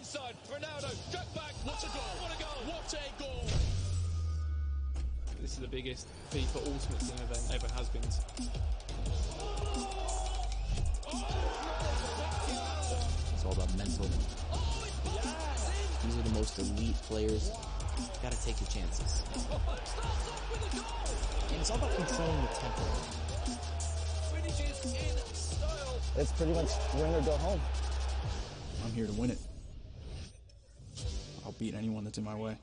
inside. Ronaldo, cut back. What a goal! What a goal! What a goal! This is the biggest FIFA Ultimate Team event ever has been. It's all about mental. These are the most elite players. You gotta take your chances. And it's all about controlling the tempo. Finishes in style. It's pretty much win or go home. I'm here to win it. I'll beat anyone that's in my way.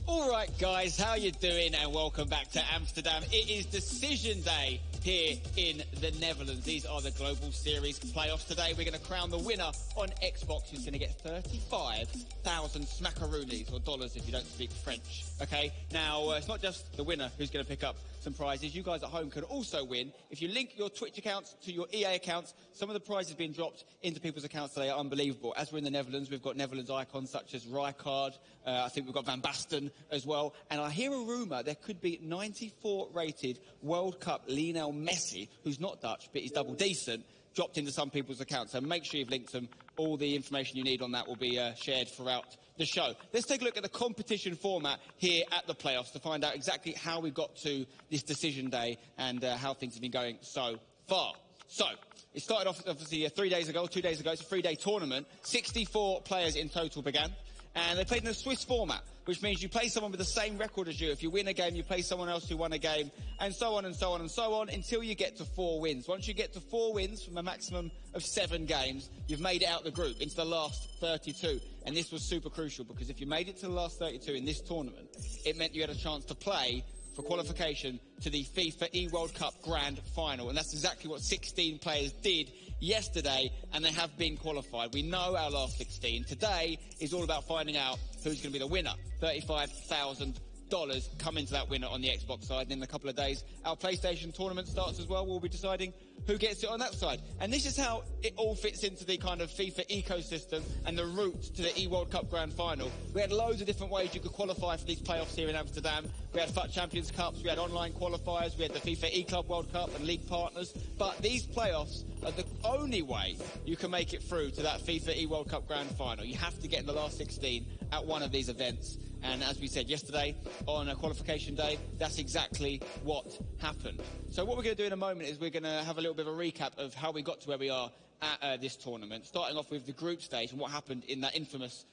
All right, guys, how you doing? And welcome back to Amsterdam. It is decision day here in the Netherlands. These are the Global Series playoffs. Today we're going to crown the winner on Xbox, who's going to get 35,000 smackaroonies, or dollars if you don't speak French. Okay, now it's not just the winner who's going to pick up some prizes. You guys at home can also win. If you link your Twitch accounts to your EA accounts, some of the prizes being dropped into people's accounts today are unbelievable. As we're in the Netherlands, we've got Netherlands icons such as Rijkaard. I think we've got Van Basten as well. And I hear a rumour there could be 94 rated World Cup Lionel Messi, who's not Dutch, but he's double decent, dropped into some people's accounts. So make sure you've linked them. All the information you need on that will be shared throughout the show. Let's take a look at the competition format here at the playoffs to find out exactly how we got to this decision day and how things have been going so far. So, it started off obviously 2 days ago. It's a 3-day tournament. 64 players in total began. And they played in a Swiss format, which means you play someone with the same record as you. If you win a game, you play someone else who won a game, and so on and so on and so on, until you get to 4 wins. Once you get to 4 wins from a maximum of 7 games, you've made it out the group into the last 32. And this was super crucial, because if you made it to the last 32 in this tournament, it meant you had a chance to play for qualification to the FIFA E-World Cup Grand Final. And that's exactly what 16 players did yesterday, and they have been qualified. We know our last 16. Today is all about finding out who's going to be the winner. $35,000 come into that winner on the Xbox side. And in a couple of days, our PlayStation tournament starts as well. We'll be deciding who gets it on that side. And this is how it all fits into the kind of FIFA ecosystem and the route to the E-World Cup Grand Final. We had loads of different ways you could qualify for these playoffs here in Amsterdam. We had FUT Champions Cups, we had online qualifiers, we had the FIFA E-Club World Cup and league partners. But these playoffs are the only way you can make it through to that FIFA E-World Cup Grand Final. You have to get in the last 16 at one of these events. And as we said yesterday, on a qualification day, that's exactly what happened. So what we're going to do in a moment is we're going to have a little bit of a recap of how we got to where we are at this tournament, starting off with the group stage and what happened in that infamous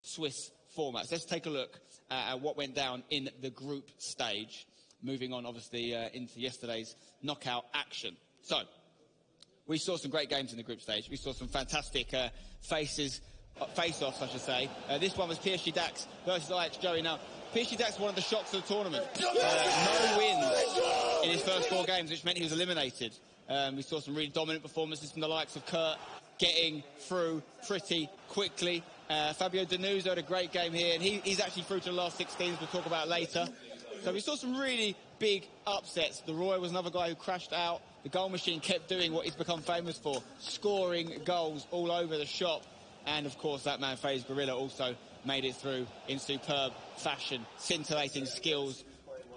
Swiss format. So let's take a look at what went down in the group stage, moving on, obviously, into yesterday's knockout action. So we saw some great games in the group stage. We saw some fantastic face-offs, I should say. This one was PSG Dax versus Ajax Joey. Now, PSG Dax, one of the shocks of the tournament. No wins in his first 4 games, which meant he was eliminated. We saw some really dominant performances from the likes of Kurt, getting through pretty quickly. Fabio Denuso had a great game here, and he's actually through to the last 16, we'll talk about later. So we saw some really big upsets. The Roy was another guy who crashed out. The goal machine kept doing what he's become famous for, scoring goals all over the shop. And, of course, that man, FaZe Gorilla, also made it through in superb fashion, scintillating skills,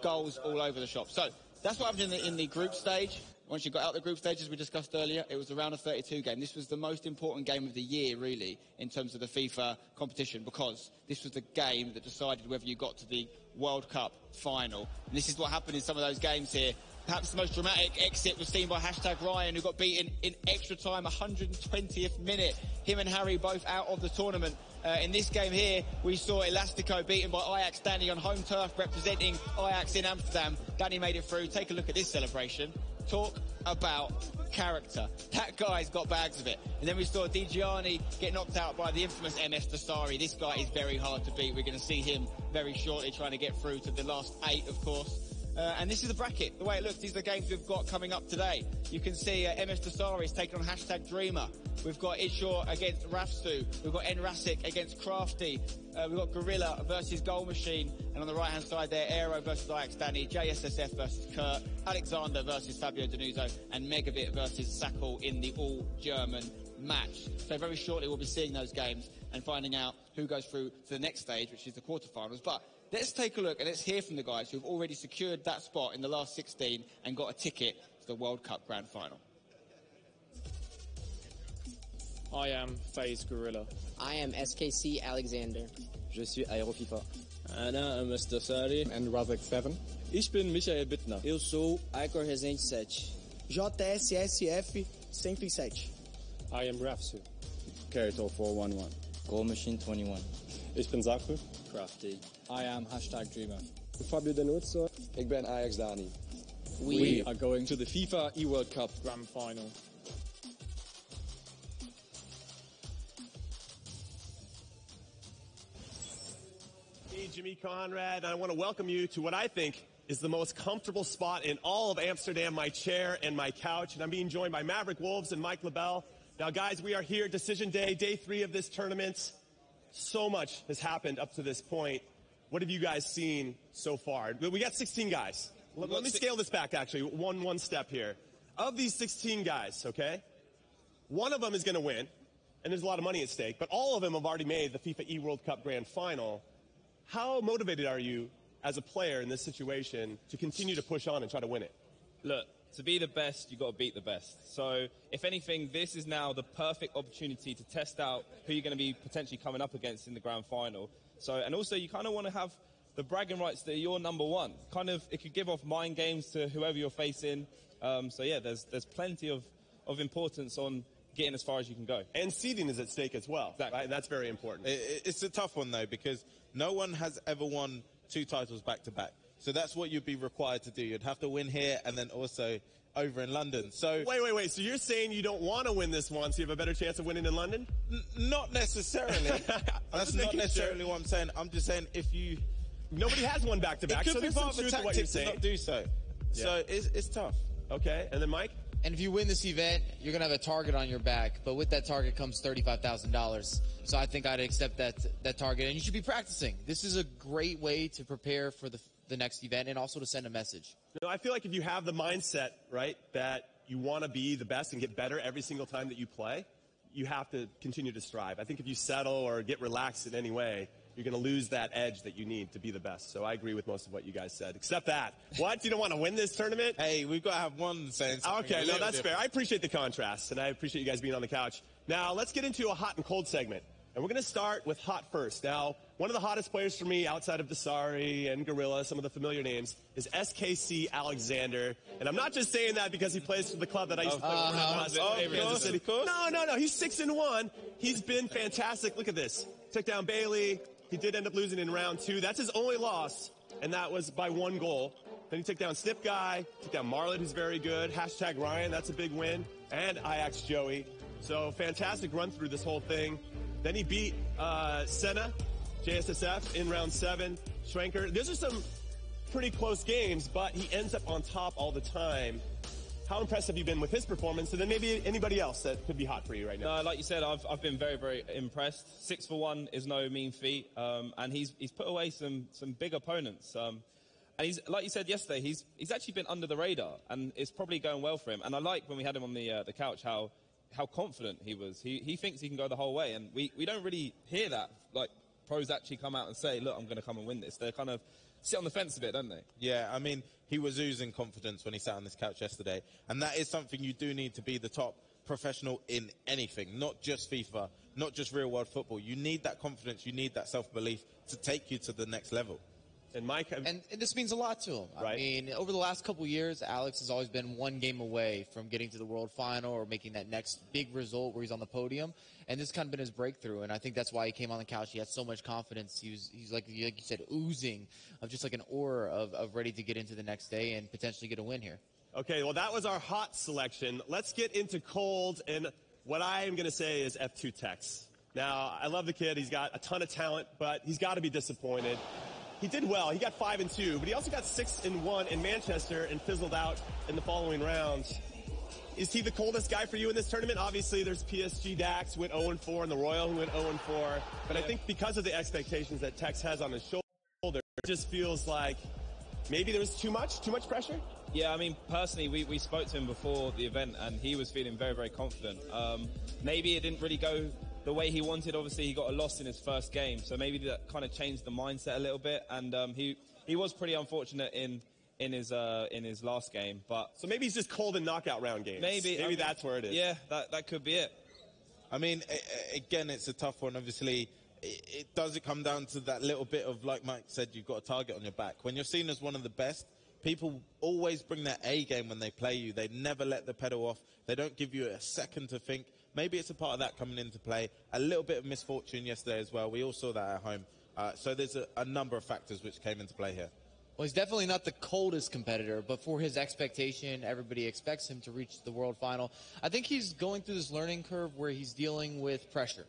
goals all over the shop. So that's what happened in the group stage. Once you got out the group stage, as we discussed earlier, it was a round of 32 game. This was the most important game of the year, really, in terms of the FIFA competition, because this was the game that decided whether you got to the World Cup final. And this is what happened in some of those games here. Perhaps the most dramatic exit was seen by #Ryan, who got beaten in extra time, 120th minute. Him and Harry both out of the tournament. In this game here, we saw Elastico beaten by Ajax Danny on home turf, representing Ajax in Amsterdam. Danny made it through. Take a look at this celebration. Talk about character. That guy's got bags of it. And then we saw Di Gianni get knocked out by the infamous MS Dasari. This guy is very hard to beat. We're going to see him very shortly trying to get through to the last 8, of course. And this is the bracket, the way it looks. These are the games we've got coming up today. You can see MS Dasari is taking on #Dreamer. We've got Ishaw against Rafstu. We've got Enrasic against Crafty. We've got Gorilla versus Goal Machine. And on the right-hand side there, Aero versus Ajax Danny. JSSF versus Kurt. Alexander versus Fabio Denuso. And Megabit versus Sakal in the all-German match. So very shortly we'll be seeing those games and finding out who goes through to the next stage, which is the quarterfinals. But let's take a look and let's hear from the guys who've already secured that spot in the last 16 and got a ticket to the World Cup Grand Final. I am FaZe Gorilla. I am SKC Alexander. Je suis Aero FIFA. Ana Mr. Sari. And Razek 7. Ich bin Michael Bittner. Eu sou Icor Resende 7. JSSF 107. I am Rafsu. Carito 411. Goal Machine 21. Ich bin Saku. Crafty. I am #Dreamer. Fabio Denuzzo. Ik ben Ajax Dani. We are going to the FIFA E-World Cup Grand Final. Hey, Jimmy Conrad. I want to welcome you to what I think is the most comfortable spot in all of Amsterdam, my chair and my couch. And I'm being joined by Maverick Wolves and Mike LaBelle. Now, guys, we are here, decision day, day 3 of this tournament. So much has happened up to this point. What have you guys seen so far? We got 16 guys. Let me scale this back, actually, one step here. Of these 16 guys, okay, one of them is going to win, and there's a lot of money at stake, but all of them have already made the FIFA E-World Cup Grand Final. How motivated are you as a player in this situation to continue to push on and try to win it? Look, to be the best, you've got to beat the best. So, if anything, this is now the perfect opportunity to test out who you're going to be potentially coming up against in the Grand Final. So, and also, you kind of want to have the bragging rights that you're number one. Kind of, it could give off mind games to whoever you're facing. So yeah, there's plenty of importance on getting as far as you can go. And seeding is at stake as well. Exactly. Right? That's very important. It's a tough one though, because no one has ever won 2 titles back to back. So that's what you'd be required to do. You'd have to win here and then also over in London. So wait. So you're saying you don't want to win this one, so you have a better chance of winning in London? Not necessarily. That's not necessarily what I'm saying. I'm just saying if you... Nobody has one back-to-back, so there's part some of the truth to what you're tactics to saying. not do so. Yeah. So it's tough. Okay, and then Mike? And if you win this event, you're going to have a target on your back. But with that target comes $35,000. So I think I'd accept that target. And you should be practicing. This is a great way to prepare for the next event and also to send a message. No, I feel like if you have the mindset, right, that you want to be the best and get better every single time that you play, you have to continue to strive. I think if you settle or get relaxed in any way, you're going to lose that edge that you need to be the best. So I agree with most of what you guys said, except that. What? You don't want to win this tournament? Hey, we've got to have one saying something. Okay, no, that's fair. I appreciate the contrast, and I appreciate you guys being on the couch. Now, let's get into a hot and cold segment. And we're going to start with hot first. Now, one of the hottest players for me outside of Desari and Gorilla, some of the familiar names, is SKC Alexander. And I'm not just saying that because he plays for the club that I used to play for. Of course. No. He's 6-1. He's been fantastic. Look at this. Took down Bailey. He did end up losing in round 2. That's his only loss, and that was by 1 goal. Then he took down Snip Guy, took down Marlon, who's very good. #Ryan, that's a big win. And Ajax Joey. So fantastic run through this whole thing. Then he beat Senna, JSSF, in round 7. Schwenker. Those are some pretty close games, but he ends up on top all the time. How impressed have you been with his performance? And then maybe anybody else that could be hot for you right now? No, like you said, I've been very, very impressed. 6 for 1 is no mean feat. And he's put away some big opponents. And he's, like you said yesterday, he's actually been under the radar, and it's probably going well for him. And I like when we had him on the couch how confident he was. He thinks he can go the whole way, and we don't really hear that. Like, pros actually come out and say, look, I'm going to come and win this. They kind of sit on the fence a bit, don't they? Yeah, I mean, he was oozing confidence when he sat on this couch yesterday, and that is something you do need to be the top professional in anything, not just FIFA, not just real world football. You need that confidence, you need that self-belief to take you to the next level. And Mike, and this means a lot to him. Right. I mean, over the last couple years, Alex has always been 1 game away from getting to the World Final or making that next big result where he's on the podium. And this has kind of been his breakthrough. And I think that's why he came on the couch. He had so much confidence. He's like you said, oozing of just like an aura of ready to get into the next day and potentially get a win here. Okay, well, that was our hot selection. Let's get into cold. And what I am going to say is F2 Tex. Now, I love the kid. He's got a ton of talent, but he's got to be disappointed. He did well. He got 5-2, but he also got 6-1 in Manchester and fizzled out in the following rounds. Is he the coldest guy for you in this tournament? Obviously, there's PSG Dax, who went 0-4, and the Royal, who went 0-4. But I think because of the expectations that Tex has on his shoulder, it just feels like maybe there was too much pressure? Yeah, I mean, personally, we spoke to him before the event, and he was feeling very, very confident. Maybe it didn't really go the way he wanted. Obviously, he got a loss in his first game, so maybe that kind of changed the mindset a little bit. And he was pretty unfortunate in his last game. But so maybe he's just cold in knockout round games. Maybe that's where it is. Yeah, that could be it. I mean, again, it's a tough one. Obviously, it does come down to that little bit of, like Mike said, you've got a target on your back. When you're seen as one of the best, people always bring their A game when they play you. They never let the pedal off. They don't give you a second to think. Maybe it's a part of that coming into play. A little bit of misfortune yesterday as well. We all saw that at home. So there's a number of factors which came into play here. Well, he's definitely not the coldest competitor, but for his expectation, everybody expects him to reach the World Final. I think he's going through this learning curve where he's dealing with pressure.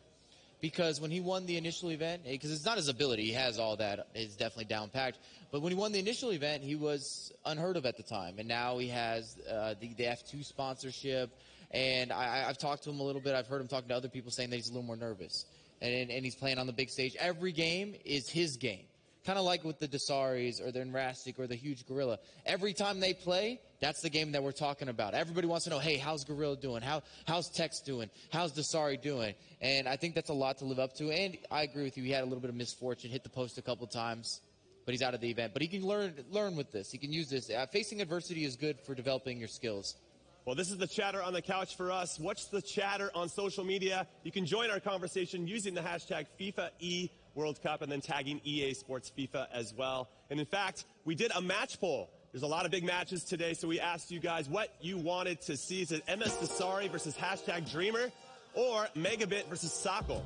Because when he won the initial event, because it's not his ability, he has all that, is definitely down-packed. But when he won the initial event, he was unheard of at the time. And now he has the F2 sponsorship. And I've talked to him a little bit. I've heard him talking to other people saying that he's a little more nervous. And he's playing on the big stage. Every game is his game. Kind of like with the Desaris or the Enrastic or the Huge Gorilla. Every time they play, that's the game that we're talking about. Everybody wants to know, hey, how's Gorilla doing? How's Tex doing? How's Desari doing? And I think that's a lot to live up to. And I agree with you. He had a little bit of misfortune, hit the post a couple times, but he's out of the event. But he can learn with this. He can use this. Facing adversity is good for developing your skills. Well, this is the chatter on the couch for us. What's the chatter on social media? You can join our conversation using the hashtag FIFA World Cup and then tagging EA Sports FIFA as well. And in fact, we did a match poll. There's a lot of big matches today, so we asked you guys what you wanted to see. Is it MS Desari versus hashtag Dreamer or Megabit versus Sako?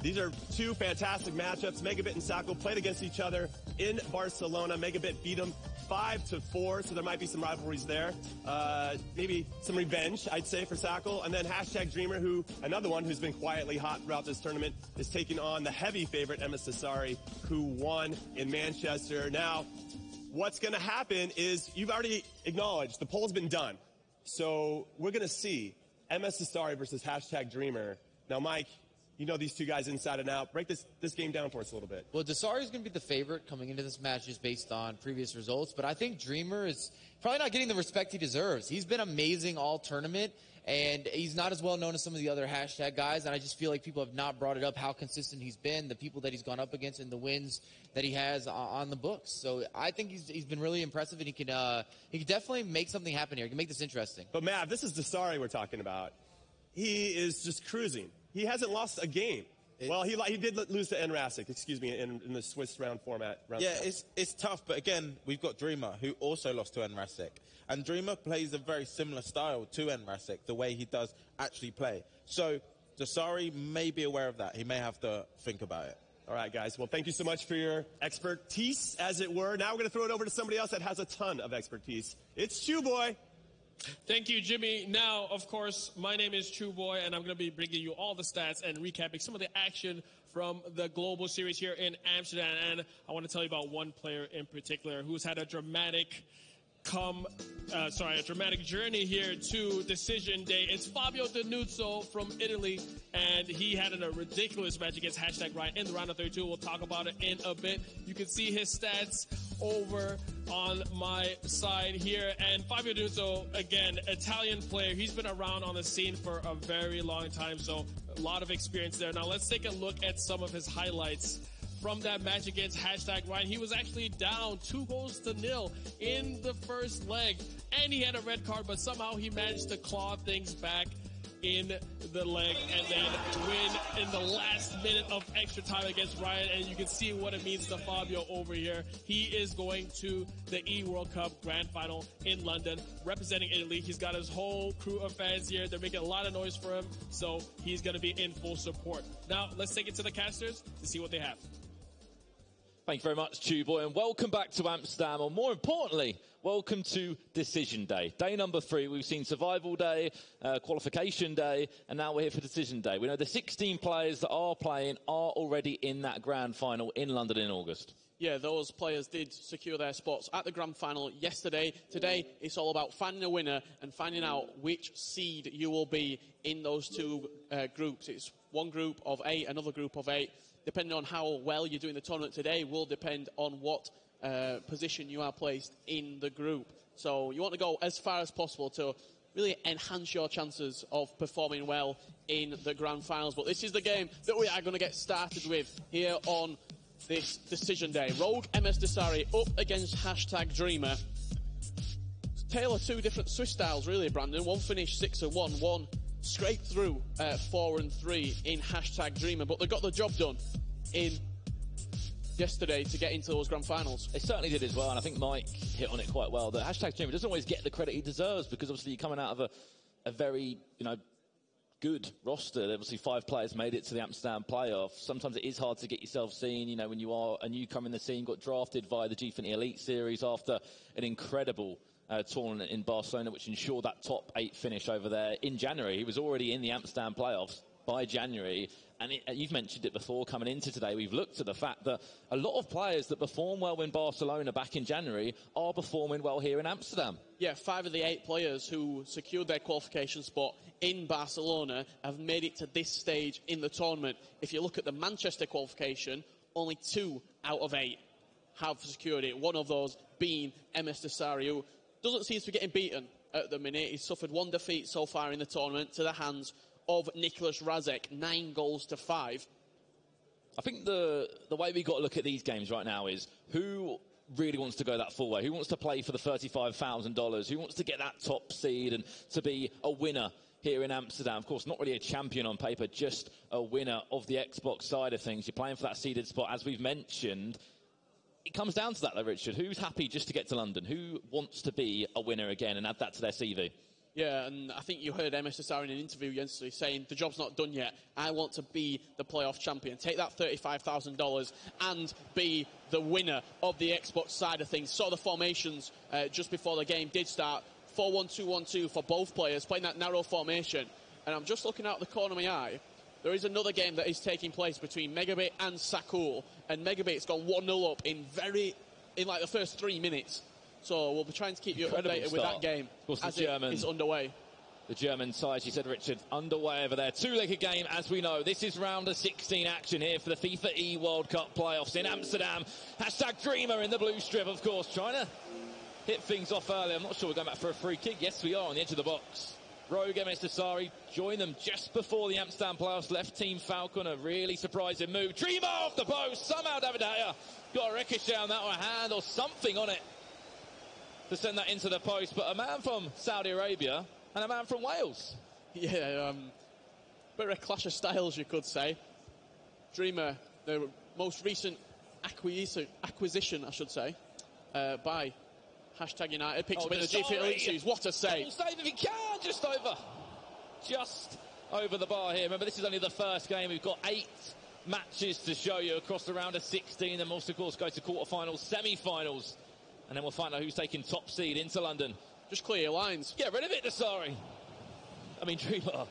These are two fantastic matchups. Megabit and Sako played against each other in Barcelona. Megabit beat them 5-4, so there might be some rivalries there. Maybe some revenge, I'd say, for Sako. And then hashtag Dreamer, another one who's been quietly hot throughout this tournament, is taking on the heavy favorite, MS Desari, who won in Manchester. Now, what's going to happen is you've already acknowledged the poll's been done. So we're going to see MS Desari versus hashtag Dreamer. Now, Mike, you know these two guys inside and out. Break this game down for us a little bit. Well, Desari is going to be the favorite coming into this match just based on previous results, but I think Dreamer is probably not getting the respect he deserves. He's been amazing all tournament, and he's not as well known as some of the other hashtag guys, and I just feel like people have not brought it up how consistent he's been, the people that he's gone up against, and the wins that he has on the books. So I think he's been really impressive, and he can definitely make something happen here. He can make this interesting. But, Mav, this is Desari we're talking about. He is just cruising. He hasn't lost a game. Well, he did lose to Enrastic, in the Swiss round format. It's tough, but again, we've got Dreamer, who also lost to Enrastic. And Dreamer plays a very similar style to Enrastic, the way he does actually play. So Desari may be aware of that. He may have to think about it. All right, guys. Well, thank you so much for your expertise, as it were. Now we're going to throw it over to somebody else that has a ton of expertise. It's Chew Boy. Thank you, Jimmy. Now, of course, my name is True Boy, and I'm going to be bringing you all the stats and recapping some of the action from the Global Series here in Amsterdam. And I want to tell you about one player in particular who's had a dramatic journey here to Decision Day. It's Fabio Denuzzo from Italy, and he had a ridiculous match against hashtag Ryan in the round of 32. We'll talk about it in a bit. You can see his stats over on my side here. And Fabio Denuzzo, again, Italian player. He's been around on the scene for a very long time, so a lot of experience there. Now let's take a look at some of his highlights from that match against hashtag Ryan. He was actually down 2-0 in the first leg, and he had a red card, but somehow he managed to claw things back in the leg and then win in the last minute of extra time against Ryan. And you can see what it means to Fabio over here. He is going to the World Cup Grand Final in London, representing Italy. He's got his whole crew of fans here. They're making a lot of noise for him, so he's going to be in full support. Now, let's take it to the casters to see what they have. Thank you very much, Chew Boy, and welcome back to Amsterdam, or more importantly, welcome to Decision Day. Day number 3, we've seen Survival Day, Qualification Day, and now we're here for Decision Day. We know the 16 players that are playing are already in that Grand Final in London in August. Yeah, those players did secure their spots at the Grand Final yesterday. Today, it's all about finding a winner and finding out which seed you will be in those two groups. It's one group of 8, another group of 8. Depending on how well you do in the tournament today will depend on what position you are placed in the group. So you want to go as far as possible to really enhance your chances of performing well in the Grand Finals. But this is the game that we are going to get started with here on this Decision Day. Rogue MS Desari up against hashtag Dreamer. Tale of two different Swiss styles, really, Brandon. One finished 6-1, one scraped through 4 and 3 in #Dreamer, but they got the job done in yesterday to get into those grand finals. They certainly did as well, and I think Mike hit on it quite well. The #Dreamer doesn't always get the credit he deserves, because obviously you're coming out of a very, good roster. Obviously 5 players made it to the Amsterdam playoffs. Sometimes it is hard to get yourself seen, when you are a newcomer in the scene. Got drafted via the G20 Elite Series after an incredible tournament in Barcelona, which ensured that top 8 finish over there in January. He was already in the Amsterdam playoffs by January, and you've mentioned it before coming into today. We've looked at the fact that a lot of players that perform well in Barcelona back in January are performing well here in Amsterdam. Yeah, 5 of the 8 players who secured their qualification spot in Barcelona have made it to this stage in the tournament. If you look at the Manchester qualification, only 2 out of 8 have secured it. One of those being MS Desari, who doesn't seem to be getting beaten at the minute. He's suffered 1 defeat so far in the tournament to the hands of Nicholas Razek, 9 goals to 5. I think the way we've got to look at these games right now is who really wants to go that full way, who wants to play for the $35,000, who wants to get that top seed and to be a winner here in Amsterdam. Of course, not really a champion on paper, just a winner of the Xbox side of things. You're playing for that seeded spot, as we've mentioned. It comes down to that, though, Richard. Who's happy just to get to London? Who wants to be a winner again and add that to their CV? Yeah, and I think you heard MS Desari in an interview yesterday saying, the job's not done yet. I want to be the playoff champion, take that $35,000 and be the winner of the Xbox side of things. Saw the formations just before the game did start. 4-1-2-1-2 for both players, playing that narrow formation. And I'm just looking out the corner of my eye. There is another game that is taking place between Megabit and Sakul. And Megabit's gone 1-0 up in like the first 3 minutes. So we'll be trying to keep you updated with that game as it is underway. The German side, she said, Richard, underway over there. 2-legged game, as we know. This is round of 16 action here for the FIFA E World Cup playoffs in Amsterdam. #Dreamer in the blue strip, of course, trying to hit things off early. I'm not sure we're going back for a free kick. Yes, we are on the edge of the box. Rogue MS Desari joined them just before the Amsterdam playoffs. Left Team Falcon, a really surprising move. Dreamer off the post. Somehow David De Gea got a ricochet on that, or a hand or something on it to send that into the post. But a man from Saudi Arabia and a man from Wales. Yeah, bit of a clash of styles, you could say. Dreamer, the most recent acquisition, I should say, by #United. Picks up in the G20 Elite Series. What a save. Save if he can, just over the bar here. Remember, this is only the first game. We've got 8 matches to show you across the round of 16. Then we'll, of course, go to quarterfinals, semi-finals. And then we'll find out who's taking top seed into London. Just clear your lines. Get rid of it, Desari. I mean, Dreamer.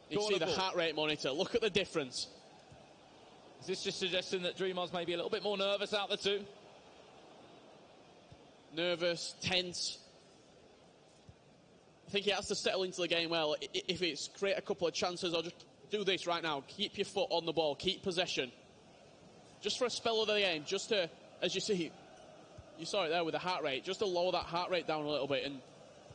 You see the heart rate monitor. Look at the difference. Is this just suggesting that Dreamer's maybe a little bit more nervous out the two? Nervous, tense. I think he has to settle into the game well. If it's create a couple of chances, or just do this right now. Keep your foot on the ball. Keep possession. Just for a spell of the game. Just to, as you see, you saw it there with the heart rate. Just to lower that heart rate down a little bit and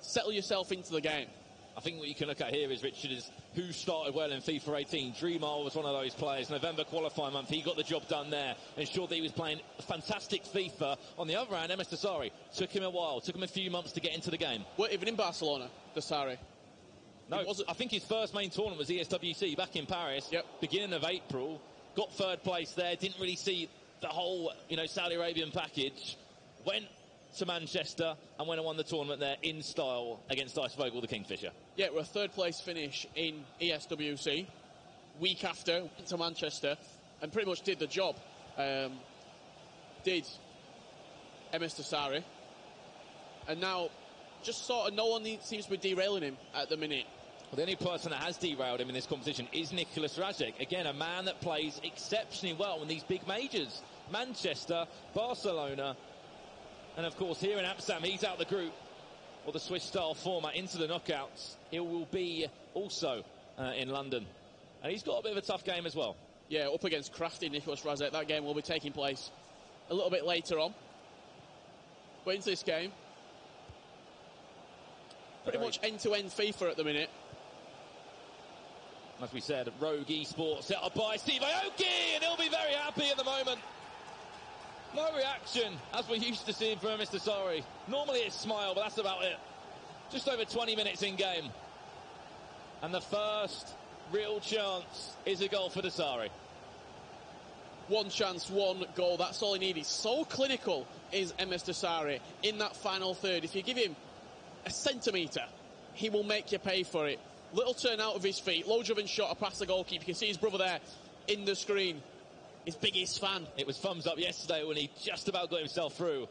settle yourself into the game. I think what you can look at here is, Richard, is who started well in FIFA 18. Dreamer was one of those players. November qualifying month, he got the job done there. Ensured that he was playing fantastic FIFA. On the other hand, MS Desari took him a while. Took him a few months to get into the game. Well, even in Barcelona, Desari? No, I think his first main tournament was ESWC back in Paris. Yep. Beginning of April. Got 3rd place there. Didn't really see the whole, Saudi Arabian package. Went to Manchester and went and won the tournament there in style against Ice Vogel, the Kingfisher. Yeah, we're a 3rd place finish in ESWC. Week after, went to Manchester and pretty much did the job. Did MS Desari. And now, just sort of no one seems to be derailing him at the minute. Well, the only person that has derailed him in this competition is Nicholas Razek. Again, a man that plays exceptionally well in these big majors. Manchester, Barcelona, and of course here in Amsterdam, he's out the group, or the Swiss-style format, into the knockouts. He will be also in London. And he's got a bit of a tough game as well. Yeah, up against crafty Nicholas Razek. That game will be taking place a little bit later on. But into this game, pretty much end-to-end FIFA at the minute. As we said, Rogue Esports set up by Steve Aoki, and he'll be very happy at the moment. No reaction, as we're used to seeing from Mr. Desari. Normally it's smile, but that's about it. Just over 20 minutes in game. And the first real chance is a goal for Dasari. One chance, one goal. That's all he needed. So clinical is MS Dasari in that final third. If you give him a centimetre, he will make you pay for it. Little turn out of his feet, low-driven shot past the goalkeeper. You can see his brother there in the screen, his biggest fan. It was thumbs up yesterday when he just about got himself through.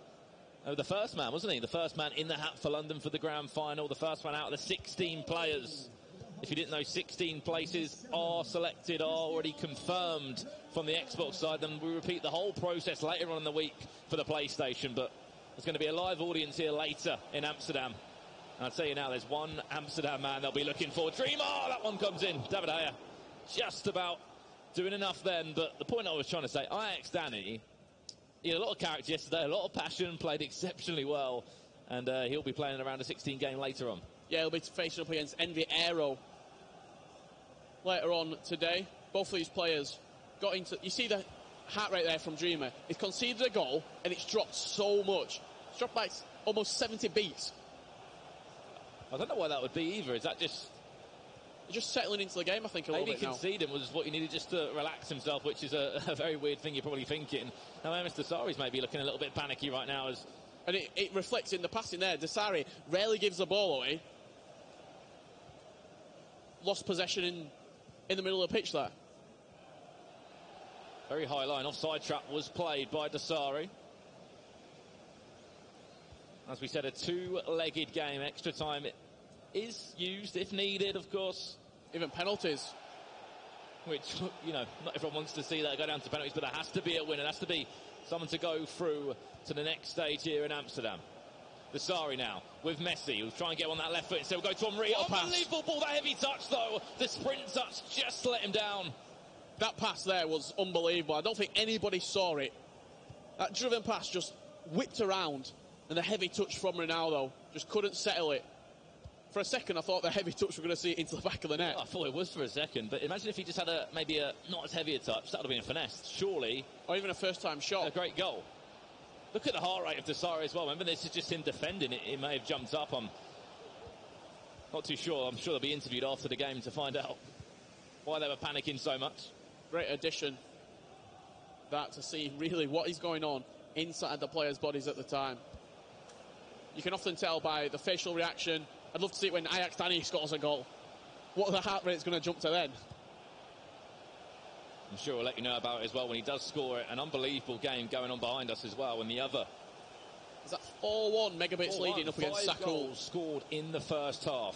The first man, wasn't he? The first man in the hat for London for the grand final. The first one out of the 16 players. If you didn't know, 16 places are selected, are already confirmed from the Xbox side. Then we repeat the whole process later on in the week for the PlayStation. But there's going to be a live audience here later in Amsterdam. And I'll tell you now, there's one Amsterdam man they'll be looking for. Dreamer! That one comes in. David Ayer just about doing enough then. But the point I was trying to say, Ajax Danny, he had a lot of character yesterday, a lot of passion, played exceptionally well. And he'll be playing around a 16 game later on. Yeah, he'll be facing up against Envy Aero later on today. Both of these players got into... You see the heart rate there from Dreamer. He's conceded a goal, and it's dropped so much. It's dropped by almost 70 beats. I don't know why that would be either. Is that just settling into the game, I think, a little bit now. Maybe conceding was what he needed just to relax himself, which is a very weird thing you're probably thinking. Now, Mr. Dasari's maybe looking a little bit panicky right now. And it reflects in the passing there. Dasari rarely gives the ball away. Lost possession in the middle of the pitch there. Very high line. Offside trap was played by Dasari. As we said, a two-legged game. Extra time is used if needed, of course. Even penalties. Which, you know, not everyone wants to see that go down to penalties, but there has to be a winner. There has to be someone to go through to the next stage here in Amsterdam. Dasari now with Messi. He'll try and get on that left foot. So we'll go to Henry. Unbelievable ball. That heavy touch, though. The sprint touch just let him down. That pass there was unbelievable. I don't think anybody saw it. That driven pass just whipped around. And the heavy touch from Ronaldo just couldn't settle it. For a second, I thought the heavy touch, we're going to see it into the back of the net. I thought it was for a second, but imagine if he just had maybe a not as heavy a touch. That would have been a finesse, surely. Or even a first-time shot. A great goal. Look at the heart rate of Dasari as well. Remember, this is just him defending it. It may have jumped up. I'm not too sure. I'm sure they'll be interviewed after the game to find out why they were panicking so much. Great addition. That to see really what is going on inside the players' bodies at the time. You can often tell by the facial reaction. I'd love to see it when Ajax Danny scores a goal. What the heart rate's going to jump to then. I'm sure we'll let you know about it as well when he does score it. An unbelievable game going on behind us as well. And the other... Is that 4-1 megabits leading up against Sakul? Goals scored in the first half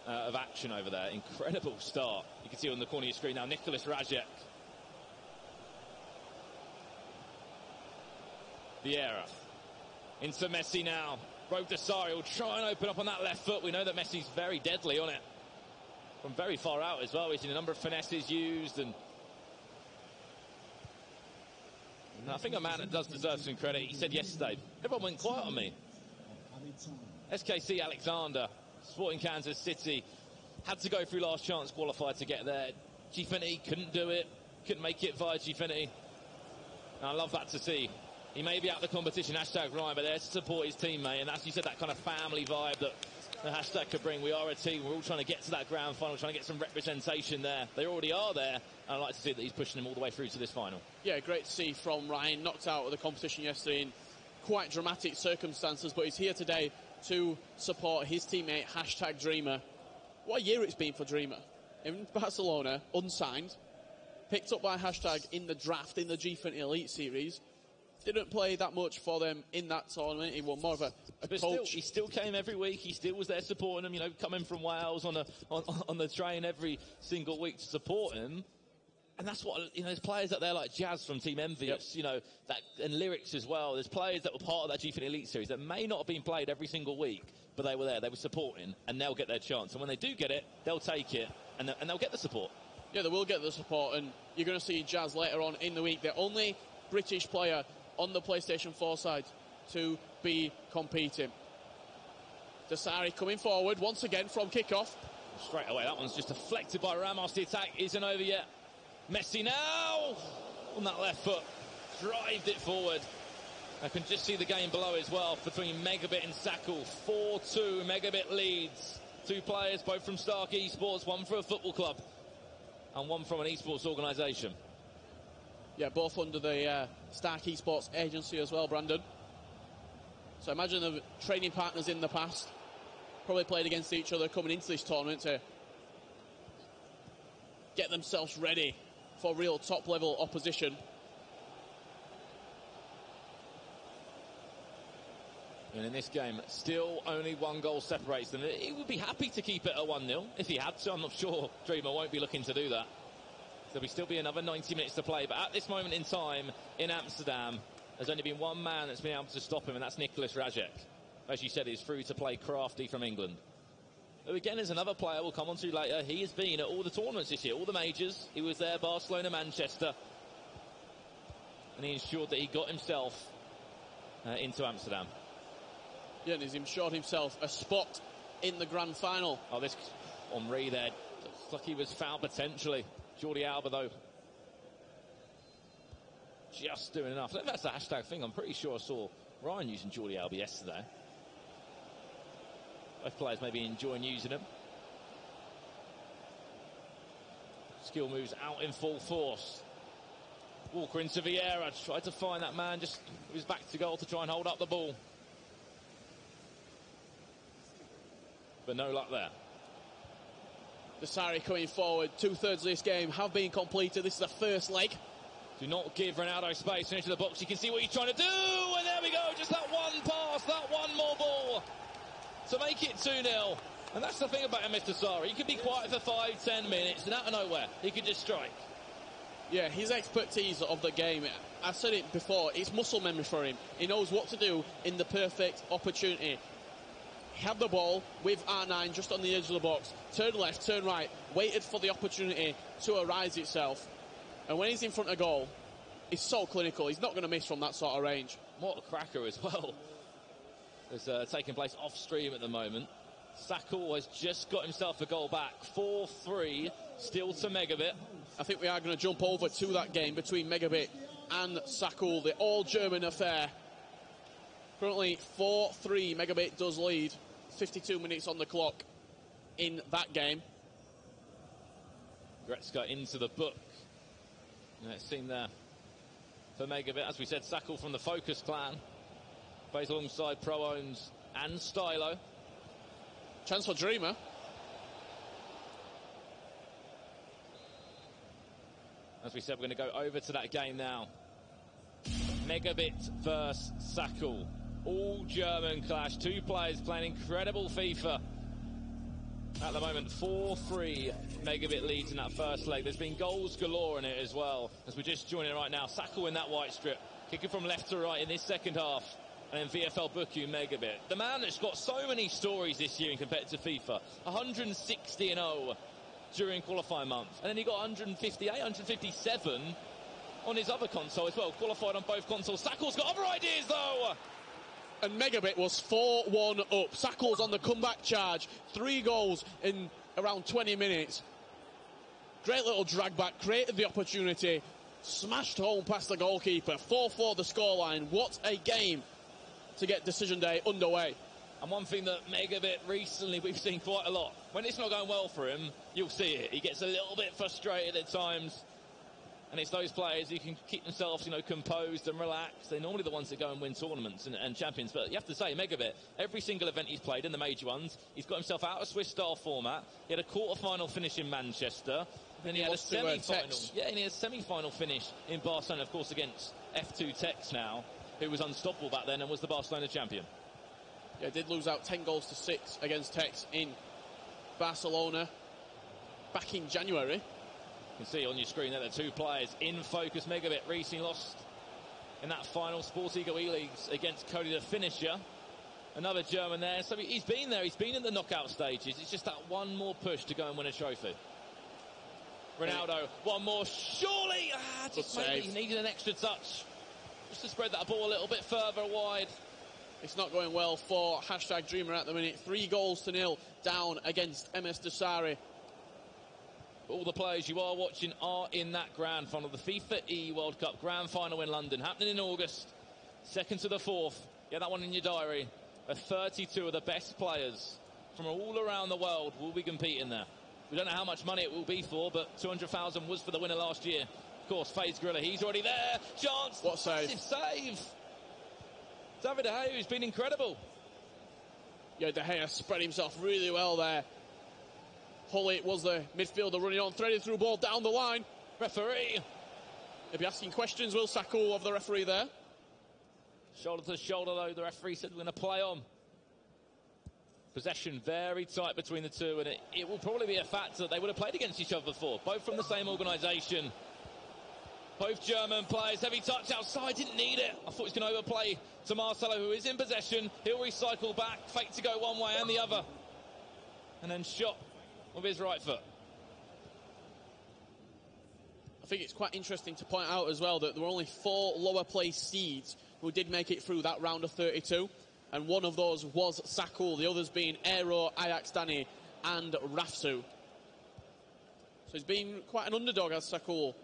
of action over there. Incredible start. You can see on the corner of your screen now, Nicholas Rajek. Vieira. Into Messi now. Rogue Dasari will try and open up on that left foot. We know that Messi's very deadly on it. From very far out as well. We've seen a number of finesses used. And I think a man that does deserve some credit. He said yesterday, everyone went quiet on me. SKC Alexander, Sporting Kansas City, had to go through last chance qualified to get there. Gfinity couldn't do it. Couldn't make it via Gfinity. And I love that to see. He may be out of the competition, hashtag Ryan, but there to support his teammate. And as you said, that kind of family vibe that the hashtag could bring. We are a team. We're all trying to get to that grand final, trying to get some representation there. They already are there. And I'd like to see that he's pushing them all the way through to this final. Yeah, great to see from Ryan. Knocked out of the competition yesterday in quite dramatic circumstances, but he's here today to support his teammate, hashtag Dreamer. What a year it's been for Dreamer. In Barcelona, unsigned. Picked up by hashtag in the draft in the Gfinity Elite Series. Didn't play that much for them in that tournament. He was more of a coach. He still came every week. He still was there supporting them. You know, coming from Wales on the train every single week to support him. And that's what, you know, there's players out there like Jazz from Team Envious, you know, that, and Lyrics as well. There's players that were part of that Gfinity Elite Series that may not have been played every single week, but they were there. They were supporting, and they'll get their chance. And when they do get it, they'll take it, and they'll get the support. Yeah, they will get the support, and you're going to see Jazz later on in the week. The only British player on the PlayStation 4 side to be competing. Dasari coming forward once again from kickoff. Straight away, that one's just deflected by Ramos. The attack isn't over yet. Messi now on that left foot, drived it forward. I can just see the game below as well between Megabit and Sakul. 4-2, Megabit leads Two players, both from Stark Esports, one for a football club and one from an esports organisation. Yeah, both under the Stark Esports agency as well, Brandon. So imagine the training partners in the past, probably played against each other coming into this tournament to get themselves ready for real top-level opposition. And in this game, still only one goal separates them. He would be happy to keep it at 1-0 if he had to. I'm not sure Dreamer won't be looking to do that. There'll still be another 90 minutes to play. But at this moment in time in Amsterdam, there's only been one man that's been able to stop him, and that's Nicholas Rajek. As you said, he's through to play Crafty from England. Who again is another player we'll come on to later. He has been at all the tournaments this year, all the majors. He was there, Barcelona, Manchester. And he ensured that he got himself into Amsterdam. Yeah, and he's ensured himself a spot in the grand final. Oh, this Henri there, looks like he was foul potentially. Jordi Alba, though, just doing enough. That's the hashtag thing. I'm pretty sure I saw Ryan using Jordi Alba yesterday. Both players maybe enjoying using him. Skill moves out in full force. Walker into Vieira, tried to find that man, just was back to goal to try and hold up the ball. But no luck there. Desari coming forward. 2/3 of this game have been completed. This is the first leg. Do not give Ronaldo space into the box. You can see what he's trying to do. And there we go. Just that one pass, that one more ball to make it 2-0. And that's the thing about MS Desari. He could be quiet for 5-10 minutes, and out of nowhere, he could just strike. Yeah, his expertise of the game, I said it before, it's muscle memory for him. He knows what to do in the perfect opportunity. He had the ball with R9 just on the edge of the box, turn left, turn right, waited for the opportunity to arise itself. And when he's in front of goal, he's so clinical. He's not going to miss from that sort of range. What a cracker as well. It's taking place off stream at the moment. Sakul has just got himself a goal back. 4-3, still to Megabit. I think we are going to jump over to that game between Megabit and Sakul, the all-German affair. Currently 4-3, Megabit does lead. 52 minutes on the clock in that game. Gretzka into the book. Let's see there for Megabit. As we said, Sakul from the Focus clan plays alongside Pro-Owns and Stylo. Chance for Dreamer. As we said, we're going to go over to that game now. Megabit versus Sakul. All German clash. Two players playing incredible FIFA. At the moment, 4-3 Megabit leads in that first leg. There's been goals galore in it as well. As we're just joining right now, Sakul in that white strip. Kicking from left to right in this second half. And then VFL Buku Megabit. The man that's got so many stories this year in competitive FIFA. 160-0 during qualifying month. And then he got 158, 157 on his other console as well. Qualified on both consoles. Sakul's got other ideas though. And Megabit was 4-1 up. Sakul's on the comeback charge. 3 goals in around 20 minutes. Great little drag back, created the opportunity, smashed home past the goalkeeper. 4-4 the scoreline. What a game to get decision day underway. And one thing that Megabit recently we've seen quite a lot. When it's not going well for him, you'll see it. He gets a little bit frustrated at times. And it's those players who can keep themselves, composed and relaxed. They're normally the ones that go and win tournaments and champions. But you have to say, Megabit, every single event he's played in the major ones, he's got himself out of Swiss-style format. He had a quarter-final finish in Manchester. Then he had a semi-final. Yeah, and he had a semi-final finish in Barcelona, of course, against F2 Tex now, who was unstoppable back then and was the Barcelona champion. Yeah, did lose out 10-6 against Tex in Barcelona back in January. You can see on your screen there the two players in focus. Megabit recently lost in that final Sport Ego E-Leagues against Cody the finisher. Another German there. So he's been there. He's been in the knockout stages. It's just that one more push to go and win a trophy. Ronaldo, one more. Surely! Just maybe he needed an extra touch. Just to spread that ball a little bit further wide. It's not going well for #Dreamer at the minute. 3-0 down against MS Desari. All the players you are watching are in that grand final, the FIFA E World Cup grand final in London, happening in August, 2nd to the 4th. Get that one in your diary. 32 of the best players from all around the world will be competing there. We don't know how much money it will be for, but 200,000 was for the winner last year. Of course, FaZe Gorilla, he's already there. Chance. What save? Massive save. David De Gea, who's been incredible. Yeah, De Gea spread himself really well there. Hully was the midfielder running on, threaded through ball down the line. Referee. They'll be asking questions, Will Sakul, of the referee there. Shoulder to shoulder, though. The referee said we're going to play on. Possession very tight between the two, and it will probably be a fact that they would have played against each other before. Both from the same organisation. Both German players. Heavy touch outside, didn't need it. I thought he was going to overplay to Marcelo, who is in possession. He'll recycle back, fake to go one way and the other. And then shot with his right foot. I think it's quite interesting to point out as well that there were only 4 lower placed seeds who did make it through that round of 32. And one of those was Sakul, the others being Aero, Ajax Dani and Rafsu. So he's been quite an underdog as Sakul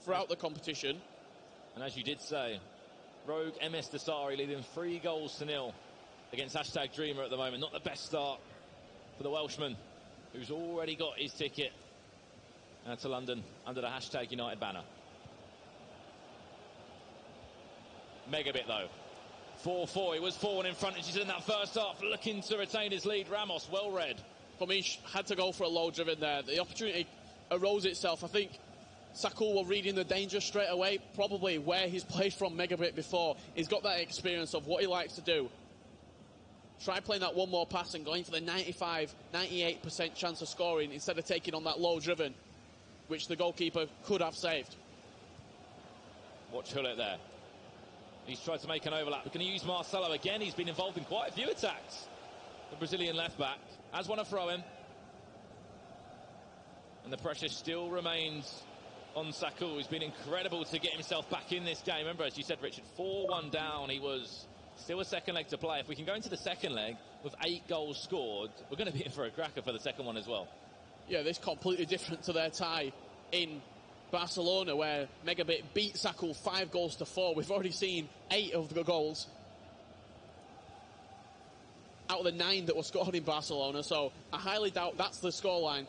throughout the competition. And as you did say, Rogue MS Dasari leading 3-0 against #Dreamer at the moment. Not the best start for the Welshman, who's already got his ticket to London under the #United banner. Megabit though. 4-4, he was 4-1 in front as he said in that first half, looking to retain his lead. Ramos, well read. Pomish had to go for a low driven there. The opportunity arose itself. I think Sakul were reading the danger straight away, probably where he's played from Megabit before. He's got that experience of what he likes to do. Try playing that one more pass and going for the 98% chance of scoring instead of taking on that low driven, which the goalkeeper could have saved. Watch Hullet there. He's tried to make an overlap. We're going to use Marcelo again. He's been involved in quite a few attacks. The Brazilian left-back has won a throw-in. And the pressure still remains on Sakul, who's been incredible to get himself back in this game. Remember, as you said, Richard, 4-1 down. He was still a second leg to play. If we can go into the second leg with 8 goals scored, we're going to be in for a cracker for the second one as well. Yeah, this completely different to their tie in Barcelona, where Megabit beat Sakul 5-4. We've already seen 8 of the goals out of the 9 that were scored in Barcelona, so I highly doubt that's the scoreline.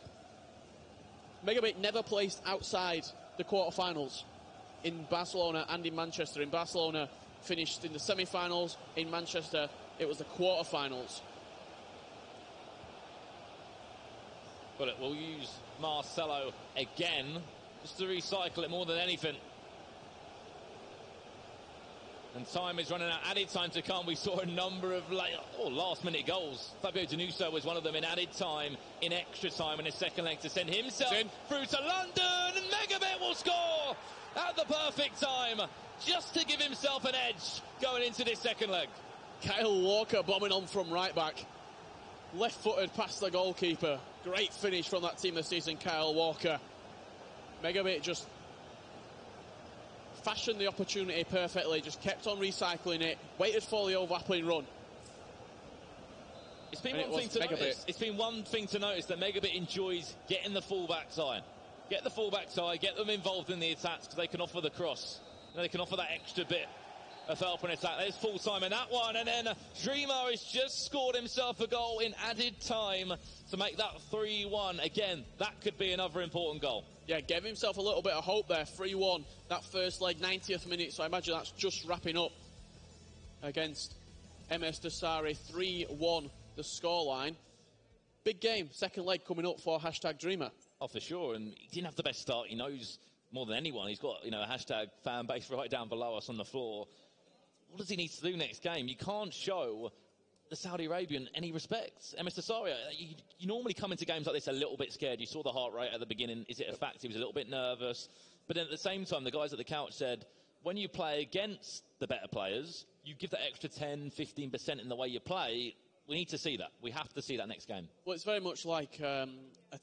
Megabit never placed outside the quarterfinals in Barcelona and in Manchester. In Barcelona, finished in the semi-finals. In Manchester, it was the quarterfinals. But we'll use Marcelo again, just to recycle it more than anything. And time is running out. Added time to come. We saw a number of last-minute goals. Fabio Denuso was one of them in added time, in extra time, in his second leg to send himself through to London. And Megabit will score at the perfect time, just to give himself an edge going into this second leg. Kyle Walker bombing on from right back. Left-footed past the goalkeeper. Great finish from that team this season, Kyle Walker. Megabit just fashioned the opportunity perfectly, just kept on recycling it, waited for the overlapping run. It's been one thing to notice. It's been one thing to notice that Megabit enjoys getting the fullback side. Get the fullback side, get them involved in the attacks because they can offer the cross. And they can offer that extra bit of help in attack. There's full time in that one, and then Dreamer has just scored himself a goal in added time to make that 3-1. Again, that could be another important goal. Yeah, gave himself a little bit of hope there. 3-1, that first leg, 90th minute, so I imagine that's just wrapping up against MS Dasari. 3-1, the scoreline. Big game, second leg coming up for #Dreamer. Oh, for sure, and he didn't have the best start. He knows more than anyone. He's got, a #fan base right down below us on the floor. What does he need to do next game? You can't show the Saudi Arabian any respect. MS Dasari, you normally come into games like this a little bit scared. You saw the heart rate at the beginning. Is it a fact? He was a little bit nervous. But then at the same time, the guys at the couch said, when you play against the better players, you give that extra 10, 15% in the way you play. We need to see that. We have to see that next game. Well, it's very much like a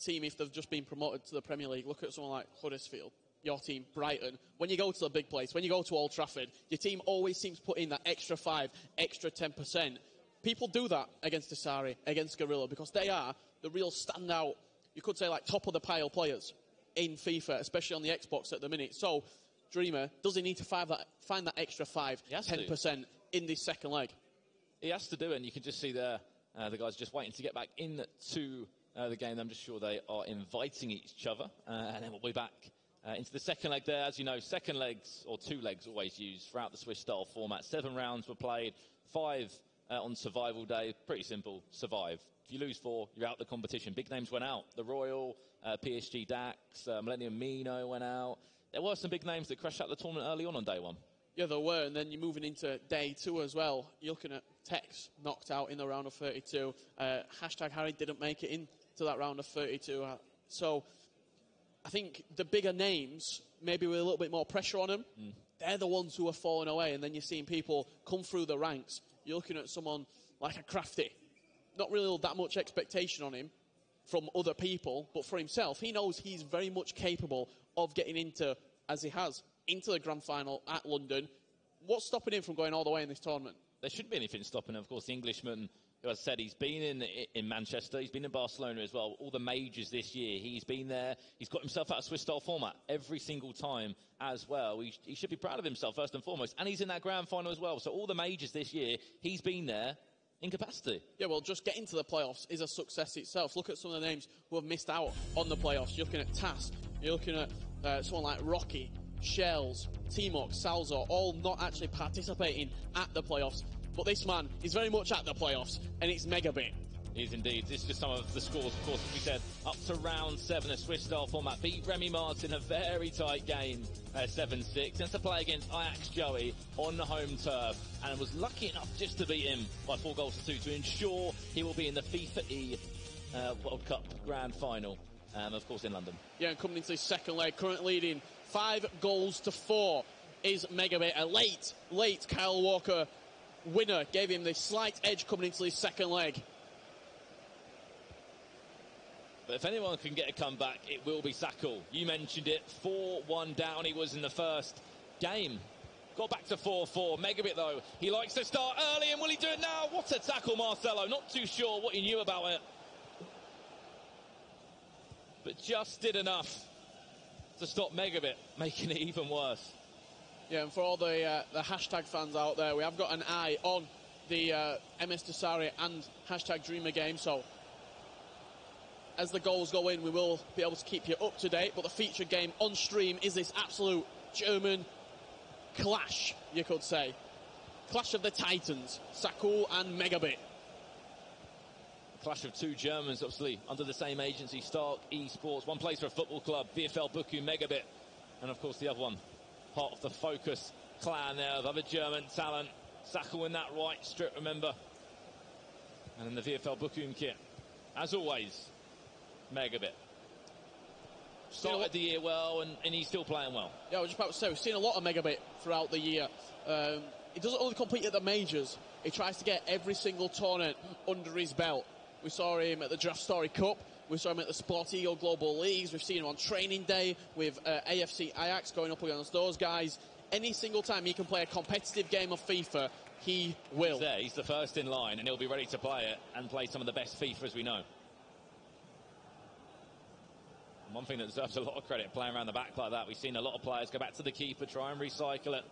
team, if they've just been promoted to the Premier League. Look at someone like Huddersfield, your team, Brighton. When you go to a big place, when you go to Old Trafford, your team always seems to put in that extra 5, extra 10%. People do that against Dasari, against Gorilla, because they are the real standout, you could say, like top of the pile players in FIFA, especially on the Xbox at the minute. So, Dreamer, does he need to find that extra 5, 10% in this second leg? He has to do it, and you can just see there The guys are just waiting to get back into the game. I'm just sure they are inviting each other. And then we'll be back into the second leg there. As you know, second legs, or two legs always used throughout the Swiss-style format. 7 rounds were played, 5 on survival day. Pretty simple, survive. If you lose 4, you're out the competition. Big names went out. The Royal, PSG Dax, Millennium Mino went out. There were some big names that crashed out the tournament early on day 1. Yeah, there were, and then you're moving into day 2 as well. You're looking at Tex knocked out in the round of 32. Hashtag Harry didn't make it into that round of 32. So I think the bigger names, maybe with a little bit more pressure on them, they're the ones who are falling away. And then you're seeing people come through the ranks. You're looking at someone like a Crafty. Not really that much expectation on him from other people, but for himself, he knows he's very much capable of getting into, as he has, into the grand final at London. What's stopping him from going all the way in this tournament? There shouldn't be anything stopping him. Of course, the Englishman, who I said, he's been in Manchester, he's been in Barcelona as well. All the majors this year, he's been there. He's got himself out of Swiss-style format every single time as well. He should be proud of himself, first and foremost. And he's in that grand final as well. So all the majors this year, he's been there in capacity. Yeah, well, just getting to the playoffs is a success itself. Look at some of the names who have missed out on the playoffs. You're looking at Tass. You're looking at someone like Rocky, Shells, T-Mock, Salzor, all not actually participating at the playoffs. But this man is very much at the playoffs, and it's Megabit. He is indeed. This is just some of the scores, of course, as we said, up to round 7, a Swiss-style format. Beat Remy Martin, a very tight game, 7-6. Has to play against Ajax Joey on the home turf, and was lucky enough just to beat him by 4-2 to ensure he will be in the FIFA E World Cup Grand Final, of course, in London. Yeah, and coming into this second leg, currently leading 5-4 is Megabit. A late Kyle Walker winner gave him the slight edge coming into this second leg. But if anyone can get a comeback, it will be Sakul. You mentioned it, 4-1 down he was in the first game. Got back to 4-4. Megabit, though, he likes to start early, and will he do it now? What a tackle, Marcelo. Not too sure what he knew about it. But just did enough to stop Megabit, making it even worse. Yeah, and for all the hashtag fans out there, we have got an eye on the MS Desari and hashtag Dreamer game, so as the goals go in, we will be able to keep you up to date. But the featured game on stream is this absolute German clash, you could say. Clash of the Titans, Sakul and Megabit. Clash of two Germans, obviously, under the same agency, Stark Esports. One plays for a football club, VfL Bochum, Megabit. And, of course, the other one, part of the Focus clan there of other German talent. Sakul in that right strip, remember. And in the VfL Bochum kit, as always, Megabit. Started the year well, and he's still playing well. Yeah, I was just about to say, we've seen a lot of Megabit throughout the year. He doesn't only compete at the majors. He tries to get every single tournament under his belt. We saw him at the Draft Story Cup. We saw him at the Sport Eagle Global Leagues. We've seen him on training day with AFC Ajax going up against those guys. Any single time he can play a competitive game of FIFA, he will. He's there. He's the first in line, and he'll be ready to play it and play some of the best FIFA as we know. And one thing that deserves a lot of credit, playing around the back like that, we've seen a lot of players go back to the keeper, try and recycle it.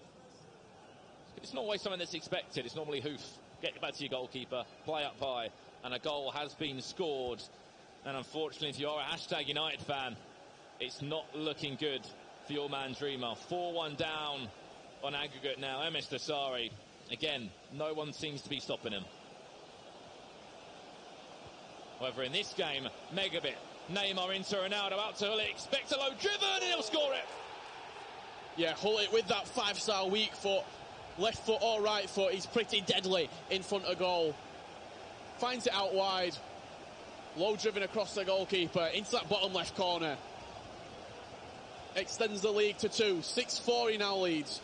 It's not always something that's expected. It's normally hoof. Get back to your goalkeeper, play up high, and a goal has been scored. And unfortunately, if you are a hashtag United fan, it's not looking good for your man Dreamer. 4-1 down on aggregate now. MS Desari, again, no one seems to be stopping him. However, in this game, Megabit, Neymar into Ronaldo, out to Hullet, expect a low driven, and he'll score it. Yeah, Hullet with that 5-star weak foot, left foot or right foot, he's pretty deadly in front of goal. Finds it out wide. Low driven across the goalkeeper into that bottom left corner. Extends the lead to 2. 6-4 he now leads.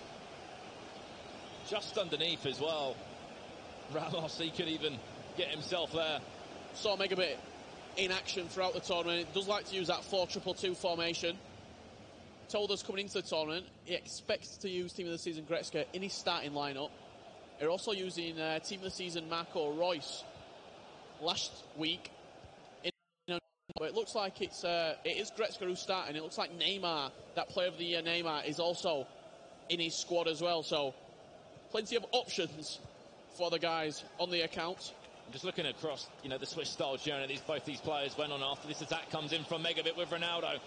Just underneath as well. Ramos, he could even get himself there. Saw Megabit in action throughout the tournament. He does like to use that 4-2-2 formation. Told us coming into the tournament he expects to use Team of the Season Gretzky in his starting lineup. They're also using Team of the Season Marco Reus last week. But it looks like it is Gretzky who's starting. It looks like Neymar, that Player of the Year Neymar, is also in his squad as well. So plenty of options for the guys on the account. I'm just looking across, the Swiss-style journey both these players went on after this attack comes in from Megabit with Ronaldo.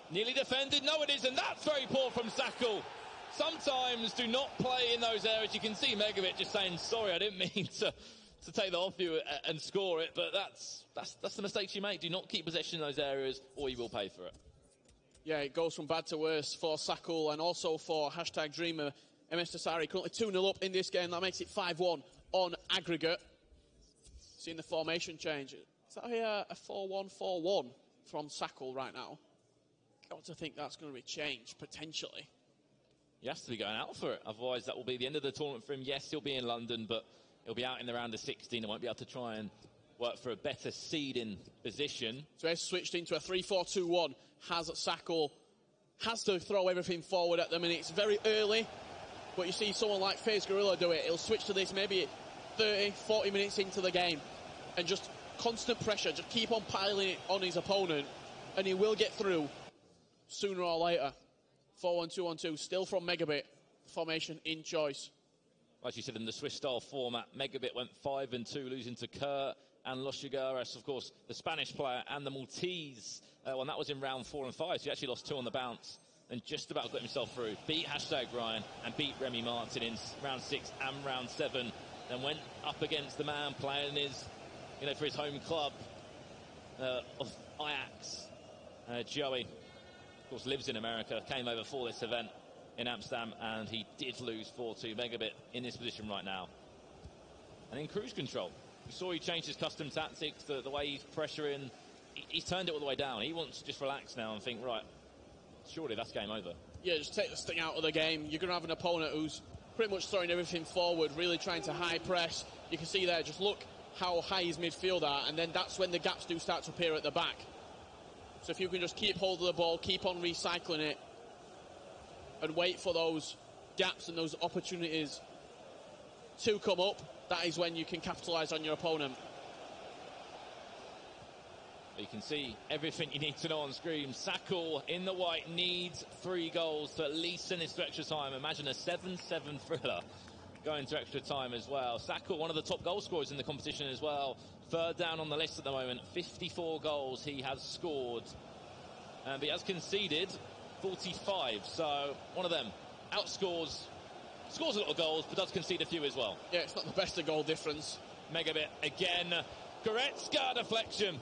Nearly defended. No, it isn't. That's very poor from Sakul. Sometimes do not play in those areas. You can see Megabit just saying, sorry, I didn't mean to take that off you and score it. But that's the mistakes you make. Do not keep possession in those areas or you will pay for it. Yeah, it goes from bad to worse for Sakul and also for #Dreamer. MS Tasari currently 2-0 up in this game. That makes it 5-1 on aggregate. Seeing the formation change. Is that a 4-1-4-1 from Sakul right now? Got to think that's going to be changed, potentially. He has to be going out for it. Otherwise, that will be the end of the tournament for him. Yes, he'll be in London, but he'll be out in the round of 16 and won't be able to try and work for a better seeding position. So he's switched into a 3-4-2-1. Sakul has to throw everything forward at them, and it's very early. But you see someone like FaZe Gorilla do it. He'll switch to this maybe 30, 40 minutes into the game. And just constant pressure. Just keep on piling it on his opponent. And he will get through sooner or later. 4-1-2-1-2. Still from Megabit. Formation in choice. As you said, in the Swiss-style format, Megabit went 5-2, losing to Kurt and Los Chigueras, of course, the Spanish player, and the Maltese. Well, that was in round 4 and 5. So he actually lost 2 on the bounce. And just about got himself through. Beat #Ryan and beat Remy Martin in round 6 and round 7. Then went up against the man playing his, for his home club of Ajax. Joey, of course, lives in America, came over for this event in Amsterdam, and he did lose 4-2. Megabit in this position right now. And in cruise control. We saw he changed his custom tactics, the way he's pressuring. He's turned it all the way down. He wants to just relax now and think, right, surely that's game over. Yeah, just take the sting out of the game. You're going to have an opponent who's pretty much throwing everything forward, really trying to high press. You can see there, just look how high his midfield are, and then that's when the gaps do start to appear at the back. So if you can just keep hold of the ball, keep on recycling it, and wait for those gaps and those opportunities to come up, that is when you can capitalise on your opponent. You can see everything you need to know on screen. Sakul in the white needs 3 goals to at least send this to extra time. Imagine a 7-7 thriller going to extra time as well. Sakul, one of the top goal scorers in the competition as well. 3rd down on the list at the moment. 54 goals he has scored. But he has conceded 45. So one of them outscores, scores a lot of goals, but does concede a few as well. Yeah, it's not the best of goal difference. Megabit again. Goretzka deflection.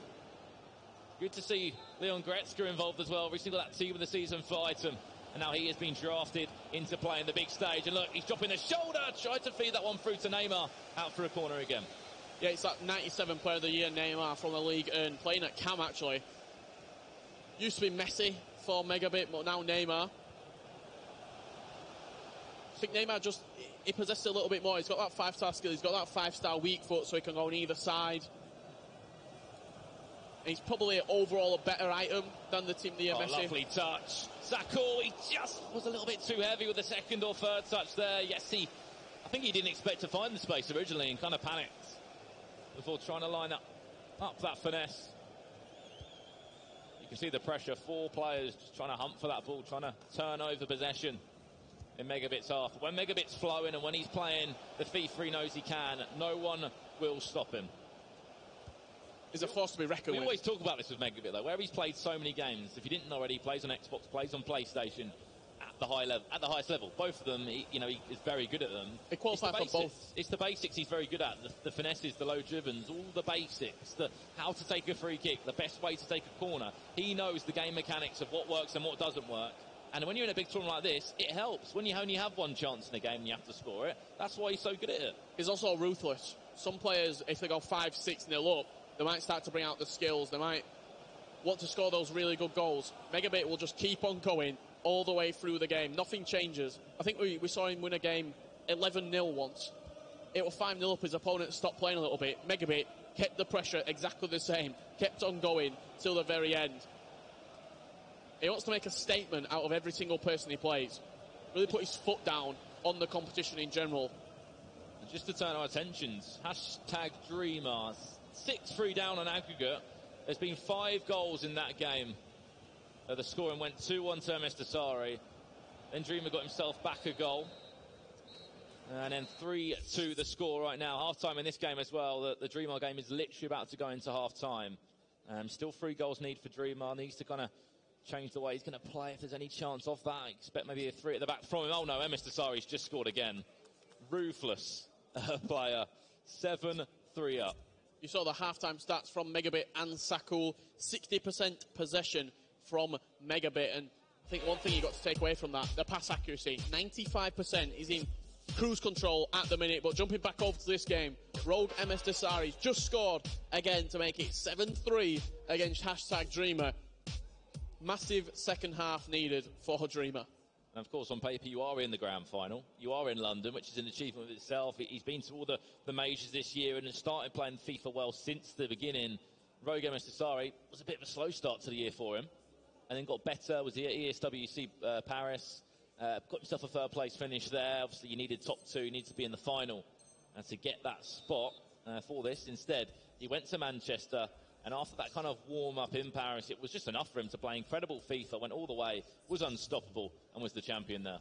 Good to see Leon Goretzka involved as well. Recently got that team of the season for Item. And now he has been drafted into playing the big stage. And look, he's dropping the shoulder. Tried to feed that one through to Neymar. Out for a corner again. Yeah, it's that 97 player of the year, Neymar, from the league. And playing at Cam, actually. Used to be Messi for Megabit, but now Neymar. I think Neymar he possesses a little bit more. He's got that 5-star skill. He's got that 5-star weak foot, so he can go on either side. He's probably overall a better item than the team the Messi. Lovely touch. Sakul, he just was a little bit too heavy with the 2nd or 3rd touch there. Yes, I think he didn't expect to find the space originally and kind of panicked before trying to line up that finesse. You can see the pressure. 4 players just trying to hunt for that ball, trying to turn over possession in Megabit's half. But when Megabit's flowing and when he's playing the FIFA he knows he can, no one will stop him. Is a force to be reckoned with. We always talk about this with Megabit, though, where he's played so many games. If you didn't know already, he plays on Xbox, plays on PlayStation at the highest level. Both of them, he is very good at them. They qualify for both. It's the basics he's very good at. The finesses, the low dribbles, all the basics. How to take a free kick, the best way to take a corner. He knows the game mechanics of what works and what doesn't work. And when you're in a big tournament like this, it helps. When you only have one chance in a game and you have to score it, that's why he's so good at it. He's also ruthless. Some players, if they go 5-6-0 up, they might start to bring out the skills. They might want to score those really good goals. Megabit will just keep on going all the way through the game. Nothing changes. I think we saw him win a game 11-0 once. It was 5-0 up. His opponent stopped playing a little bit. Megabit kept the pressure exactly the same. Kept on going till the very end. He wants to make a statement out of every single person he plays. Really put his foot down on the competition in general. And just to turn our attentions, #Dreamers. 6-3 down on aggregate. There's been 5 goals in that game. The scoring went 2-1 to MS Dasari. Then Dreamer got himself back a goal. And then 3-2 the score right now. Half-time in this game as well. The Dreamer game is literally about to go into half-time. Still 3 goals need for Dreamer. Needs to kind of change the way he's going to play if there's any chance of that. I expect maybe a 3 at the back from him. Oh no, MS Dasari's just scored again. Ruthless player. 7-3 up. You saw the halftime stats from Megabit and Sakul. 60% possession from Megabit. And I think one thing you got to take away from that, the pass accuracy. 95% is in cruise control at the minute. But jumping back over to this game, Rogue MS Dasari's just scored again to make it 7-3 against #Dreamer. Massive second half needed for Dreamer. And of course, on paper, you are in the grand final. You are in London, which is an achievement of itself. He's been to all the majors this year and has started playing FIFA well since the beginning. Rogue MS Dasari was a bit of a slow start to the year for him, and then got better. Was the ESWC Paris. Got himself a third place finish there. Obviously, you needed top 2. You need to be in the final to get that spot for this. Instead, he went to Manchester. And after that kind of warm-up in Paris, it was just enough for him to play incredible FIFA, went all the way, was unstoppable, and was the champion there.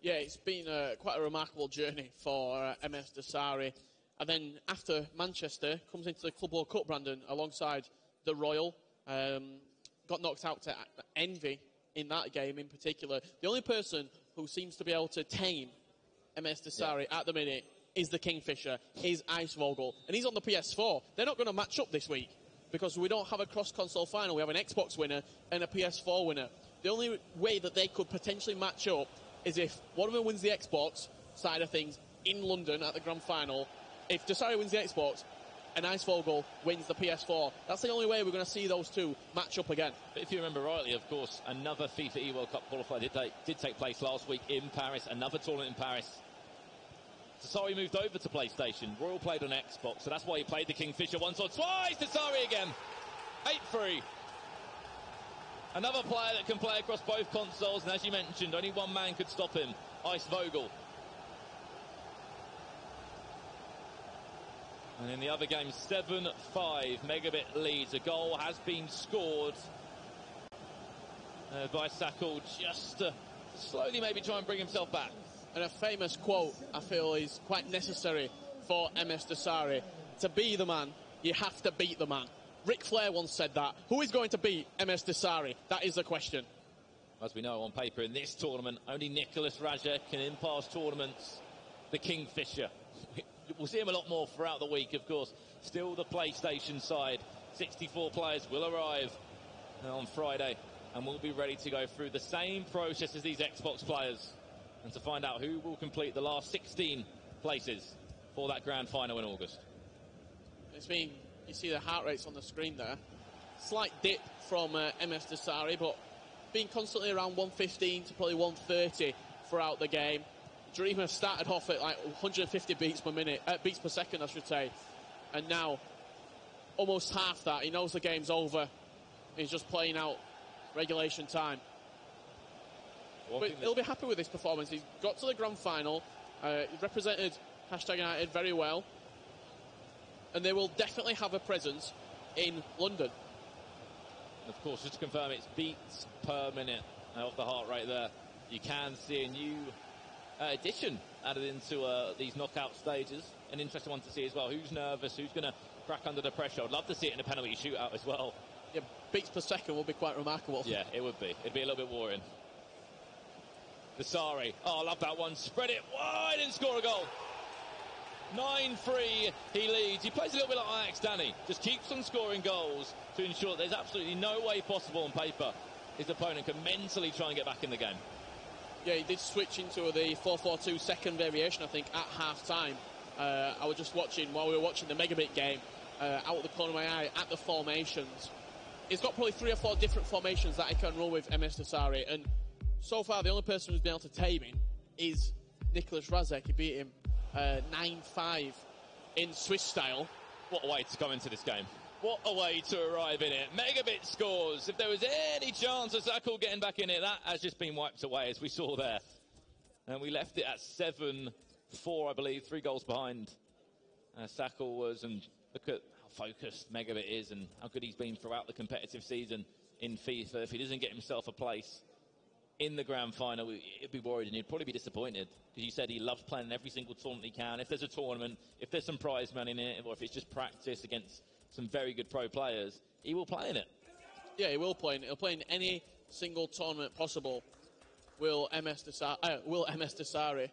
Yeah, it's been quite a remarkable journey for MS Dasari. And then after Manchester, comes into the Club World Cup, Brandon, alongside the Royal. Got knocked out to Envy in that game in particular. The only person who seems to be able to tame MS Dasari at the minute is the Kingfisher, is Icevogel. And he's on the PS4. They're not going to match up this week, because we don't have a cross-console final. We have an Xbox winner and a PS4 winner. The only way that they could potentially match up is if one of them wins the Xbox side of things in London at the grand final. If Dasari wins the Xbox and Icevogel wins the PS4, that's the only way we're going to see those two match up again. But if you remember rightly, of course, another FIFA eWorld Cup qualifier did take place last week in Paris, another tournament in Paris. Dasari moved over to PlayStation. Royal played on Xbox, so that's why he played the Kingfisher once or twice. Dasari again. 8-3. Another player that can play across both consoles, and as you mentioned, only one man could stop him, Icevogel. And in the other game, 7-5, Megabit leads. A goal has been scored by Sakul, just to slowly maybe try and bring himself back. And a famous quote, I feel, is quite necessary for MS Dasari. To be the man, you have to beat the man. Ric Flair once said that. Who is going to beat MS Dasari? That is the question. As we know on paper, in this tournament, only Nicholas Rajek, and in past tournaments, the Kingfisher. We'll see him a lot more throughout the week, of course. Still the PlayStation side. 64 players will arrive on Friday, and we'll be ready to go through the same process as these Xbox players, and to find out who will complete the last 16 places for that grand final in August. It's been, you see the heart rates on the screen there. Slight dip from MS Dasari, but being constantly around 115 to probably 130 throughout the game. Dreamer started off at like 150 beats per second, I should say. And now, almost half that. He knows the game's over. He's just playing out regulation time. But he'll be happy with this performance. He's got to the grand final. He's represented #United very well. And they will definitely have a presence in London. Of course, just to confirm, it's beats per minute of the heart rate there. You can see a new addition added into these knockout stages. An interesting one to see as well. Who's nervous? Who's going to crack under the pressure? I'd love to see it in a penalty shootout as well. Yeah, beats per second will be quite remarkable. Yeah, it would be. It'd be a little bit worrying. Dasari. Oh, I love that one. Spread it wide and score a goal. 9-3, he leads. He plays a little bit like Ajax, Danny. Just keeps on scoring goals to ensure there's absolutely no way possible on paper his opponent can mentally try and get back in the game. Yeah, he did switch into the 4-4-2 second variation, I think, at half-time. I was just watching, while we were watching the Megabit game, out of the corner of my eye, at the formations. He's got probably 3 or 4 different formations that he can run with MS Dasari, and so far the only person who's been able to tame him is Nicholas Razek. He beat him 9-5 in Swiss style. What a way to come into this game. What a way to arrive in it. Megabit scores. If there was any chance of Sakul getting back in it, that has just been wiped away, as we saw there. And we left it at 7-4, I believe, 3 goals behind. Sakul was, and look at how focused Megabit is and how good he's been throughout the competitive season in FIFA. If he doesn't get himself a place in the grand final, he'd be worried and he'd probably be disappointed, because you said he loves playing in every single tournament he can. If there's a tournament, if there's some prize money in it, or if it's just practice against some very good pro players, he will play in it. Yeah, he will play in it. He'll play in any single tournament possible. Will MS Desari. I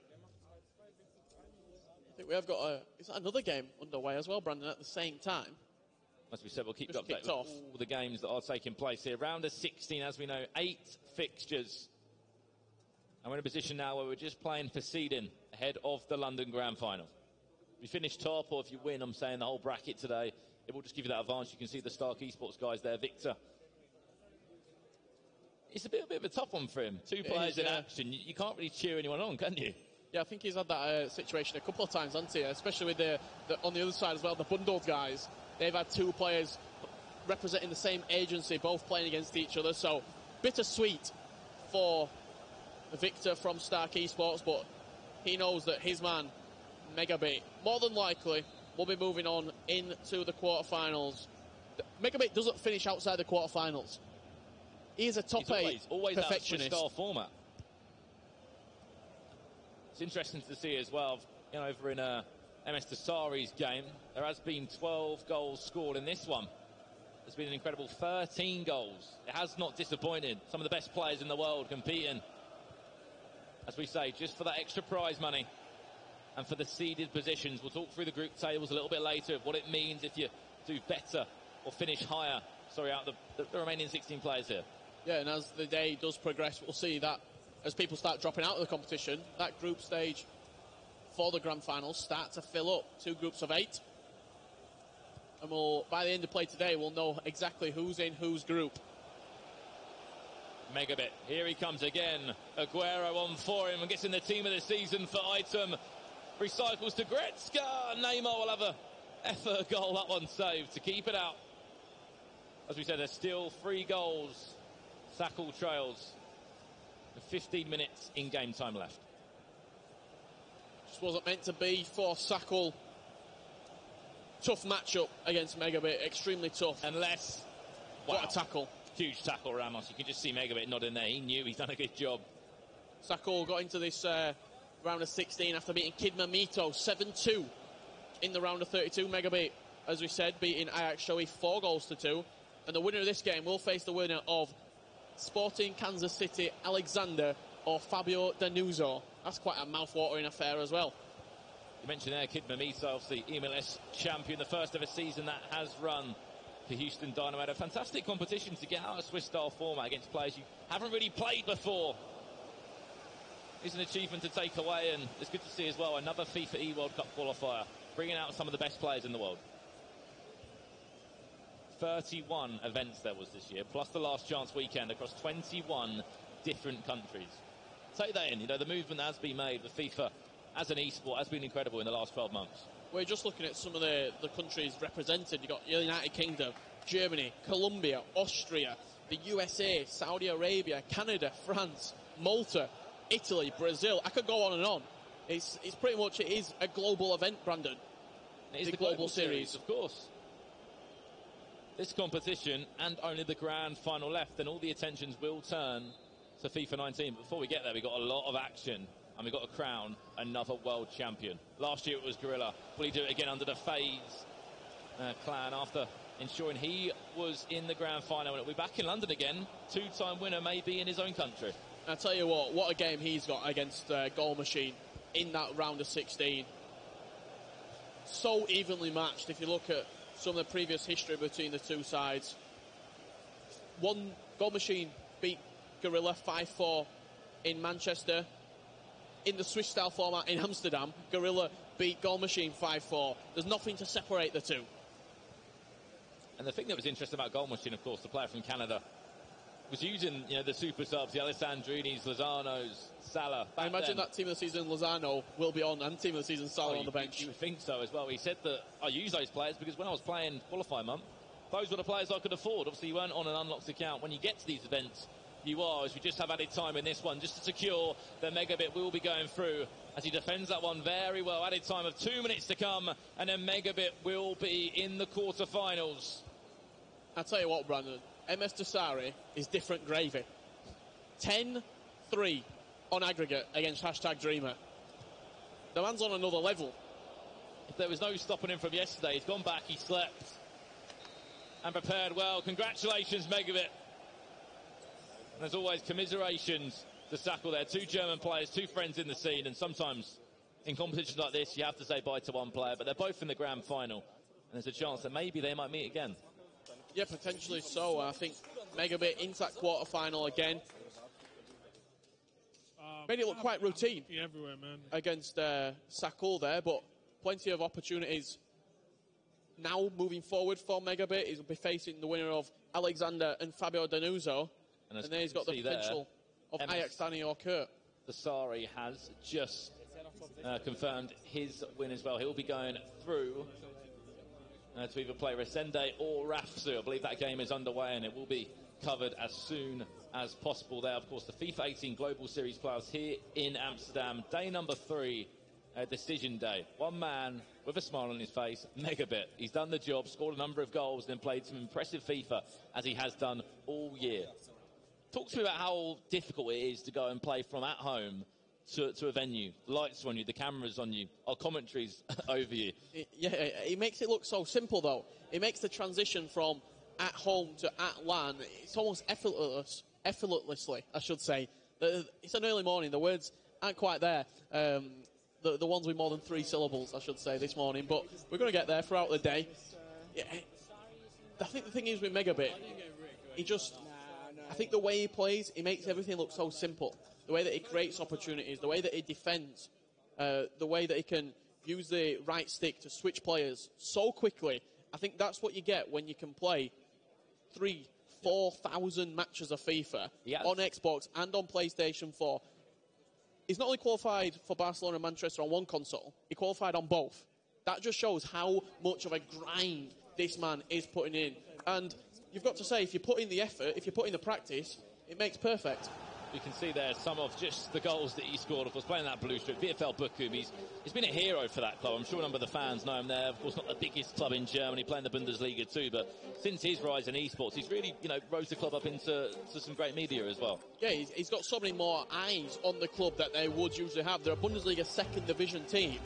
think we have got another game underway as well, Brandon, at the same time. As we said, we'll keep you Just updated kicked with off. all the games that are taking place here. Round of 16, as we know, 8 fixtures. And we're in a position now where we're just playing for seeding ahead of the London Grand Final. If you finish top, or if you win, I'm saying the whole bracket today, it will just give you that advantage. You can see the Stark Esports guys there. Victor. It's a bit of a tough one for him. Two players in action. You can't really cheer anyone on, can you? Yeah, I think he's had that situation a couple of times, hasn't he? Especially with the on the other side as well, the bundled guys. They've had two players representing the same agency, both playing against each other. So, bittersweet for Victor from Stark Esports, but he knows that his man, Megabit, more than likely will be moving on into the quarterfinals. Megabit doesn't finish outside the quarterfinals. He is a top eight always perfectionist. That format. It's interesting to see as well, you know, over in MS Desari's game, there has been 12 goals scored in this one. There's been an incredible 13 goals. It has not disappointed. Some of the best players in the world competing. As we say, just for that extra prize money and for the seeded positions. We'll talk through the group tables a little bit later of what it means if you do better or finish higher. Sorry, out the remaining 16 players here. Yeah, and as the day does progress, we'll see that as people start dropping out of the competition, that group stage for the grand finals start to fill up. 2 groups of 8. And by the end of play today, we'll know exactly who's in whose group. Megabit, here he comes again. Aguero on for him and gets in the team of the season for Item. Recycles to Gretzka. Neymar will have a effort goal, that one saved to keep it out. As we said, there's still 3 goals. Sackle trails. 15 minutes in game time left. Just wasn't meant to be for Sackle. Tough matchup against Megabit, extremely tough. Unless, what a tackle. Huge tackle, Ramos. You can just see Megabit nodding there. He knew he's done a good job. Sackle got into this round of 16 after beating Kid Mamito 7-2 in the round of 32. Megabit, as we said, beating Ajax Shoei 4-2. And the winner of this game will face the winner of Sporting Kansas City Alexander or Fabio Danuzzo. That's quite a mouth-watering affair as well. You mentioned there Kid Mamito, obviously MLS champion, the first ever season that has run for Houston Dynamo. A fantastic competition to get out a Swiss-style format against players you haven't really played before. It's an achievement to take away, and it's good to see as well another FIFA E-World Cup qualifier, bringing out some of the best players in the world. 31 events there was this year, plus the last chance weekend across 21 different countries. Take that in, you know, the movement that has been made with FIFA as an e-sport has been incredible in the last 12 months. We're just looking at some of the countries represented. You've got the United Kingdom, Germany, Colombia, Austria, the USA, Saudi Arabia, Canada, France, Malta, Italy, Brazil. I could go on and on. It's pretty much, it is a global event, Brandon. It is the global series, of course. This competition and only the grand final left, and all the attentions will turn to FIFA 19. But before we get there, we've got a lot of action, and we've got to crown another world champion. Last year it was Gorilla. Will he do it again under the FaZe clan after ensuring he was in the grand final? And it'll be back in London again. 2-time winner maybe in his own country. I tell you what a game he's got against Goal Machine in that round of 16. So evenly matched if you look at some of the previous history between the two sides. One Goal Machine beat Gorilla 5-4 in Manchester. In the Swiss style format in Amsterdam, Gorilla beat Goal Machine 5-4. There's nothing to separate the two. And the thing that was interesting about Goal Machine, of course, the player from Canada, was using, you know, the super subs, the Alessandrinis, Lozano's, Salah. I imagine that team of the season Lozano will be on, and team of the season Salah on the bench. You would think so as well. He said that I use those players because when I was playing qualifying month, those were the players I could afford. Obviously, you weren't on an unlocked account. When you get to these events, you are, as we just have added time in this one, just to secure the Megabit will be going through as he defends that one very well. Added time of 2 minutes to come, and then Megabit will be in the quarterfinals. I'll tell you what, Brandon, MS Desari is different gravy. 10 3 on aggregate against #Dreamer. The man's on another level. If there was no stopping him from yesterday, he's gone back, he slept, and prepared well. Congratulations, Megabit. And as always, commiserations to Sackle there. 2 German players, 2 friends in the scene, and sometimes in competitions like this, you have to say bye to one player, but they're both in the grand final, and there's a chance that maybe they might meet again. Yeah, potentially so. I think Megabit into that quarter-final again. Made it look quite routine everywhere, man. Against Sackle there, but plenty of opportunities now moving forward for Megabit. He'll be facing the winner of Alexander and Fabio Danuzzo. And then he's got the potential of Ajax Dani or Kurt. Dasari has just confirmed his win as well. He'll be going through to either play Resende or Rafsu. I believe that game is underway and it will be covered as soon as possible there. Of course, the FIFA 18 Global Series playoffs here in Amsterdam. Day number 3, decision day. One man with a smile on his face, Megabit. He's done the job, scored a number of goals, and then played some impressive FIFA as he has done all year. Talk to me about how difficult it is to go and play from at home to a venue. The lights are on you, the camera's on you, our commentary's over you. It makes it look so simple, though. It makes the transition from at home to at LAN, it's almost effortlessly, I should say. It's an early morning, the words aren't quite there. The ones with more than 3 syllables, I should say, this morning. But we're going to get there throughout the day. Yeah, I think the thing is with Megabit, I think the way he plays, he makes everything look so simple. The way that he creates opportunities, the way that he defends, the way that he can use the right stick to switch players so quickly. I think that's what you get when you can play 3,000-4,000 matches of FIFA on Xbox and on PlayStation 4. He's not only qualified for Barcelona and Manchester on one console, he qualified on both. That just shows how much of a grind this man is putting in. And you've got to say, if you put in the effort, if you put in the practice, it makes perfect. You can see there some of just the goals that he scored. Of course, playing that blue strip, VfL Bochum, he's been a hero for that club. I'm sure a number of the fans know him there. Of course, not the biggest club in Germany, playing the Bundesliga too, but since his rise in esports, he's really, rose the club up into some great media as well. Yeah, he's got so many more eyes on the club that they would usually have. They're a Bundesliga second division team,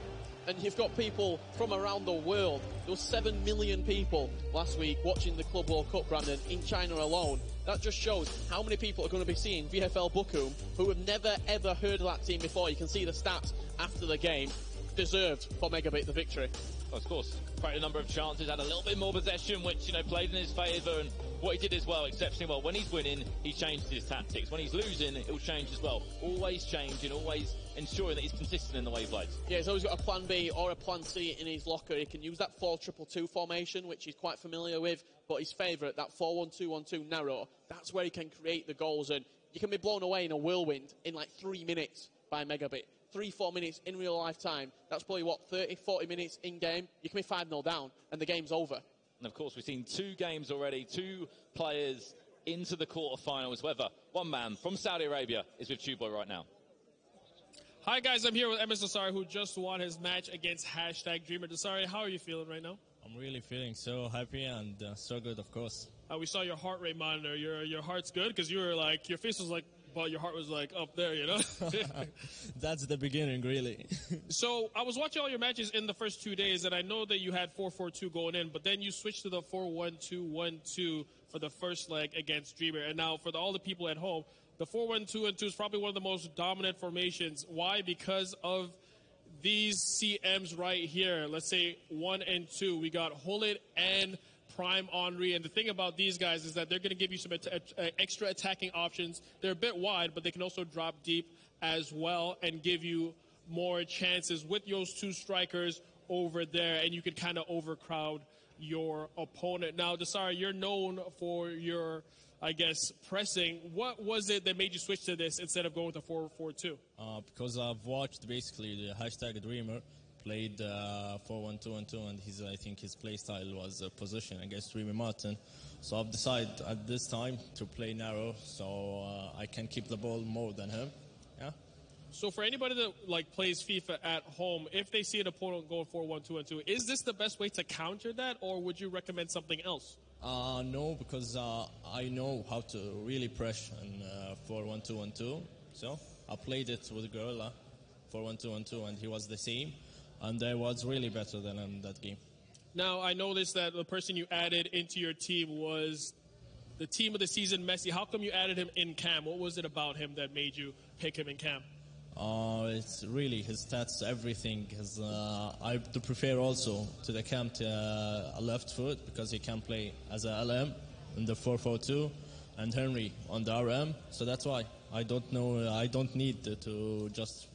and you've got people from around the world. There were 7 million people last week watching the Club World Cup, Brandon, in China alone. That just shows how many people are going to be seeing VfL Bochum who have never, ever heard of that team before. You can see the stats after the game. Deserved for Megabit the victory. Of course, quite a number of chances, had a little bit more possession, which, played in his favour, and what he did as well, exceptionally well. When he's winning, he changed his tactics. When he's losing, he'll change as well. Always changing, always ensuring that he's consistent in the way he plays. Yeah, he's always got a plan B or a plan C in his locker. He can use that 4-2-2 formation, which he's quite familiar with, but his favourite, that 4-1-2-1-2 narrow, that's where he can create the goals, and you can be blown away in a whirlwind in like 3 minutes by Megabit. 3-4 minutes in real life time. That's probably, 30-40 minutes in game. You can be 5-0 down, and the game's over. And of course, we've seen 2 games already, 2 players into the quarterfinals. However, one man from Saudi Arabia is with Tuboy right now. Hi guys, I'm here with MS Dasari, who just won his match against #Dreamer. Dasari, how are you feeling right now? I'm really feeling so happy and so good, of course. We saw your heart rate monitor. Your heart's good because you were like, your face was like, but your heart was like up there, That's the beginning, really. So I was watching all your matches in the first 2 days, and I know that you had 4-4-2 going in, but then you switched to the 4-1-2-1-2 for the first leg against Dreamer. And now for all the people at home, the 4-1-2-1-2 is probably one of the most dominant formations. Why? Because of these CMs right here. Let's say 1 and 2. We got Hullet and Prime Henry, and the thing about these guys is that they're going to give you some extra attacking options. They're a bit wide, but they can also drop deep as well and give you more chances with those 2 strikers over there, and you can kind of overcrowd your opponent. Now, Dasari, you're known for your, pressing. What was it that made you switch to this instead of going with the 4-4-2? Because I've watched basically the #Dreamer played 4-1-2-1-2, and I think his play style was position against Remy Martin. So I've decided at this time to play narrow, so I can keep the ball more than him. Yeah. So for anybody that plays FIFA at home, if they see an opponent going 4-1-2-1-2, is this the best way to counter that, or would you recommend something else? No, because I know how to really press in 4-1-2-1-2. So I played it with Gorilla for 1-2-1-2, and he was the same, and I was really better than him that game. Now, I noticed that the person you added into your team was the team of the season, Messi. How come you added him in camp? What was it about him that made you pick him in camp? It's really his stats, everything. I prefer also to the camp a left foot because he can play as a LM in the 4-4-2 and Henry on the RM. So that's why I don't need to just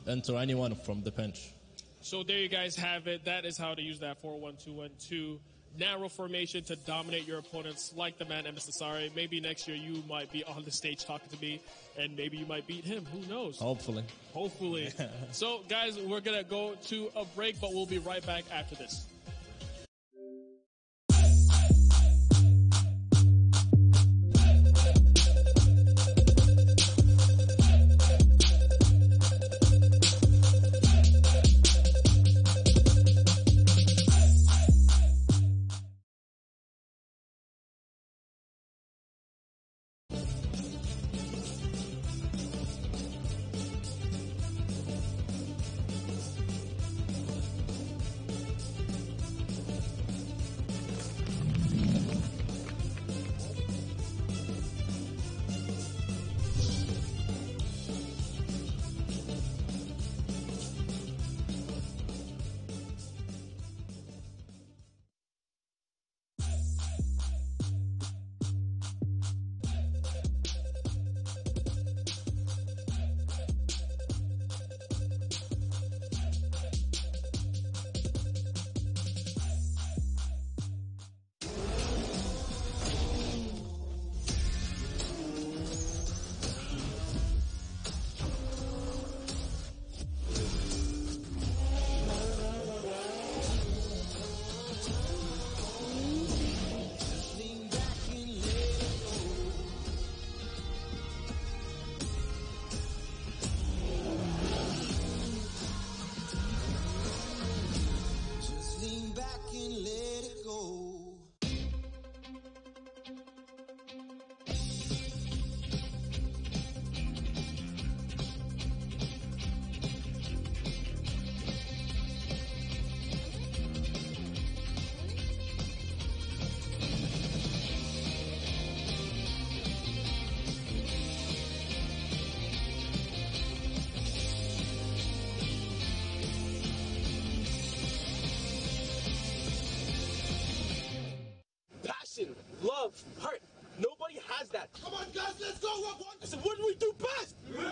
enter anyone from the bench. So there you guys have it. That is how to use that 4-1-2-1-2. Narrow formation to dominate your opponents like the man Mr. Sari. Maybe next year you might be on the stage talking to me, and maybe you might beat him. Who knows? Hopefully. So, guys, we're going to go to a break, but we'll be right back after this. Love, heart. Nobody has that. Come on, guys, let's go. I said, what do we do best? We win!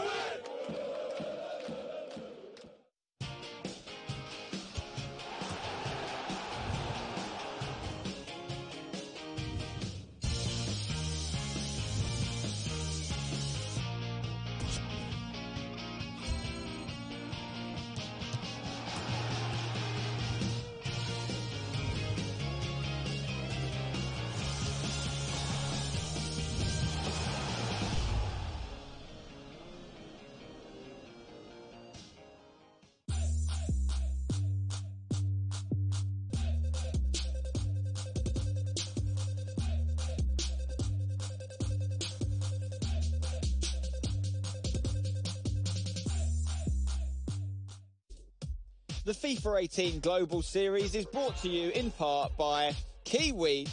The FIFA 18 Global Series is brought to you in part by Kiwi,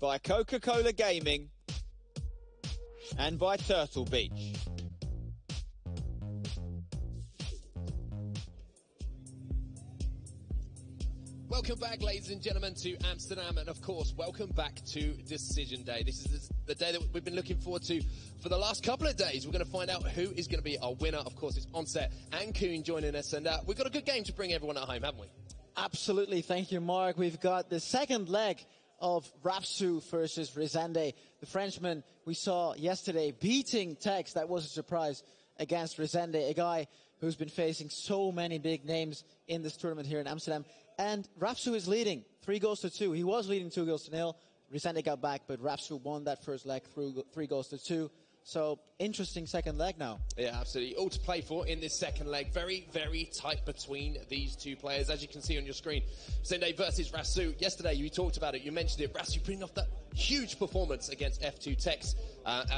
by Coca-Cola Gaming, and by Turtle Beach. Welcome back, ladies and gentlemen, to Amsterdam, and of course, welcome back to Decision Day. This is the day that we've been looking forward to for the last couple of days. We're going to find out who is going to be our winner. Of course, it's Onset and Kuhn joining us, and we've got a good game to bring everyone at home, haven't we? Absolutely. Thank you, Mark. We've got the second leg of Rapsu versus Rezende. The Frenchman we saw yesterday beating Tex. That was a surprise against Rezende, a guy who's been facing so many big names in this tournament here in Amsterdam. And Rapsu is leading 3-2. He was leading 2-0. Rezende got back, but Rapsu won that first leg through 3-2. So interesting second leg now. Yeah, absolutely. All to play for in this second leg. Very, very tight between these two players. As you can see on your screen, Resende versus Rasu. Yesterday, you talked about it. You mentioned it. Rasu bringing off that huge performance against F2 Tex.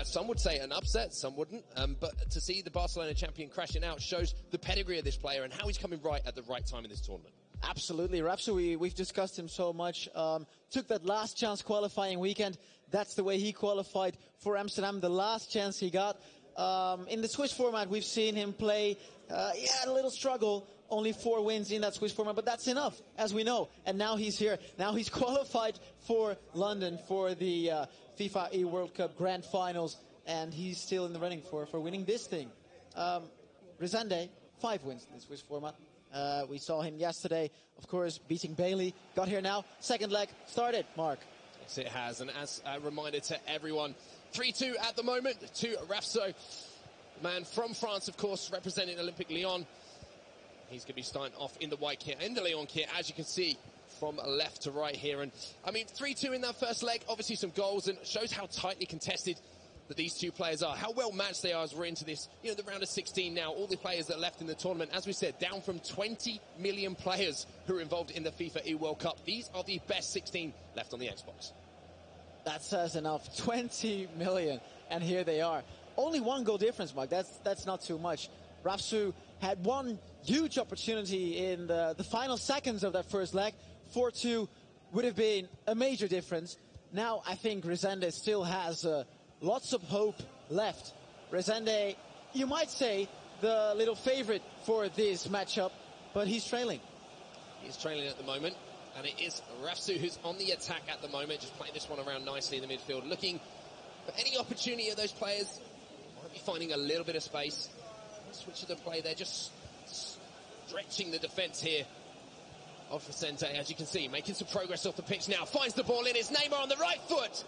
Some would say an upset, some wouldn't. But to see the Barcelona champion crashing out shows the pedigree of this player and how he's coming right at the right time in this tournament. Absolutely. Rasu, we've discussed him so much. Took that last chance qualifying weekend. That's the way he qualified for Amsterdam, the last chance he got. In the Swiss format, we've seen him play, a little struggle. Only 4 wins in that Swiss format, but that's enough, as we know. And now he's here. Now he's qualified for London for the FIFA E-World Cup Grand Finals, and he's still in the running for winning this thing. Resende, 5 wins in the Swiss format. We saw him yesterday, of course, beating Bailey. Got here now. Second leg started, Mark. Yes, it has. And as a reminder to everyone, 3-2 at the moment to Rafso. Man from France, of course, representing Olympique Lyon. He's going to be starting off in the white kit, in the Lyon kit, as you can see, from left to right here. And, I mean, 3-2 in that first leg. Obviously some goals, and shows how tightly contested that these two players are, how well matched they are as we're into this, the round of 16 now. All the players that are left in the tournament, as we said, down from 20 million players who are involved in the FIFA E-World Cup. These are the best 16 left on the Xbox. That says enough. 20 million, and here they are. Only 1 goal difference, Mark. That's not too much. Rafsu had one huge opportunity in the final seconds of that first leg. 4-2 would have been a major difference. Now I think Resende still has lots of hope left. Resende, you might say, the little favorite for this matchup, but he's trailing. He's trailing at the moment, and it is Rafsu who's on the attack at the moment, just playing this one around nicely in the midfield, looking for any opportunity of those players. Might be finding a little bit of space. Switch of the play there, just stretching the defence here of Vicente, as you can see, making some progress off the pitch now. Finds the ball in, it's Neymar on the right foot.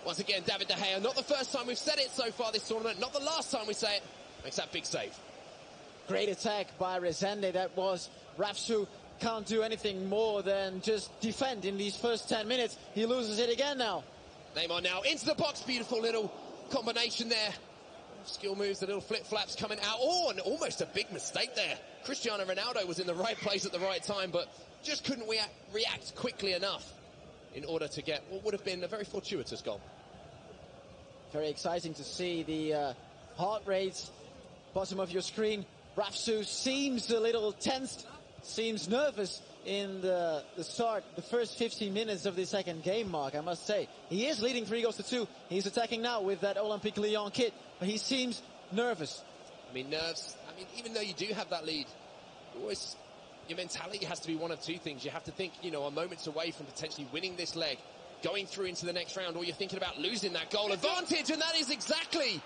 Once again, David De Gea, not the first time we've said it so far this tournament, not the last time we say it, makes that big save. Great attack by Resende, that was. Rafsu can't do anything more than just defend in these first 10 minutes. He loses it again now. Neymar now into the box, beautiful little combination there. Skill moves, the little flip-flaps coming out. Oh, and almost a big mistake there. Cristiano Ronaldo was in the right place at the right time, but just couldn't react quickly enough in order to get what would have been a very fortuitous goal. Very exciting to see the heart rates, bottom of your screen. Rafsu seems a little tensed, seems nervous in the start, the first 15 minutes of the second game, Mark, I must say. He is leading 3-2. He's attacking now with that Olympique Lyon kit, but he seems nervous. I mean, nerves. I mean, even though you do have that lead, always your mentality has to be one of two things. You have to think, a moments away from potentially winning this leg, going through into the next round, or you're thinking about losing that goal advantage, and that is exactly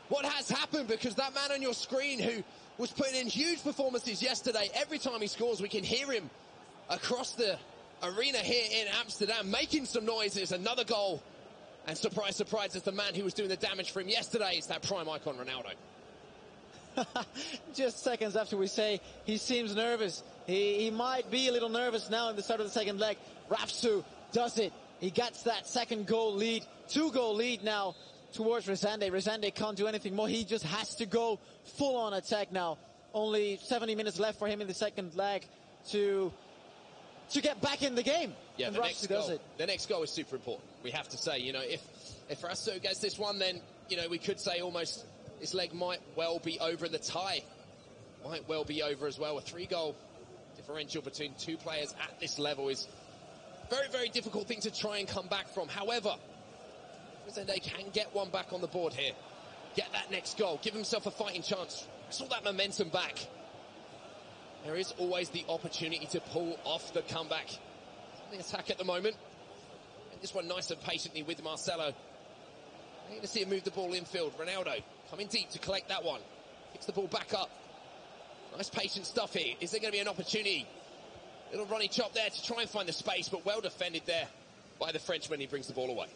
what has happened, because that man on your screen who was putting in huge performances yesterday, every time he scores, we can hear him across the arena here in Amsterdam, making some noises, another goal. And surprise, surprise, it's the man who was doing the damage for him yesterday. It's that prime icon, Ronaldo. Just seconds after we say he seems nervous. He might be a little nervous now in the start of the second leg. Rafsu does it. He gets that second goal lead, 2-goal lead now towards Resende. Resende can't do anything more. He just has to go full on attack now. Only 70 minutes left for him in the second leg to get back in the game. Yeah, and the next goal is super important. We have to say, if Rafsu gets this one, then, we could say almost this leg might well be over, and the tie might well be over as well. A 3-goal differential between two players at this level is a very, very difficult thing to try and come back from. However, Resende can get one back on the board here. Get that next goal. Give himself a fighting chance. Wrestle that momentum back. There is always the opportunity to pull off the comeback. The attack at the moment. And this one nice and patiently with Marcelo. You're going to see him move the ball infield. Ronaldo coming deep to collect that one. Picks the ball back up. Nice patient stuff here. Is there going to be an opportunity? Little Ronnie chop there to try and find the space, but well defended there by the Frenchman. He brings the ball away.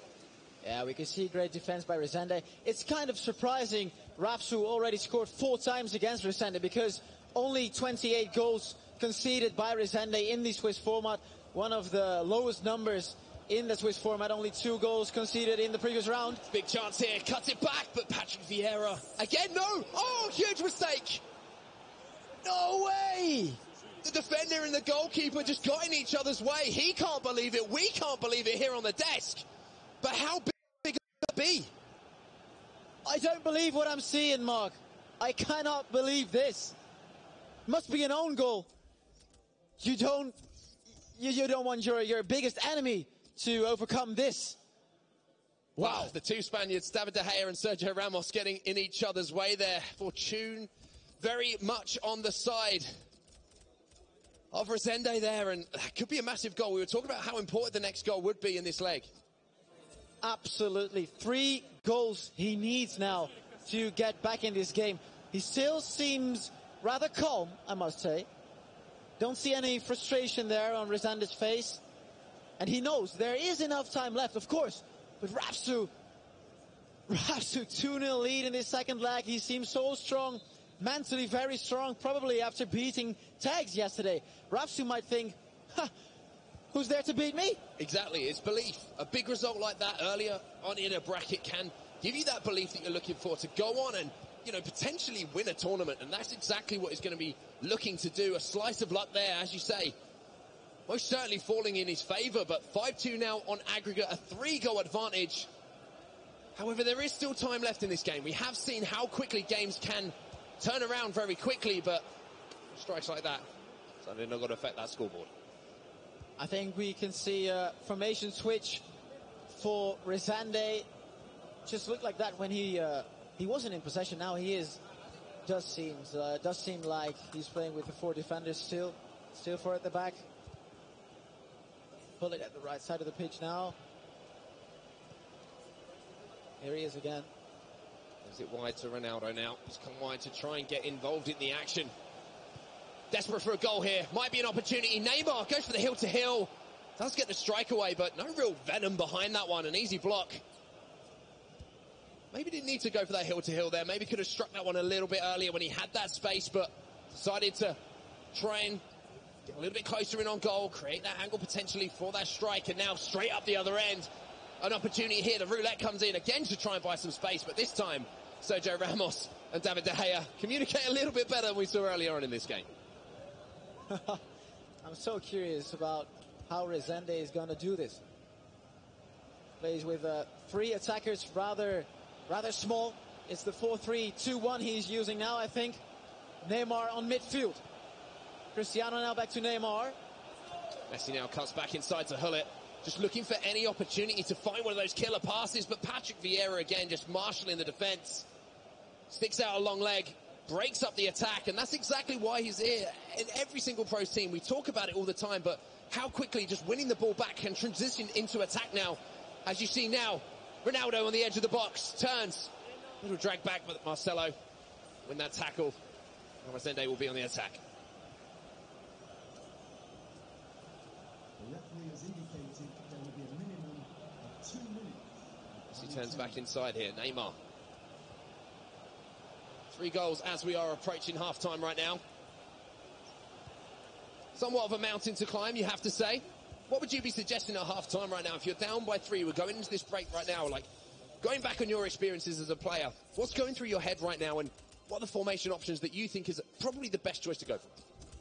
Yeah, we can see great defense by Resende. It's kind of surprising Rafsu already scored 4 times against Resende, because only 28 goals conceded by Resende in the Swiss format. One of the lowest numbers in the Swiss format. Only 2 goals conceded in the previous round. Big chance here, cuts it back, but Patrick Vieira again, no! Oh, huge mistake! No way! The defender and the goalkeeper just got in each other's way. He can't believe it, we can't believe it here on the desk. But how big could it be? I don't believe what I'm seeing, Mark. I cannot believe this. Must be an own goal. You don't want your biggest enemy to overcome this. Wow, the 2 Spaniards, David De Gea and Sergio Ramos, getting in each other's way there. Fortune very much on the side of Resende there, and that could be a massive goal. We were talking about how important the next goal would be in this leg. Absolutely. 3 goals he needs now to get back in this game. He still seems rather calm, I must say. Don't see any frustration there on Resende's face. And he knows there is enough time left, of course. But Rapsu 2-0 lead in this second leg. He seems so strong, mentally very strong, probably after beating Tags yesterday. Rapsu might think, who's there to beat me? Exactly, it's belief. A big result like that earlier on in a bracket can give you that belief that you're looking for to go on and, you know, potentially win a tournament. And that's exactly what he's going to be looking to do. A slice of luck there, as you say. Most certainly falling in his favour, but 5-2 now on aggregate, a 3-goal advantage. However, there is still time left in this game. We have seen how quickly games can turn around very quickly, but strikes like that, so they're not going to affect that scoreboard. I think we can see a formation switch for Resende. Just looked like that when he wasn't in possession. Now he is. Does seem like he's playing with the 4 defenders still 4 at the back. Pull it at the right side of the pitch now. Here he is again. Is it wide to Ronaldo now? He's come wide to try and get involved in the action. Desperate for a goal here. Might be an opportunity. Neymar goes for the heel-to-heel. Does get the strike away, but no real venom behind that one. An easy block. Maybe didn't need to go for that heel-to-heel there. Maybe could have struck that one a little bit earlier when he had that space, but decided to try and get a little bit closer in on goal, create that angle potentially for that strike, and now straight up the other end. An opportunity here. The roulette comes in again to try and buy some space, but this time Sergio Ramos and David De Gea communicate a little bit better than we saw earlier on in this game. I'm so curious about how Resende is going to do this. Plays with 3 attackers, rather small. It's the 4-3-2-1 he's using now, I think. Neymar on midfield. Cristiano now back to Neymar. Messi now cuts back inside to Hullet. Just looking for any opportunity to find one of those killer passes, but Patrick Vieira again just marshalling the defence. Sticks out a long leg, breaks up the attack, and that's exactly why he's here. In every single pros team, we talk about it all the time, but how quickly just winning the ball back can transition into attack now. As you see now, Ronaldo on the edge of the box, turns. Little drag back, but Marcelo win that tackle. And Resende will be on the attack. As he turns back inside here, Neymar. 3 goals as we are approaching half-time right now. Somewhat of a mountain to climb, you have to say. What would you be suggesting at half-time right now? If you're down by 3, we're going into this break right now, like, going back on your experiences as a player, what's going through your head right now, and what are the formation options that you think is probably the best choice to go for?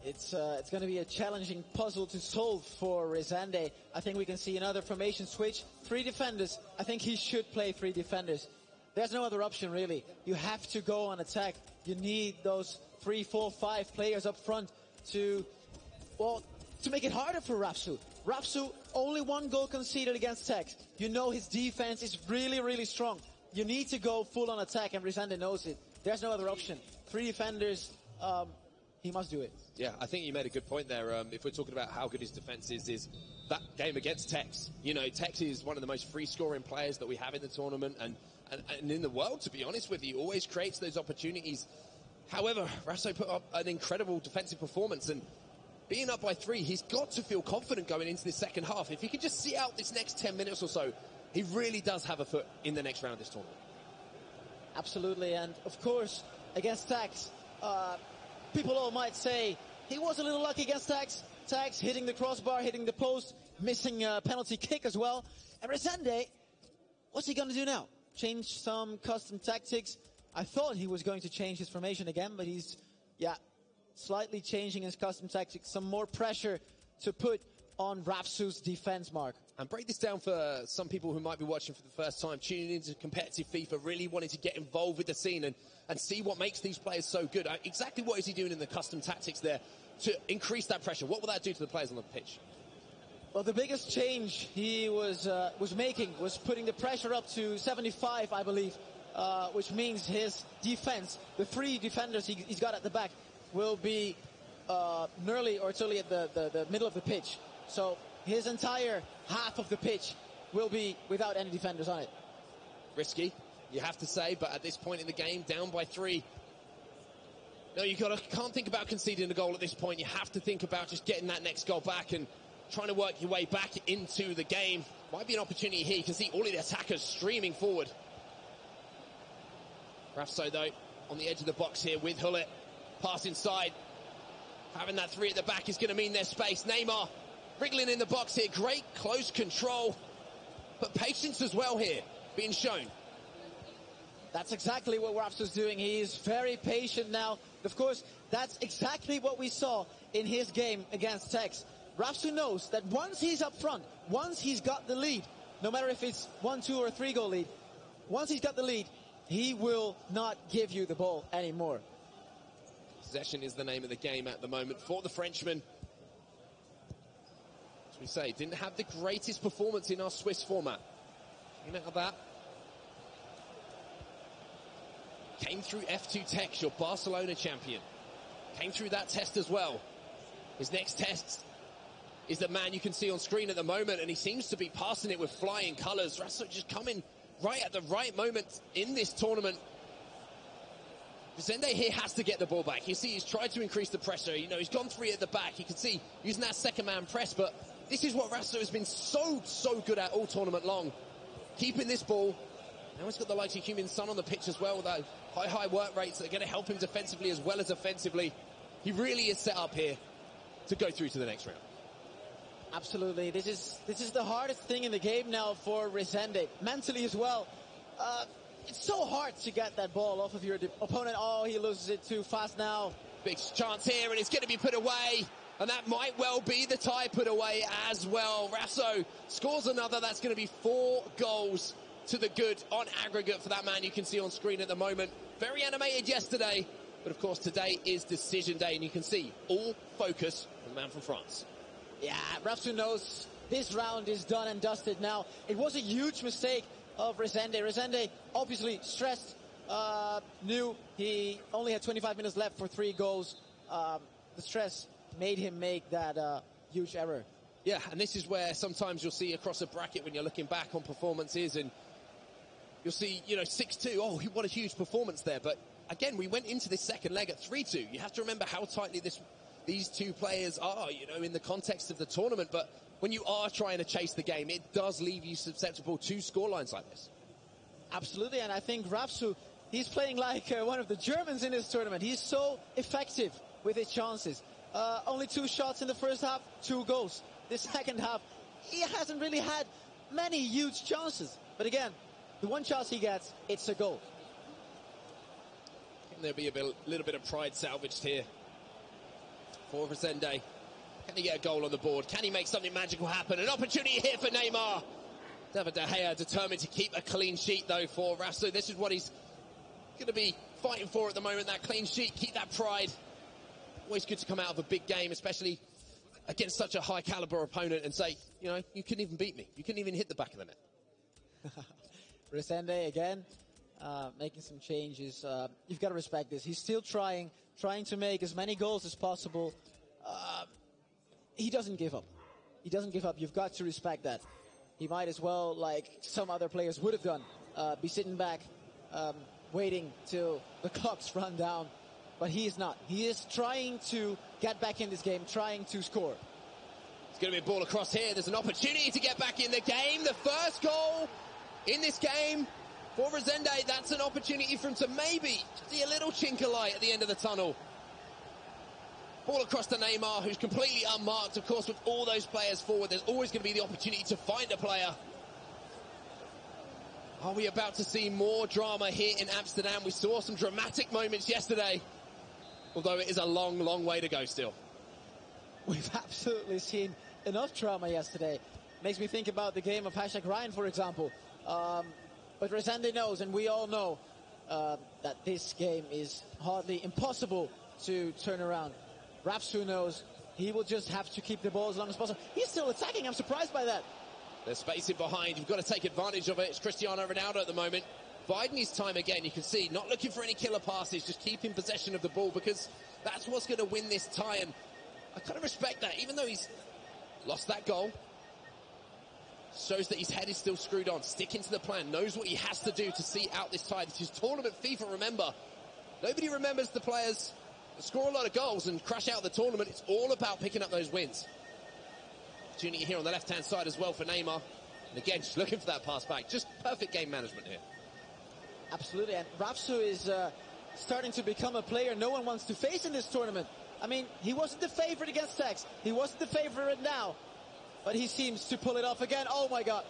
It's going to be a challenging puzzle to solve for Resende. I think we can see another formation switch. 3 defenders. I think he should play 3 defenders. There's no other option, really. You have to go on attack. You need those 3, 4, 5 players up front to make it harder for Rapsu. Rapsu, only 1 goal conceded against Tex. You know his defense is really, really strong. You need to go full on attack, and Resende knows it. There's no other option. 3 defenders, he must do it. Yeah, I think you made a good point there. If we're talking about how good his defence is that game against Tex. You know, Tex is one of the most free-scoring players that we have in the tournament and in the world, to be honest with you. Always creates those opportunities. However, Rasso put up an incredible defensive performance, and being up by 3, he's got to feel confident going into this second half. If he can just see out this next 10 minutes or so, he really does have a foot in the next round of this tournament. Absolutely, and of course, against Tex, people all might say he was a little lucky against Tex. Tags hitting the crossbar, hitting the post, missing a penalty kick as well. And Resende, what's he going to do now? Change some custom tactics? I thought he was going to change his formation again, but he's, slightly changing his custom tactics. Some more pressure to put on Rapsu's defense, Mark. And break this down for some people who might be watching for the first time, tuning into competitive FIFA, really wanting to get involved with the scene and see what makes these players so good. Exactly what is he doing in the custom tactics there to increase that pressure? What will that do to the players on the pitch? Well, the biggest change he was making was putting the pressure up to 75, I believe, which means his defense, the three defenders he's got at the back, will be nearly or totally at the middle of the pitch. So his entire half of the pitch will be without any defenders on it. Risky, you have to say, but at this point in the game, down by 3. No, can't think about conceding a goal at this point. You have to think about just getting that next goal back and trying to work your way back into the game. Might be an opportunity here. You can see all of the attackers streaming forward. Rafso, though, on the edge of the box here with Hullet. Pass inside. Having that 3 at the back is going to mean there's space. Neymar wriggling in the box here. Great close control. But patience as well here being shown. That's exactly what Rapsu's doing. He is very patient now. Of course, that's exactly what we saw in his game against Tex. Rapsu knows that once he's up front, once he's got the lead, no matter if it's 1, 2 or 3 goal lead, once he's got the lead, he will not give you the ball anymore. Possession is the name of the game at the moment for the Frenchman. As we say, didn't have the greatest performance in our Swiss format. Came out of that. Came through F2 Tech, your Barcelona champion. Came through that test as well. His next test is the man you can see on screen at the moment, and he seems to be passing it with flying colours. Rasso just coming right at the right moment in this tournament. Resende here has to get the ball back. You see he's tried to increase the pressure. You know, he's gone 3 at the back. You can see using that second man press, but this is what Rasso has been so good at all tournament long. Keeping this ball. Now he's got the likes of Heung-min Son on the pitch as well, with those high work rates that are going to help him defensively as well as offensively. He really is set up here to go through to the next round. Absolutely. This is the hardest thing in the game now for Resende. Mentally as well. It's so hard to get that ball off of your opponent. Oh, he loses it too fast now. Big chance here, and it's going to be put away. And that might well be the tie put away as well. Rasso scores another. That's going to be 4 goals to the good on aggregate for that man you can see on screen at the moment. Very animated yesterday, but of course today is decision day, and you can see all focus on the man from France. Yeah, Rapsu knows this round is done and dusted now. It was a huge mistake of Resende. Resende obviously stressed, knew he only had 25 minutes left for 3 goals. The stress made him make that huge error. Yeah, and this is where sometimes you'll see across a bracket when you're looking back on performances, and you'll see, 6-2. Oh, what a huge performance there. But again, we went into this second leg at 3-2. You have to remember how tightly these two players are, in the context of the tournament. But when you are trying to chase the game, it does leave you susceptible to scorelines like this. Absolutely, and I think Rapsu, he's playing like one of the Germans in this tournament. He's so effective with his chances. Only 2 shots in the first half, 2 goals. The second half, he hasn't really had many huge chances. But again, the one chance he gets, it's a goal. Can there be a little bit of pride salvaged here for Resende? Can he get a goal on the board? Can he make something magical happen? An opportunity here for Neymar. David De Gea determined to keep a clean sheet, though, for Rasso. This is what he's going to be fighting for at the moment, that clean sheet, keep that pride. Always good to come out of a big game, especially against such a high-caliber opponent, and say, you couldn't even beat me. You couldn't even hit the back of the net. Resende, again, making some changes. You've got to respect this. He's still trying to make as many goals as possible. He doesn't give up. He doesn't give up. You've got to respect that. He might as well, like some other players would have done, be sitting back, waiting till the clocks run down. But he is not. He is trying to get back in this game, trying to score. It's going to be a ball across here. There's an opportunity to get back in the game. The first goal in this game for Resende. That's an opportunity for him to maybe see a little chink of light at the end of the tunnel. Ball across to Neymar, who's completely unmarked. Of course, with all those players forward, there's always going to be the opportunity to find a player. Are we about to see more drama here in Amsterdam? We saw some dramatic moments yesterday, although it is a long, long way to go still. We've absolutely seen enough drama yesterday. Makes me think about the game of #Ryan, for example. But Resende knows, and we all know, that this game is hardly impossible to turn around. Rapsu knows he will just have to keep the ball as long as possible. He's still attacking. I'm surprised by that. There's space in behind. You've got to take advantage of it. It's Cristiano Ronaldo at the moment. Biding his time again. You can see, not looking for any killer passes, just keeping possession of the ball, because that's what's going to win this tie. And I kind of respect that, even though he's lost that goal. Shows that his head is still screwed on, sticking to the plan, knows what he has to do to see out this tie. This is tournament FIFA, remember. Nobody remembers the players that score a lot of goals and crash out the tournament. It's all about picking up those wins. Opportunity here on the left-hand side as well for Neymar. And again, just looking for that pass back. Just perfect game management here. Absolutely, and Rapsu is starting to become a player no one wants to face in this tournament. I mean, he wasn't the favorite against Tex. He wasn't the favorite now. But he seems to pull it off again. Oh, my God.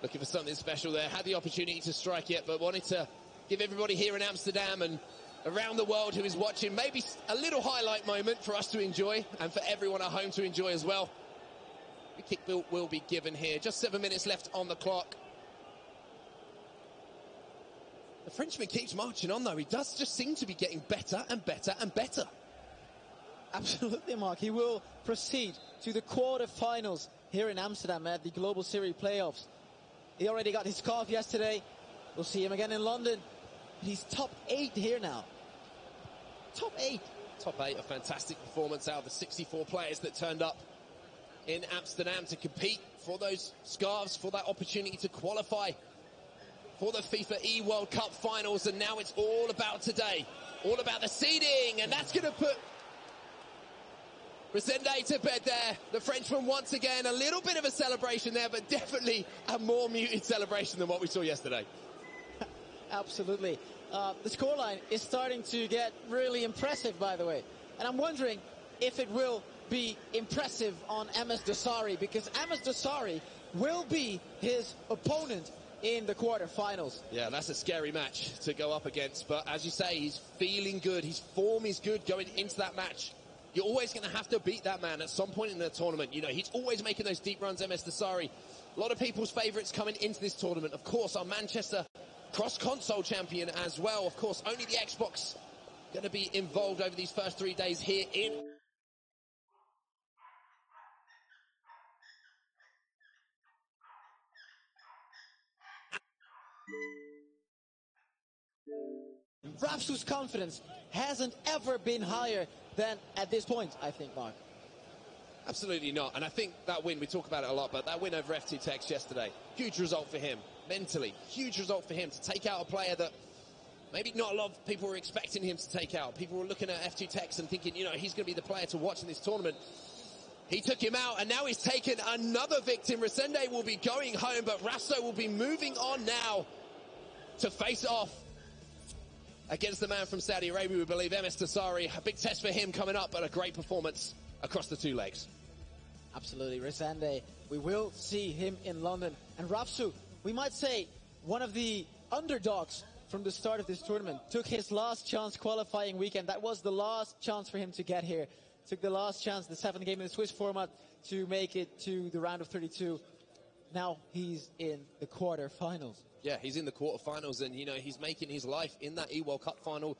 Looking for something special there. Had the opportunity to strike it, but wanted to give everybody here in Amsterdam and around the world who is watching maybe a little highlight moment for us to enjoy and for everyone at home to enjoy as well. The kick will be given here. Just 7 minutes left on the clock. The Frenchman keeps marching on, though. He does just seem to be getting better and better and better. Absolutely, Mark. He will proceed to the quarterfinals here in Amsterdam at the Global Series playoffs. He already got his scarf yesterday. We'll see him again in London. He's top 8 here now. Top 8. Top 8, a fantastic performance out of the 64 players that turned up in Amsterdam to compete for those scarves, for that opportunity to qualify for the FIFA E World Cup finals. And now it's all about today, all about the seeding, and that's going to put Resende to bed there. The Frenchman once again, a little bit of a celebration there, but definitely a more muted celebration than what we saw yesterday. Absolutely. The scoreline is starting to get really impressive, by the way. And I'm wondering if it will be impressive on MS Dosari, because MS Dosari will be his opponent in the quarterfinals. Yeah, that's a scary match to go up against. But as you say, he's feeling good. His form is good going into that match. You're always going to have to beat that man at some point in the tournament. You know, he's always making those deep runs, MS Dosari. A lot of people's favourites coming into this tournament. Of course, our Manchester cross-console champion as well. Of course, only the Xbox going to be involved over these first 3 days here in... Rapsu's confidence hasn't ever been higher than at this point, I think, Mark. Absolutely not. And I think that win, we talk about it a lot, but that win over FT Tex yesterday, huge result for him, mentally. Huge result for him to take out a player that maybe not a lot of people were expecting him to take out. People were looking at FT Tex and thinking, you know, he's going to be the player to watch in this tournament. He took him out, and now he's taken another victim. Resende will be going home, but Rasso will be moving on now to face off against the man from Saudi Arabia, we believe, MS Dosari. A big test for him coming up, but a great performance across the 2 legs. Absolutely, Resende. We will see him in London. And Rapsu, we might say, one of the underdogs from the start of this tournament, took his last chance qualifying weekend. That was the last chance for him to get here. Took the last chance, the 7th game in the Swiss format, to make it to the round of 32. Now he's in the quarterfinals. Yeah, he's in the quarterfinals, and, you know, he's making his life in that E-World Cup final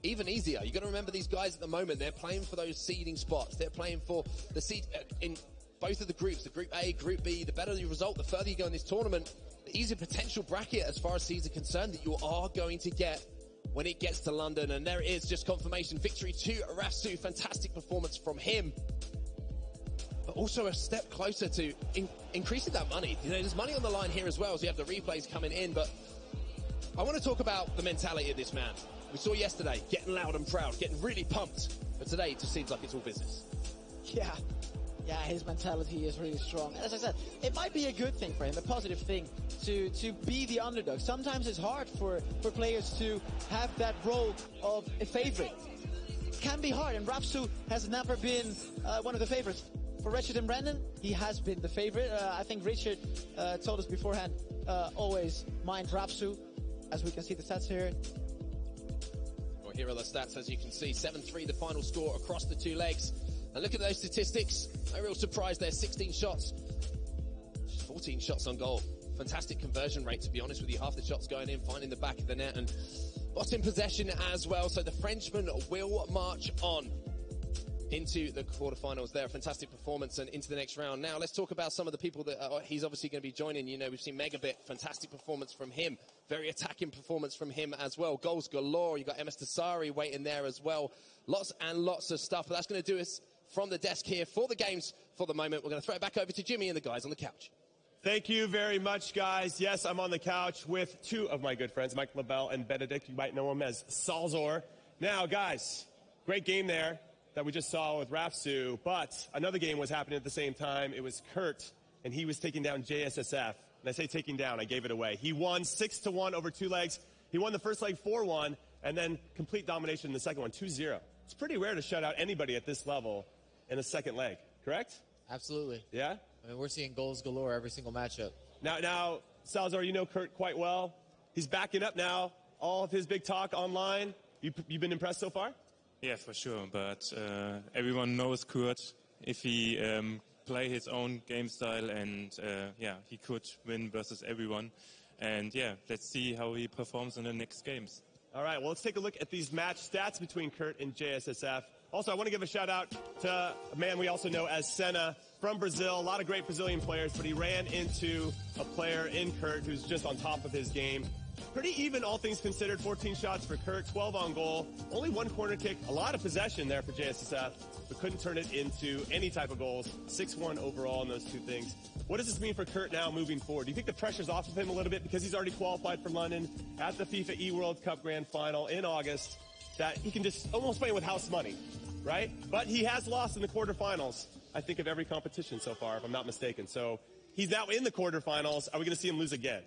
even easier. You've got to remember these guys at the moment, they're playing for those seeding spots. They're playing for the seed in both of the groups, the Group A, Group B. The better the result, the further you go in this tournament, the easier potential bracket as far as seeds are concerned that you are going to get when it gets to London. And there it is, just confirmation. Victory to Rasu. Fantastic performance from him. But also a step closer to increasing that money. You know, there's money on the line here as well, as we have the replays coming in. But I want to talk about the mentality of this man. We saw yesterday, getting loud and proud, getting really pumped. But today, it just seems like it's all business. Yeah, his mentality is really strong. And as I said, it might be a good thing for him, a positive thing, to be the underdog. Sometimes it's hard for players to have that role of a favorite. can be hard, and Rapsu has never been one of the favorites. For Richard and Brandon, he has been the favorite. I think Richard told us beforehand, always mind Rapsu, as we can see the stats here. Well, here are the stats, as you can see. 7-3 the final score across the two legs. And look at those statistics. No real surprise there. 16 shots, 14 shots on goal. Fantastic conversion rate, to be honest with you. Half the shots going in, finding the back of the net, and got in possession as well. So the Frenchman will march on into the quarterfinals there. Fantastic performance and into the next round. Now let's talk about some of the people that he's obviously going to be joining. You know, we've seen Megabit, fantastic performance from him, very attacking performance from him as well. Goals galore. You got MS Tasari waiting there as well. Lots and lots of stuff. But that's going to do us from the desk here for the games for the moment. We're going to throw it back over to Jimmy and the guys on the couch. Thank you very much, guys. Yes, I'm on the couch with two of my good friends, Mike LaBelle and Benedict. You might know him as Salzor. Now, guys, great game there that we just saw with Rapsu, but another game was happening at the same time. It was Kurt, and he was taking down JSSF. And I say taking down, I gave it away. He won 6-1 over two legs. He won the first leg 4-1, and then complete domination in the second one, 2-0. It's pretty rare to shut out anybody at this level in a second leg, correct? Absolutely. Yeah? I mean, we're seeing goals galore every single matchup. Now, Salazar, you know Kurt quite well. He's backing up now. All of his big talk online. You've been impressed so far? Yeah, for sure. But everyone knows Kurt. If he play his own game style, and he could win versus everyone. And yeah, let's see how he performs in the next games. All right, well, let's take a look at these match stats between Kurt and JSSF. Also, I want to give a shout out to a man we also know as Senna from Brazil. A lot of great Brazilian players, but he ran into a player in Kurt who's just on top of his game. Pretty even, all things considered. 14 shots for Kurt, 12 on goal. Only one corner kick. A lot of possession there for JSSF, but couldn't turn it into any type of goals. 6-1 overall in those two things. What does this mean for Kurt now moving forward? Do you think the pressure's off of him a little bit because he's already qualified for London at the FIFA E-World Cup Grand Final in August, that he can just almost play with house money, right? But he has lost in the quarterfinals, I think, of every competition so far, if I'm not mistaken. So he's now in the quarterfinals. Are we going to see him lose again?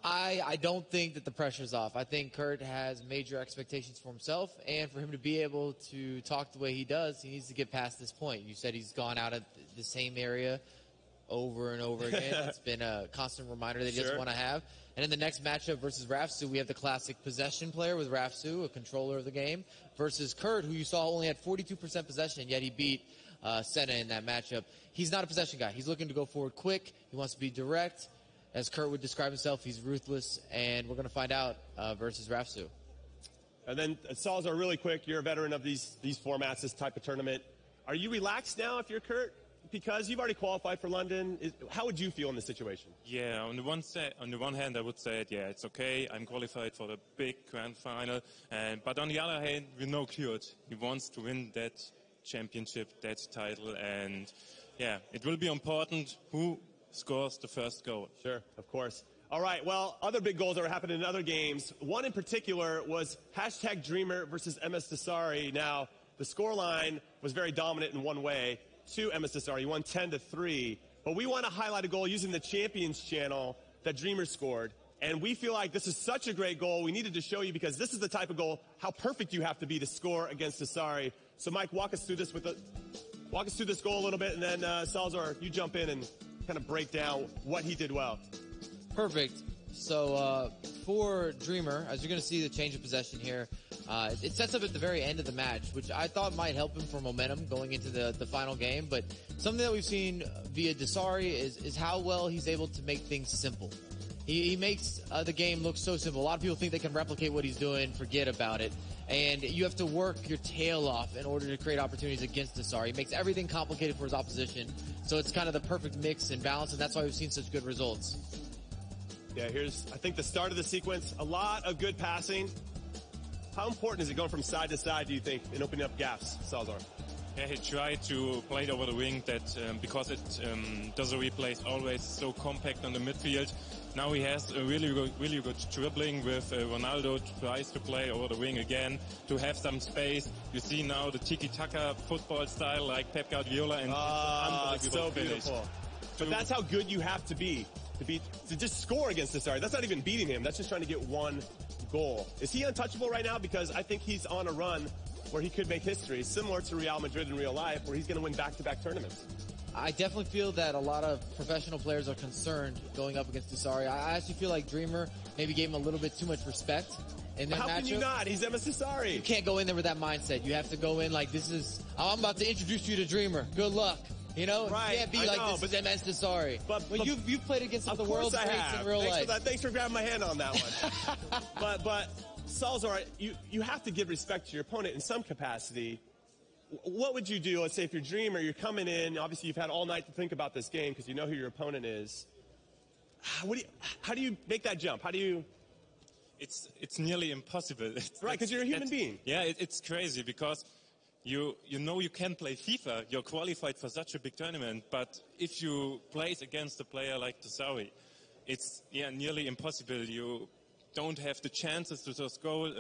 I don't think that the pressure's off. I think Kurt has major expectations for himself, and for him to be able to talk the way he does, he needs to get past this point. You said he's gone out at the same area over and over again. It's been a constant reminder that he doesn't want to have. And in the next matchup versus Rafsu, we have the classic possession player with Rafsu, a controller of the game, versus Kurt, who you saw only had 42% possession, yet he beat Senna in that matchup. He's not a possession guy. He's looking to go forward quick. He wants to be direct. As Kurt would describe himself, he's ruthless, and we're going to find out versus Rafsu. And then, Salazar, really quick, you're a veteran of these formats, this type of tournament. Are you relaxed now if you're Kurt? Because you've already qualified for London. How would you feel in this situation? Yeah, on the one hand, I would say, it's okay. I'm qualified for the big grand final. But on the other hand, we know Kurt. He wants to win that championship, that title. And, it will be important who scores the first goal. Sure, of course. All right, well, other big goals that were happening in other games. One in particular was #Dreamer versus MS Dasari. Now, the scoreline was very dominant in one way to MS Dasari. He won 10-3. But we want to highlight a goal using the Champions channel that Dreamer scored. And we feel like this is such a great goal. We needed to show you because this is the type of goal, how perfect you have to be to score against Dasari. So, Mike, walk us through this goal a little bit, and then Salazar, you jump in and kind of break down what he did well. Perfect. So for Dreamer, as you're going to see the change of possession here, it sets up at the very end of the match, which I thought might help him for momentum going into the final game. But something that we've seen via Dasari is how well he's able to make things simple. He makes the game look so simple. A lot of people think they can replicate what he's doing, forget about it. And you have to work your tail off in order to create opportunities against Dasari. He makes everything complicated for his opposition. So it's kind of the perfect mix and balance, and that's why we've seen such good results. Yeah, here's, I think, the start of the sequence. A lot of good passing. How important is it going from side to side, do you think, in opening up gaps, Salazar? Yeah, he tried to play it over the wing because Dasari plays always so compact on the midfield. Now he has a really good dribbling with Ronaldo, tries to play over the wing again to have some space. You see now the tiki-taka football style like Pep Guardiola, and it's so beautiful. But that's how good you have to be to just score against Dasari. That's not even beating him. That's just trying to get one goal. Is he untouchable right now? Because I think he's on a run where he could make history, similar to Real Madrid in real life, where he's going to win back-to-back tournaments. I definitely feel that a lot of professional players are concerned going up against Desari. I actually feel like Dreamer maybe gave him a little bit too much respect in their matchup. How can you not? He's MS Desari. You can't go in there with that mindset. You have to go in like, I'm about to introduce you to Dreamer. Good luck. You know? Right. You can't be like, this is MS Desari. But you've played against some of the world's greats in real life. Thanks for grabbing my hand on that one. but Salazar, you have to give respect to your opponent in some capacity. What would you do? Let's say if you're Dreamer, you're coming in. Obviously, you've had all night to think about this game because you know who your opponent is. How do you make that jump? How do you? It's nearly impossible. Right, because you're a human being. Yeah, it's crazy because you know you can play FIFA. You're qualified for such a big tournament, but if you play against a player like Desari, it's nearly impossible. You don't have the chances to score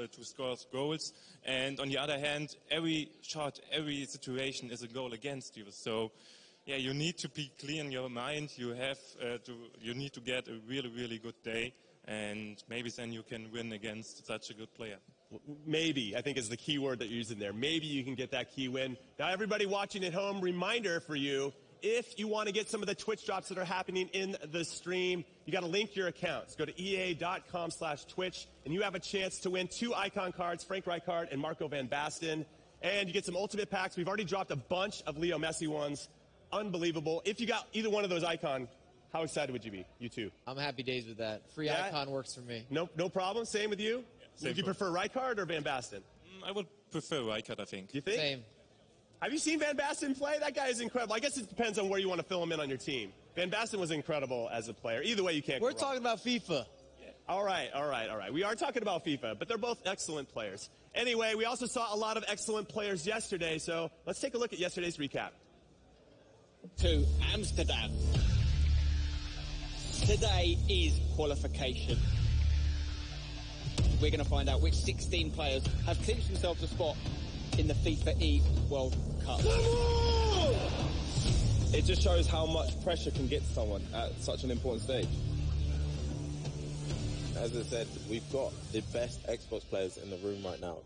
goals, and on the other hand, every shot, every situation is a goal against you. So, you need to be clear in your mind. You need to get a really, really good day, and maybe then you can win against such a good player. Maybe, I think is the key word that you're using there. Maybe you can get that key win. Now, everybody watching at home, reminder for you. If you want to get some of the Twitch drops that are happening in the stream, you got to link your accounts. Go to ea.com/Twitch, and you have a chance to win 2 icon cards, Frank Rijkaard and Marco van Basten. And you get some ultimate packs. We've already dropped a bunch of Leo Messi ones. Unbelievable. If you got either one of those icon, how excited would you be? You too. I'm happy days with that. Free icon works for me. No problem. Same with you? Would you prefer Rijkaard or Van Basten? I would prefer Rijkaard, I think. You think? Same. Have you seen Van Basten play? That guy is incredible. I guess it depends on where you want to fill him in on your team. Van Basten was incredible as a player. Either way, you can't go wrong. We're talking about FIFA. Yeah. All right. We are talking about FIFA, but they're both excellent players. Anyway, we also saw a lot of excellent players yesterday, so let's take a look at yesterday's recap. To Amsterdam. Today is qualification. We're going to find out which 16 players have clinched themselves a spot in the FIFA E World Cup. It just shows how much pressure can get to someone at such an important stage. As I said, we've got the best Xbox players in the room right now.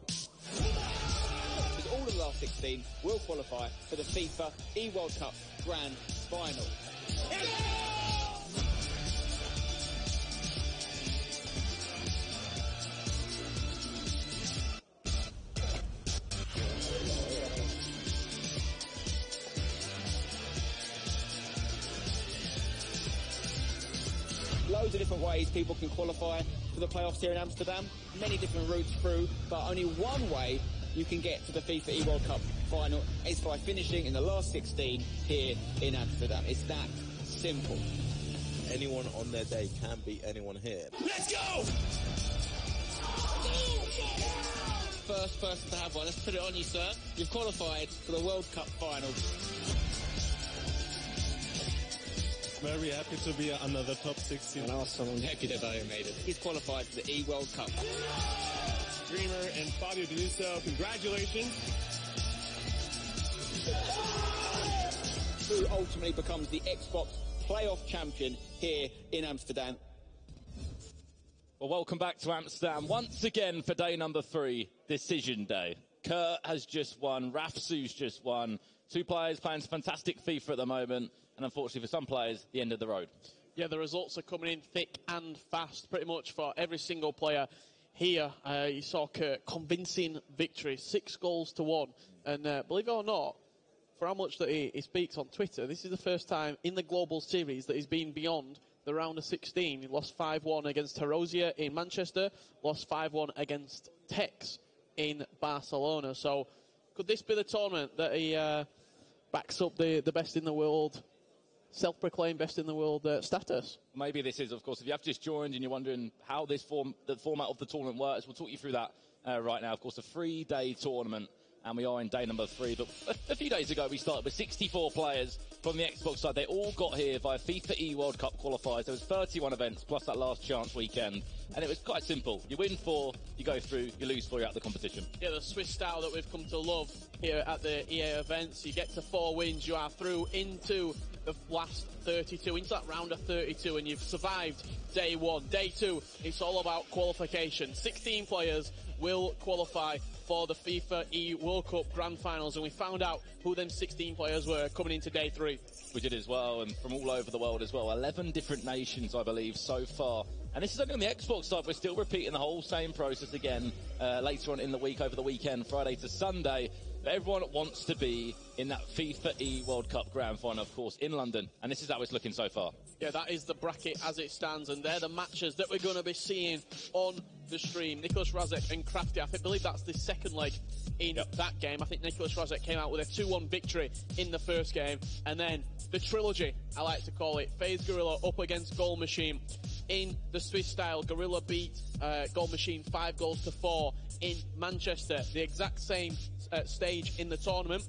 Because all of the last 16 will qualify for the FIFA E World Cup Grand Final. Loads of different ways people can qualify for the playoffs here in Amsterdam. Many different routes through, but only one way you can get to the FIFA E World Cup final is by finishing in the last 16 here in Amsterdam. It's that simple. Anyone on their day can beat anyone here. Let's go! First person to have one. Let's put it on you, sir. You've qualified for the World Cup final. Very happy to be under the top 16. And also, I'm happy that I made it. He's qualified for the E-World Cup. Dreamer and Fabio Denuso, congratulations. Who ultimately becomes the Xbox playoff champion here in Amsterdam. Well, welcome back to Amsterdam once again for day number 3, Decision Day. Kurt has just won, Rafsu's just won. 2 players playing fantastic FIFA at the moment, and unfortunately for some players, the end of the road. Yeah, the results are coming in thick and fast, pretty much for every single player here. You saw Kurt, convincing victory, 6 goals to 1. And believe it or not, for how much that he speaks on Twitter, this is the first time in the Global Series that he's been beyond the round of 16. He lost 5-1 against Herosia in Manchester, lost 5-1 against Tex in Barcelona. So could this be the tournament that he backs up the best in the world, self-proclaimed best in the world status? Maybe this is, of course, if you have just joined and you're wondering how the format of the tournament works, we'll talk you through that right now. Of course, a 3-day tournament, and we are in day number 3. But a few days ago, we started with 64 players from the Xbox side. They all got here via FIFA E World Cup qualifiers. There was 31 events, plus that last chance weekend. And it was quite simple. You win 4, you go through, you lose 4, you're out of the competition. Yeah, the Swiss style that we've come to love here at the EA events. You get to 4 wins, you are through into the last 32, into that round of 32, and you've survived day 1. Day 2, it's all about qualification. 16 players will qualify for the FIFA E World Cup Grand Finals, and we found out who them 16 players were coming into day 3. We did as well, and from all over the world as well. 11 different nations, I believe, so far. And this is only on the Xbox side. We're still repeating the whole same process again later on in the week, over the weekend, Friday to Sunday. But everyone wants to be in that FIFA E World Cup Grand Final, of course, in London. And this is how it's looking so far. Yeah, that is the bracket as it stands, and they're the matches that we're going to be seeing on the stream. Nicholas Razek and Crafty, believe that's the second leg in that game. I think Nicholas Razek came out with a 2-1 victory in the first game. And then the trilogy, I like to call it, FaZe Gorilla up against Goal Machine. In the Swiss style, Gorilla beat Goal Machine 5-4 in Manchester. The exact same stage in the tournament.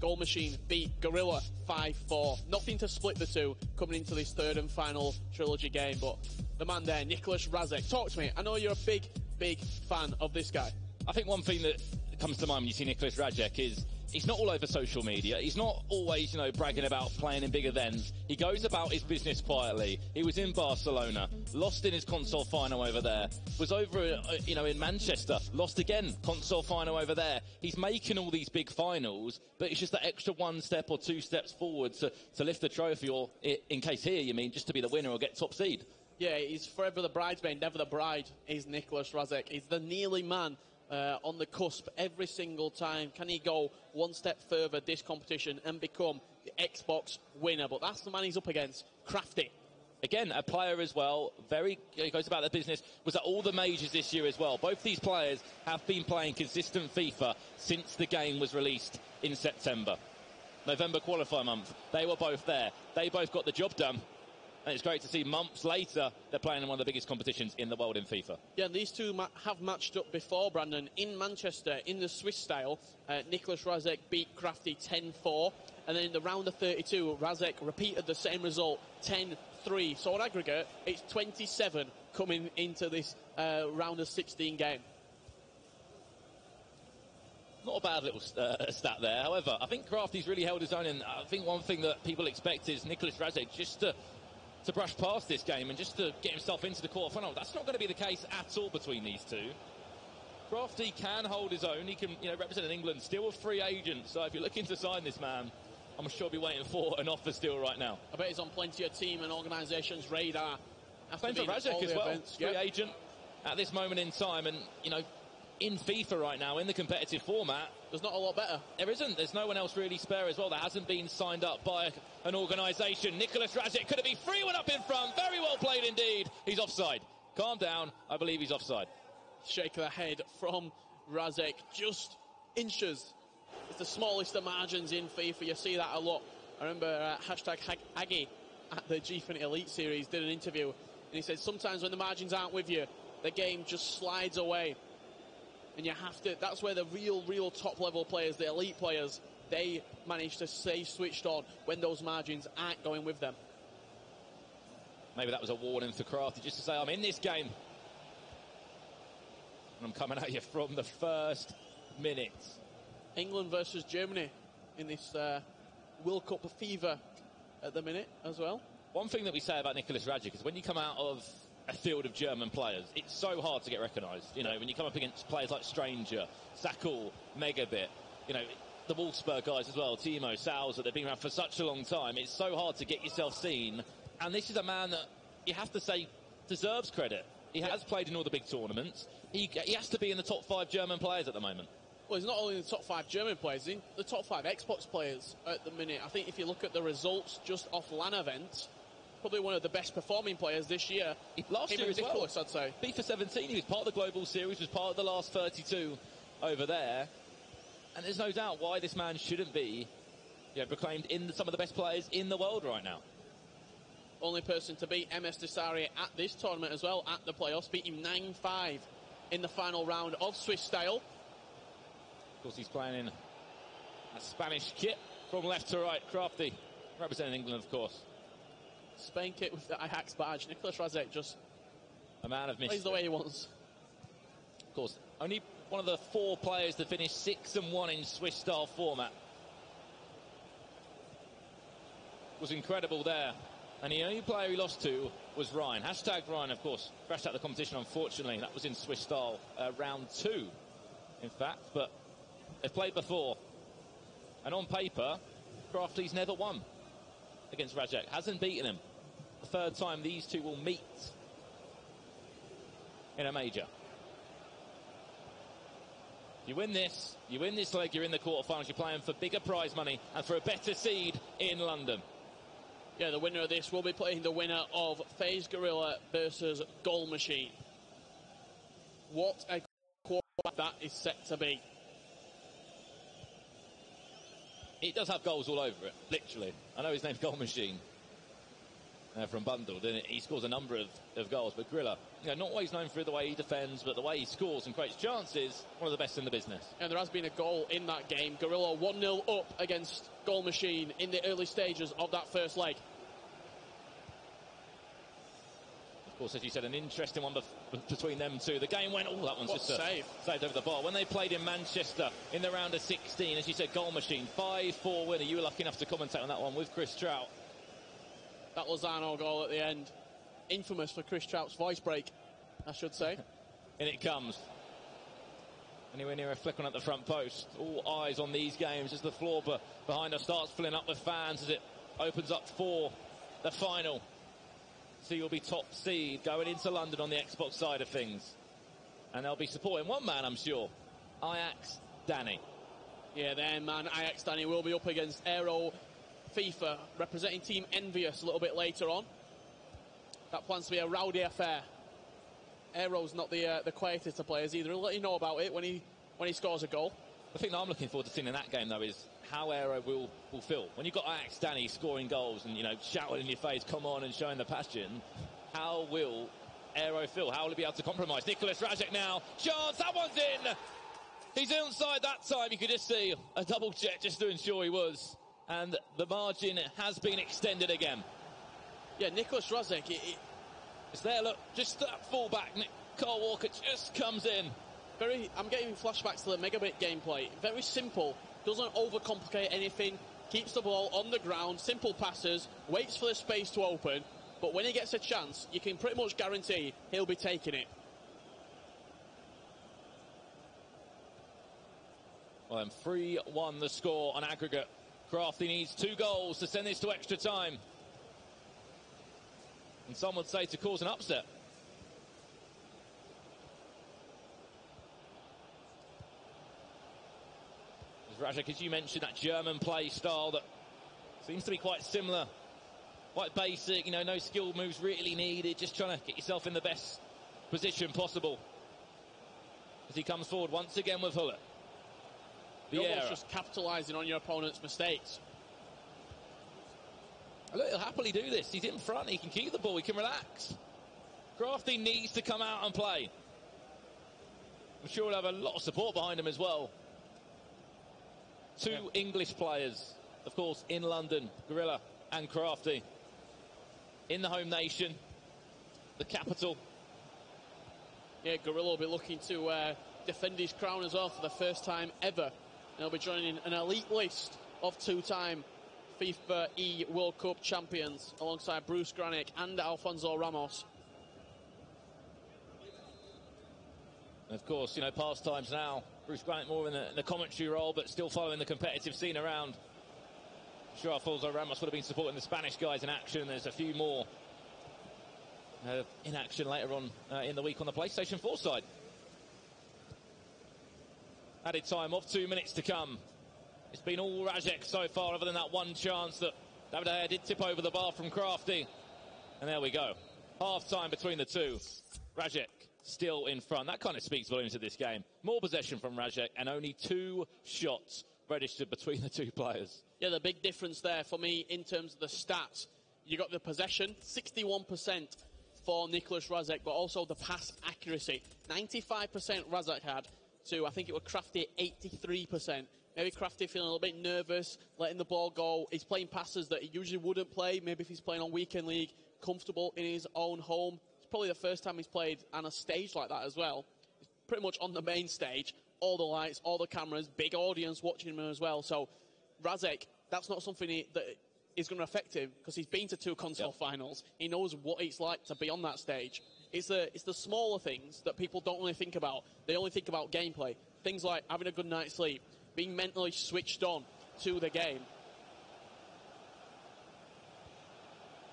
Goal Machine beat Gorilla 5-4. Nothing to split the two coming into this third and final trilogy game. But the man there, Nicholas Razek, talk to me. I know you're a big, big fan of this guy. I think one thing that comes to mind when you see Nicholas Razek is he's not all over social media. He's not always, bragging about playing in big events. He goes about his business quietly. He was in Barcelona, lost in his console final over there. Was over, in Manchester, lost again, console final over there. He's making all these big finals, but it's just that extra 1 step or 2 steps forward to lift the trophy, or in case here, you mean, just to be the winner or get top seed. Yeah, he's forever the bridesmaid, never the bride, is Nicholas Razek. He's the nearly man. On the cusp every single time. Can he go 1 step further this competition and become the Xbox winner? But that's the man he's up against, Crafty. Again, a player as well, he goes about the business, was at all the majors this year as well. Both these players have been playing consistent FIFA since the game was released in September. November qualifier month, they were both there. They both got the job done. And it's great to see months later they're playing in one of the biggest competitions in the world in FIFA. Yeah, these two have matched up before, Brandon. In Manchester, in the Swiss style, Nicholas Razek beat Crafty 10-4. And then in the round of 32, Razek repeated the same result, 10-3. So on aggregate, it's 27 coming into this round of 16 game. Not a bad little stat there. However, I think Crafty's really held his own. And I think one thing that people expect is Nicholas Razek just to brush past this game and just to get himself into the quarterfinal. That's not going to be the case at all between these two. Crafty can hold his own. He can, represent England. Still a free agent. So if you're looking to sign this man, I'm sure he'll be waiting for an offer still right now. I bet he's on plenty of team and organisations' radar. Spencer Razek as well. Free agent at this moment in time. And, in FIFA right now, in the competitive format, there's not a lot better. There isn't. There's no one else really spare as well that hasn't been signed up by an organisation. Nicholas Razek, could it be 3-1 up in front? Very well played indeed. He's offside. Calm down. I believe he's offside. Shake of the head from Razek. Just inches. It's the smallest of margins in FIFA. You see that a lot. I remember #Aggie at the G-Fin Elite Series did an interview, and he said sometimes when the margins aren't with you, the game just slides away. And you have to, that's where the real top level players, the elite players, they manage to stay switched on when those margins aren't going with them. Maybe that was a warning for Crafty, just to say, I'm in this game. And I'm coming at you from the first minute. England versus Germany in this World Cup fever at the minute as well. One thing that we say about Nicholas Razek is when you come out of a field of German players, it's so hard to get recognised. When you come up against players like Stranger, Sakul, Megabit, the Wolfsburg guys as well, Timo, Salza, they've been around for such a long time. It's so hard to get yourself seen. And this is a man that you have to say deserves credit. He has played in all the big tournaments. He has to be in the top 5 German players at the moment. Well, he's not only in the top 5 German players, he's in the top 5 Xbox players at the minute. I think if you look at the results just off LAN events, probably one of the best performing players this year. Last year as well, I'd say. FIFA 17, he was part of the Global Series, was part of the last 32 over there. And there's no doubt why this man shouldn't be proclaimed in some of the best players in the world right now. Only person to beat MS Desari at this tournament as well, at the playoffs, beat him 9-5 in the final round of Swiss style. Of course, he's playing in a Spanish kit from left to right. Crafty, representing England, of course. Spain kit with the Ajax badge. Nicholas Razek just a man of mystery. plays the way he wants. Of course, only one of the 4 players to finish 6-1 in Swiss-style format. Was incredible there. And the only player he lost to was Ryan. Hashtag Ryan, of course, crashed out the competition, unfortunately. That was in Swiss-style round 2, in fact. But they've played before. And on paper, Crafty's never won against Rajek. Hasn't beaten him. The 3rd time these two will meet in a major. You win this leg, you're in the quarterfinals. You're playing for bigger prize money and for a better seed in London. Yeah, the winner of this will be playing the winner of FaZe Gorilla versus Goal Machine. What a quarterfinal that is set to be. It does have goals all over it, literally. I know his name's Goal Machine from Bundled, and he scores a number of goals. But Gorilla, not always known for the way he defends, but the way he scores and creates chances, one of the best in the business. And there has been a goal in that game. Gorilla 1-0 up against Goal Machine in the early stages of that first leg. Of course, as you said, an interesting one between them two. The game went, that one's just saved over the bar. When they played in Manchester in the round of 16, as you said, Goal Machine, 5-4 winner. You were lucky enough to commentate on that one with Chris Trout. That Lozano goal at the end, infamous for Chris Trout's voice break, I should say. In it comes. Anywhere near a flick on at the front post. All eyes on these games as the floor behind us starts filling up with fans as it opens up for the final. So you'll be top seed going into London on the Xbox side of things. And they'll be supporting one man, I'm sure. Ajax Danny. Yeah, their man Ajax Danny will be up against Aero FIFA, representing Team Envious a little bit later on. That plans to be a rowdy affair. Aero's not the quietest of players either. He'll let you know about it when he scores a goal. The thing that I'm looking forward to seeing in that game, though, is how Aero will feel. When you've got Ajax Danny scoring goals and, shouting in your face, come on, and showing the passion, how will Aero feel? How will he be able to compromise? Nicholas Rajek now. Chance, that one's in! He's inside that time. You could just see a double check just to ensure he was. And the margin has been extended again. Yeah, Nicholas Rajek. It's there, look, just that fullback. Carl Walker just comes in. I'm getting flashbacks to the Megabit gameplay. Very simple, doesn't overcomplicate anything, keeps the ball on the ground, simple passes, waits for the space to open, but when he gets a chance, you can pretty much guarantee he'll be taking it. Well, then 3-1 the score on aggregate. Crafty needs 2 goals to send this to extra time. And some would say to cause an upset. Rajek, as you mentioned, that German play style that seems to be quite similar. Quite basic, no skill moves really needed. Just trying to get yourself in the best position possible. As he comes forward once again with Huller. You're almost just capitalising on your opponent's mistakes. Look, he'll happily do this. He's in front. He can keep the ball. He can relax. Crafty needs to come out and play. I'm sure he'll have a lot of support behind him as well. 2 English players, of course, in London, Gorilla and Crafty. In the home nation, the capital. Yeah, Gorilla will be looking to defend his crown as well for the first time ever. And he'll be joining an elite list of 2-time FIFA E World Cup champions alongside Bruce Granick and Alfonso Ramos. And of course, past times now, Bruce Granick more in the commentary role, but still following the competitive scene around. I'm sure Alfonso Ramos would have been supporting the Spanish guys in action. There's a few more in action later on in the week on the PlayStation 4 side. Added time of 2 minutes to come. It's been all Rajek so far, other than that one chance that David Ayer did tip over the bar from Crafty. And there we go. Half time between the two. Rajek still in front. That kind of speaks volumes to this game. More possession from Rajek and only 2 shots registered between the 2 players. Yeah, the big difference there for me in terms of the stats. You got the possession, 61% for Nicholas Rajek, but also the pass accuracy. 95% Rajek had to, I think it was Crafty, 83%. Maybe Crafty feeling a little bit nervous, letting the ball go. He's playing passes that he usually wouldn't play. Maybe if he's playing on weekend league, comfortable in his own home. It's probably the first time he's played on a stage like that as well. He's pretty much on the main stage, all the lights, all the cameras, big audience watching him as well. So Razek, that's not something that is going to affect him because he's been to 2 console finals. He knows what it's like to be on that stage. It's the smaller things that people don't really think about. They only think about gameplay. Things like having a good night's sleep, being mentally switched on to the game.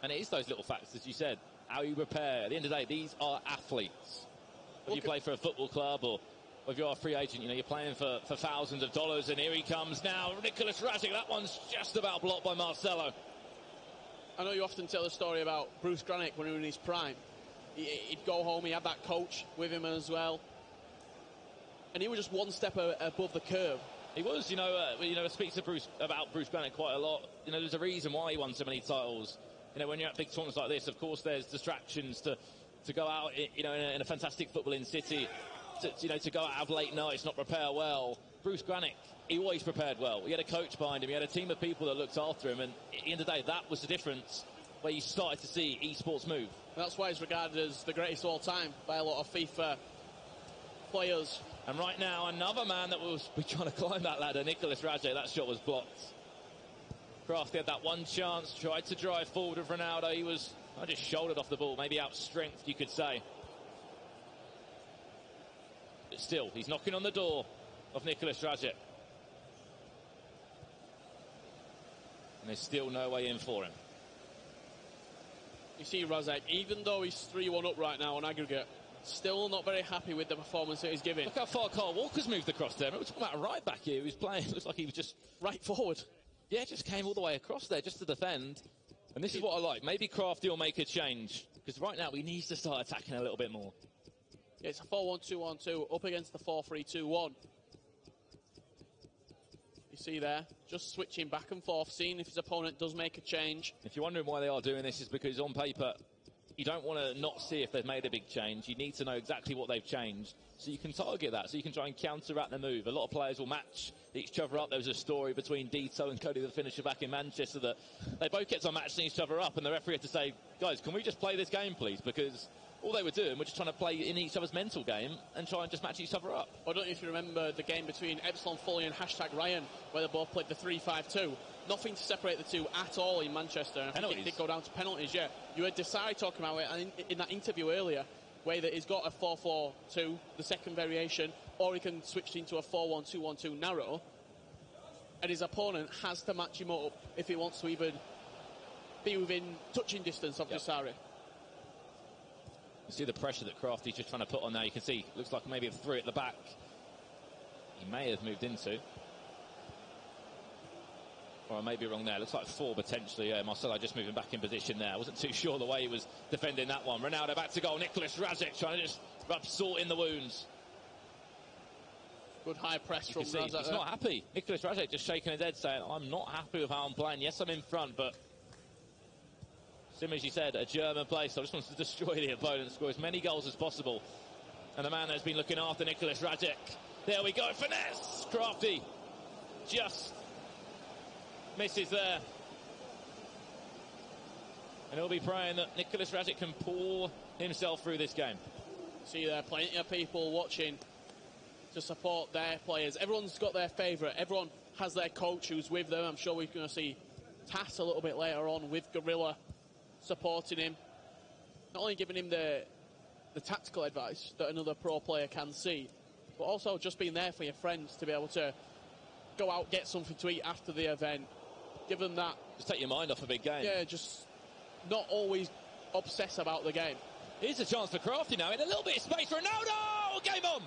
And it is those little facts, as you said, how you prepare. At the end of the day, these are athletes. Whether you play for a football club or if you're a free agent, you're playing for thousands of dollars. And here he comes now, Nicolas Razek. That one's just about blocked by Marcelo. I know you often tell the story about Bruce Granick when he was in his prime. He'd go home, he had that coach with him as well. And he was just one step above the curve. He was, I speak to Bruce about Bruce Granick quite a lot. There's a reason why he won so many titles. When you're at big tournaments like this, of course, there's distractions to go out, in a fantastic footballing city, to go out late nights, not prepare well. Bruce Granick, he always prepared well. He had a coach behind him. He had a team of people that looked after him. And at the end of the day, that was the difference where you started to see esports move. And that's why he's regarded as the greatest of all time by a lot of FIFA players. And right now, another man that will be trying to climb that ladder, Nicolas Razek. That shot was blocked. Crafty had that one chance, tried to drive forward with Ronaldo. He was just shouldered off the ball, maybe out strength, you could say. But still, he's knocking on the door of Nicolas Razek. And there's still no way in for him. You see Razek, even though he's 3-1 up right now on aggregate, still not very happy with the performance that he's giving. Look how far Carl Walker's moved across there. We're talking about a right back here who's playing. Looks like he was just right forward. Yeah, just came all the way across there just to defend. And this is what I like. Maybe Crafty will make a change. Because right now he needs to start attacking a little bit more. Yeah, it's a 4-1-2-1-2 up against the 4-3-2-1. You see there, just switching back and forth, seeing if his opponent does make a change. If you're wondering why they are doing this, is because on paper, you don't want to not see if they've made a big change. You need to know exactly what they've changed so you can target that, so you can try and counteract the move. A lot of players will match each other up. There was a story between Dito and Cody, the finisher back in Manchester, that they both kept on matching each other up, and the referee had to say, guys, can we just play this game, please? Because all they were doing was just trying to play in each other's mental game and try and just match each other up. I don't know if you remember the game between Epsilon Foley and #Ryan, where they both played the 3-5-2. Nothing to separate the two at all in Manchester. I think it did go down to penalties, yeah. You heard Desai talking about it in that interview earlier, where that he's got a 4-4-2, the second variation, or he can switch into a 4-1-2-1-2 narrow, and his opponent has to match him up if he wants to even be within touching distance of Desai. You see the pressure that Crafty's just trying to put on now. You can see, looks like maybe a 3 at the back. He may have moved into. Or I may be wrong there. Looks like 4 potentially. Yeah, Marcelo just moving back in position there. I wasn't too sure the way he was defending that one. Ronaldo back to goal. Nicolas Razek trying to just rub salt in the wounds. Good high press from Razek. He's not happy. Nicolas Razek just shaking his head saying, I'm not happy with how I'm playing. Yes, I'm in front, but similar as you said, a German place. So I just wants to destroy the opponent, score as many goals as possible. And the man that's been looking after Nicolas Razek. There we go. Finesse. Crafty just misses there. And he'll be praying that Nicolas Razek can pull himself through this game. See there, plenty of people watching to support their players. Everyone's got their favourite. Everyone has their coach who's with them. I'm sure we're going to see Tass a little bit later on with Gorilla supporting him. Not only giving him the tactical advice that another pro player can see, but also just being there for your friends to be able to go out, get something to eat after the event. Give them that. Just take your mind off a big game. Yeah, just not always obsess about the game. Here's a chance for Crafty now in a little bit of space. Ronaldo! Game on!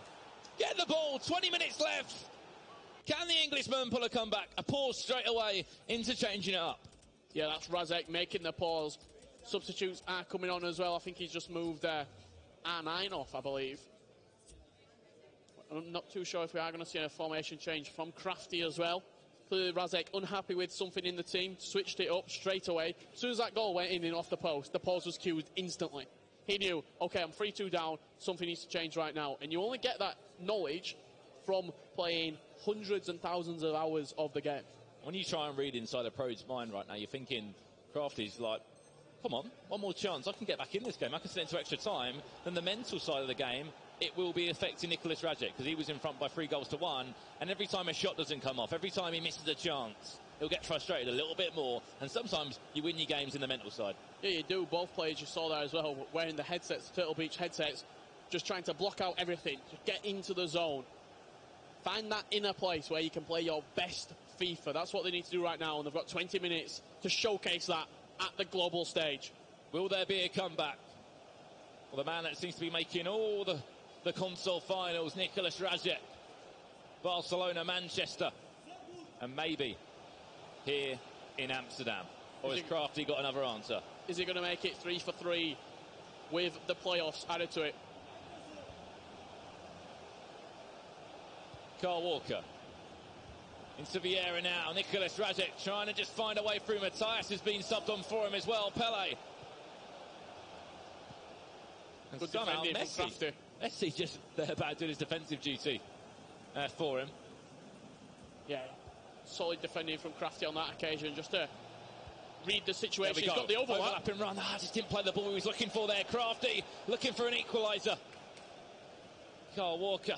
Get the ball, 20 minutes left. Can the Englishman pull a comeback? A pause straight away into changing it up. Yeah, that's Razek making the pause. Substitutes are coming on as well. I think he's just moved R9 off, I believe. I'm not too sure if we are going to see a formation change from Crafty as well. Clearly Razek unhappy with something in the team, switched it up straight away. As soon as that goal went in and off the post, the pause was cued instantly. He knew, okay, I'm 3-2 down, something needs to change right now. And you only get that knowledge from playing hundreds and thousands of hours of the game. When you try and read inside a pro's mind right now, you're thinking Crafty's like, come on, one more chance, I can get back in this game, I can sit into extra time. Then the mental side of the game it will be affecting Nicolas Radek, because he was in front by 3-1, and every time a shot doesn't come off, every time he misses a chance, he'll get frustrated a little bit more, and sometimes you win your games in the mental side. Yeah, you do. Both players you saw there as well, wearing the headsets, Turtle Beach headsets, just trying to block out everything, just get into the zone. Find that inner place where you can play your best FIFA. That's what they need to do right now, and they've got 20 minutes to showcase that at the global stage. Will there be a comeback? Well, the man that seems to be making all the console finals, Nicolas Radek, Barcelona, Manchester, and maybe here in Amsterdam. Or has Crafty got another answer? Is he going to make it 3 for 3 with the playoffs added to it? Carl Walker into Vieira now. Nicolas Radek trying to just find a way through. Matthias has been subbed on for him as well. Pele. And good somehow Messi just there about doing his defensive duty for him. Yeah, solid defending from Crafty on that occasion, just to read the situation. He's got the overlap. Overlapping run. Just didn't play the ball he was looking for there. Crafty looking for an equaliser. Carl Walker.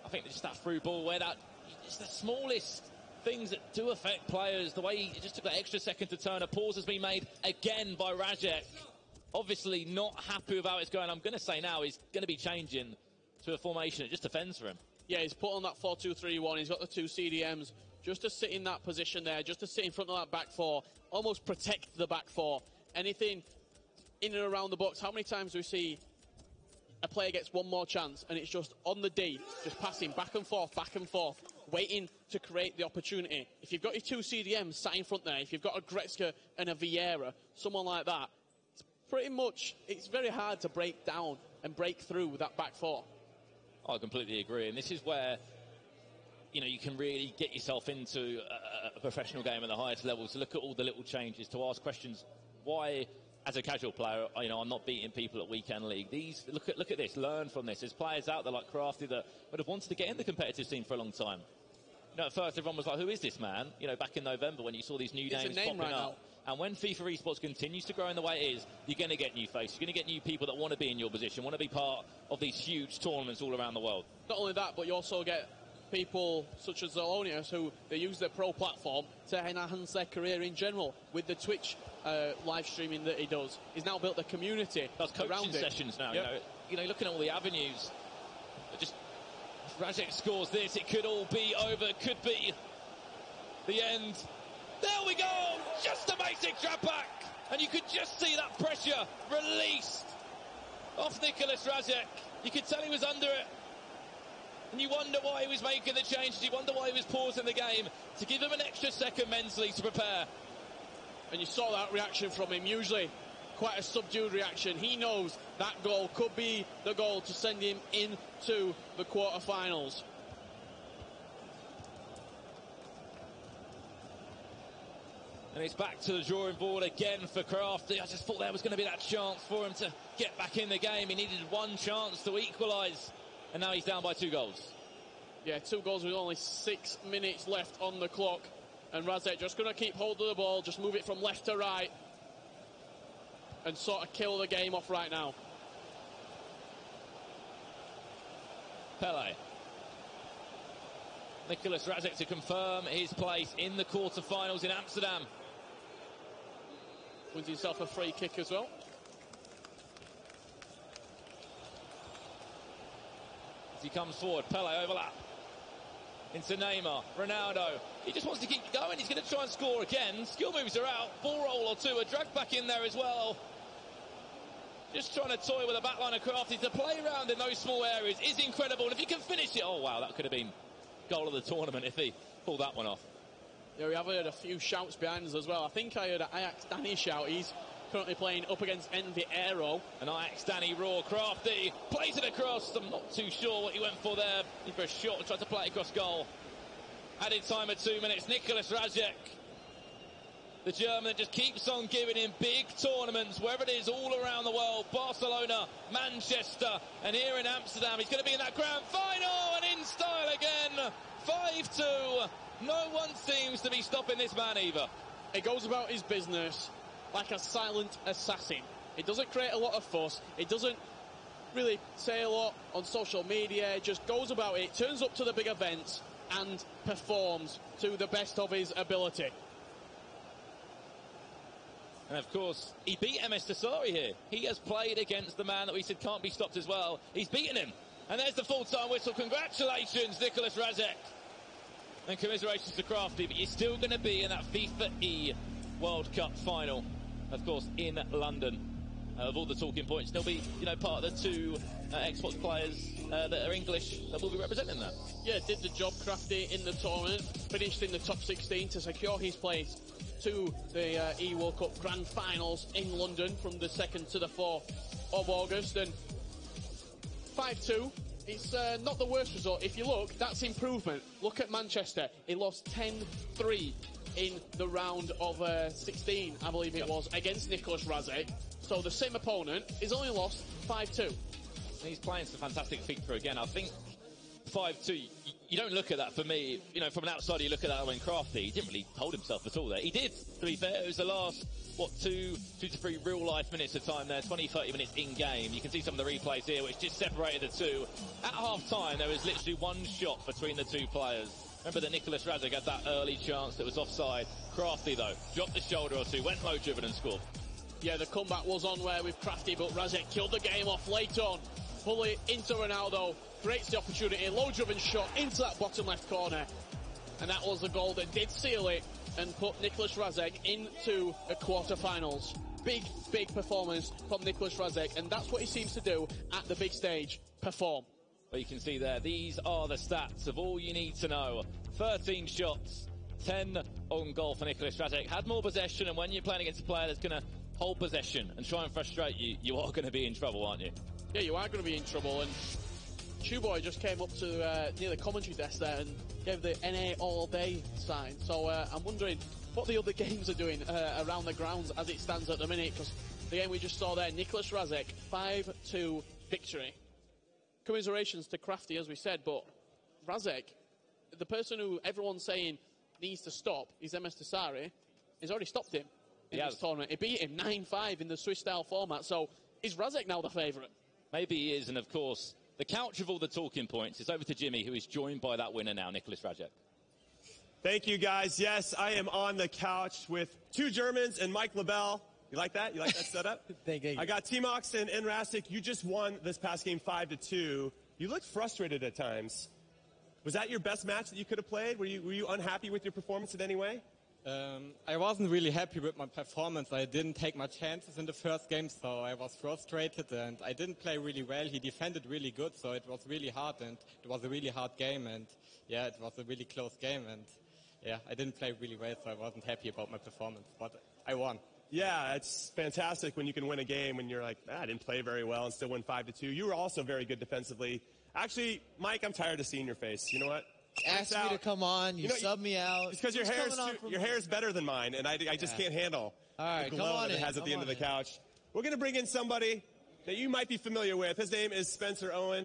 I think just that through ball where it's the smallest things that do affect players. The way he just took that extra second to turn. A pause has been made again by Radek. Obviously not happy with how it's going. I'm going to say now he's going to be changing to a formation that just defends for him. Yeah, he's put on that 4-2-3-1. He's got the 2 CDMs just to sit in that position there, just to sit in front of that back four, almost protect the back four. Anything in and around the box. How many times do we see a player gets one more chance and it's just on the D, just passing back and forth, waiting to create the opportunity? If you've got your 2 CDMs sat in front there, if you've got a Gretzka and a Vieira, someone like that, pretty much it's very hard to break down and break through that back four. I completely agree, and this is where you can really get yourself into a professional game at the highest level, to look at all the little changes, to ask questions. Why, as a casual player, I'm not beating people at weekend league. Look at this, learn from this. There's players out there like Crafty that would have wanted to get in the competitive scene for a long time. At first everyone was like, who is this man? Back in November when you saw these new names popping up. And when FIFA esports continues to grow in the way it is, you're going to get new faces. You're going to get new people that want to be in your position, want to be part of these huge tournaments all around the world. Not only that, but you also get people such as Zelonius who they use their pro platform to enhance their career in general with the Twitch live streaming that he does. He's now built a community around it. Sessions now. Yep. Looking at all the avenues. Just Radek scores this, it could all be over. Could be the end. There we go! Just a basic trap back! And you could just see that pressure released off Nicolas Radek. You could tell he was under it. And you wonder why he was making the changes. You wonder why he was pausing the game, to give him an extra second mentally to prepare. And you saw that reaction from him, usually quite a subdued reaction. He knows that goal could be the goal to send him into the quarterfinals. And it's back to the drawing board again for Crafty. I just thought there was going to be that chance for him to get back in the game. He needed one chance to equalise, and now he's down by 2 goals. Yeah, 2 goals with only 6 minutes left on the clock. And Radek just going to keep hold of the ball, just move it from left to right, and sort of kill the game off right now. Pele. Nicolas Radek to confirm his place in the quarterfinals in Amsterdam. Wins himself a free kick as well. As he comes forward, Pele overlap into Neymar, Ronaldo. He just wants to keep going. He's going to try and score again. Skill moves are out. Ball roll or two. A drag back in there as well. Just trying to toy with the back line of Crafty. To play around in those small areas is incredible. And if he can finish it, oh wow, that could have been goal of the tournament if he pulled that one off. Yeah, we have heard a few shouts behind us as well. I think I heard an Ajax Danny shout. He's currently playing up against Envy Aero. And Ajax Danny raw. Crafty plays it across. I'm not too sure what he went for there. He for a shot and tried to play it across goal. Added time of 2 minutes. Nicolas Radek, the German that just keeps on giving in big tournaments, wherever it is, all around the world. Barcelona, Manchester, and here in Amsterdam. He's going to be in that grand final, and in style again. 5-2. No one seems to be stopping this man either. He goes about his business like a silent assassin. It doesn't create a lot of fuss. It doesn't really say a lot on social media, just goes about it, turns up to the big events and performs to the best of his ability. And of course, he beat MS Tassari here. He has played against the man that we said can't be stopped as well. He's beaten him. And there's the full-time whistle. Congratulations, Nicholas Razek. And commiserations to Crafty, but you're still going to be in that FIFA E World Cup final, of course, in London. Of all the talking points, there'll be, you know, part of the two Xbox players that are English that will be representing that. Yeah, did the job, Crafty, in the tournament. Finished in the top 16 to secure his place to the E World Cup Grand Finals in London from the 2nd to the 4th of August. And 5-2, it's not the worst result. If you look, that's improvement. Look at Manchester. He lost 10-3 in the round of 16, I believe it was, against Nicholas Razek. So the same opponent is only lost 5-2. He's playing some fantastic FIFA again. I think 5-2, you don't look at that for me. You know, from an outsider, you look at that when Crafty, he didn't really hold himself at all there. He did, to be fair. It was the last, two to three real-life minutes of time there, 20, 30 minutes in-game. You can see some of the replays here, which just separated the two. At half-time, there was literally one shot between the two players. Remember that Nicholas Razek had that early chance that was offside. Crafty, though, dropped the shoulder or two, went low-driven and scored. Yeah, the comeback was on where with Crafty, but Razek killed the game off late on. Fully into Ronaldo, creates the opportunity, low-driven shot into that bottom left corner. And that was the goal that did seal it and put Nicholas Razek into the quarter-finals. Big performance from Nicholas Razek, and that's what he seems to do at the big stage, perform. But you can see there, these are the stats of all you need to know. 13 shots, 10 on goal for Nicholas Razek. Had more possession, and when you're playing against a player that's going to hold possession and try and frustrate you, you are going to be in trouble, aren't you? Yeah, you are going to be in trouble. And Shoeboy just came up to near the commentary desk there and gave the NA all day sign. So I'm wondering what the other games are doing around the grounds as it stands at the minute, because the game we just saw there, Nicholas Razek, 5-2 victory. Commiserations to Crafty, as we said, but Razek, the person who everyone's saying needs to stop, is MS Tassari, has already stopped him in this tournament. He beat him 9-5 in the Swiss-style format, so is Razek now the favourite? Maybe he is, and of course, the couch of all the talking points is over to Jimmy, who is joined by that winner now, Nicholas Razek. Thank you, guys. Yes, I am on the couch with two Germans and Mike LaBelle. You like that? You like that setup? Thank you. I got T-Mox and Rasik. You just won this past game 5-2. You looked frustrated at times. Was that your best match that you could have played? Were you unhappy with your performance in any way? I wasn't really happy with my performance. I didn't take my chances in the first game, so I was frustrated, and I didn't play really well. He defended really good, so it was really hard, and it was a really hard game, and yeah, it was a really close game, and yeah, I didn't play really well, so I wasn't happy about my performance, but I won. Yeah, it's fantastic when you can win a game when you're like, I didn't play very well and still win 5-2. You were also very good defensively. Actually, Mike, I'm tired of seeing your face. You know what? Ask me to come on, you sub me out. It's because your hair is better than mine, and I just can't handle the glow that it has at the end of the couch. We're going to bring in somebody that you might be familiar with. His name is Spencer Owen.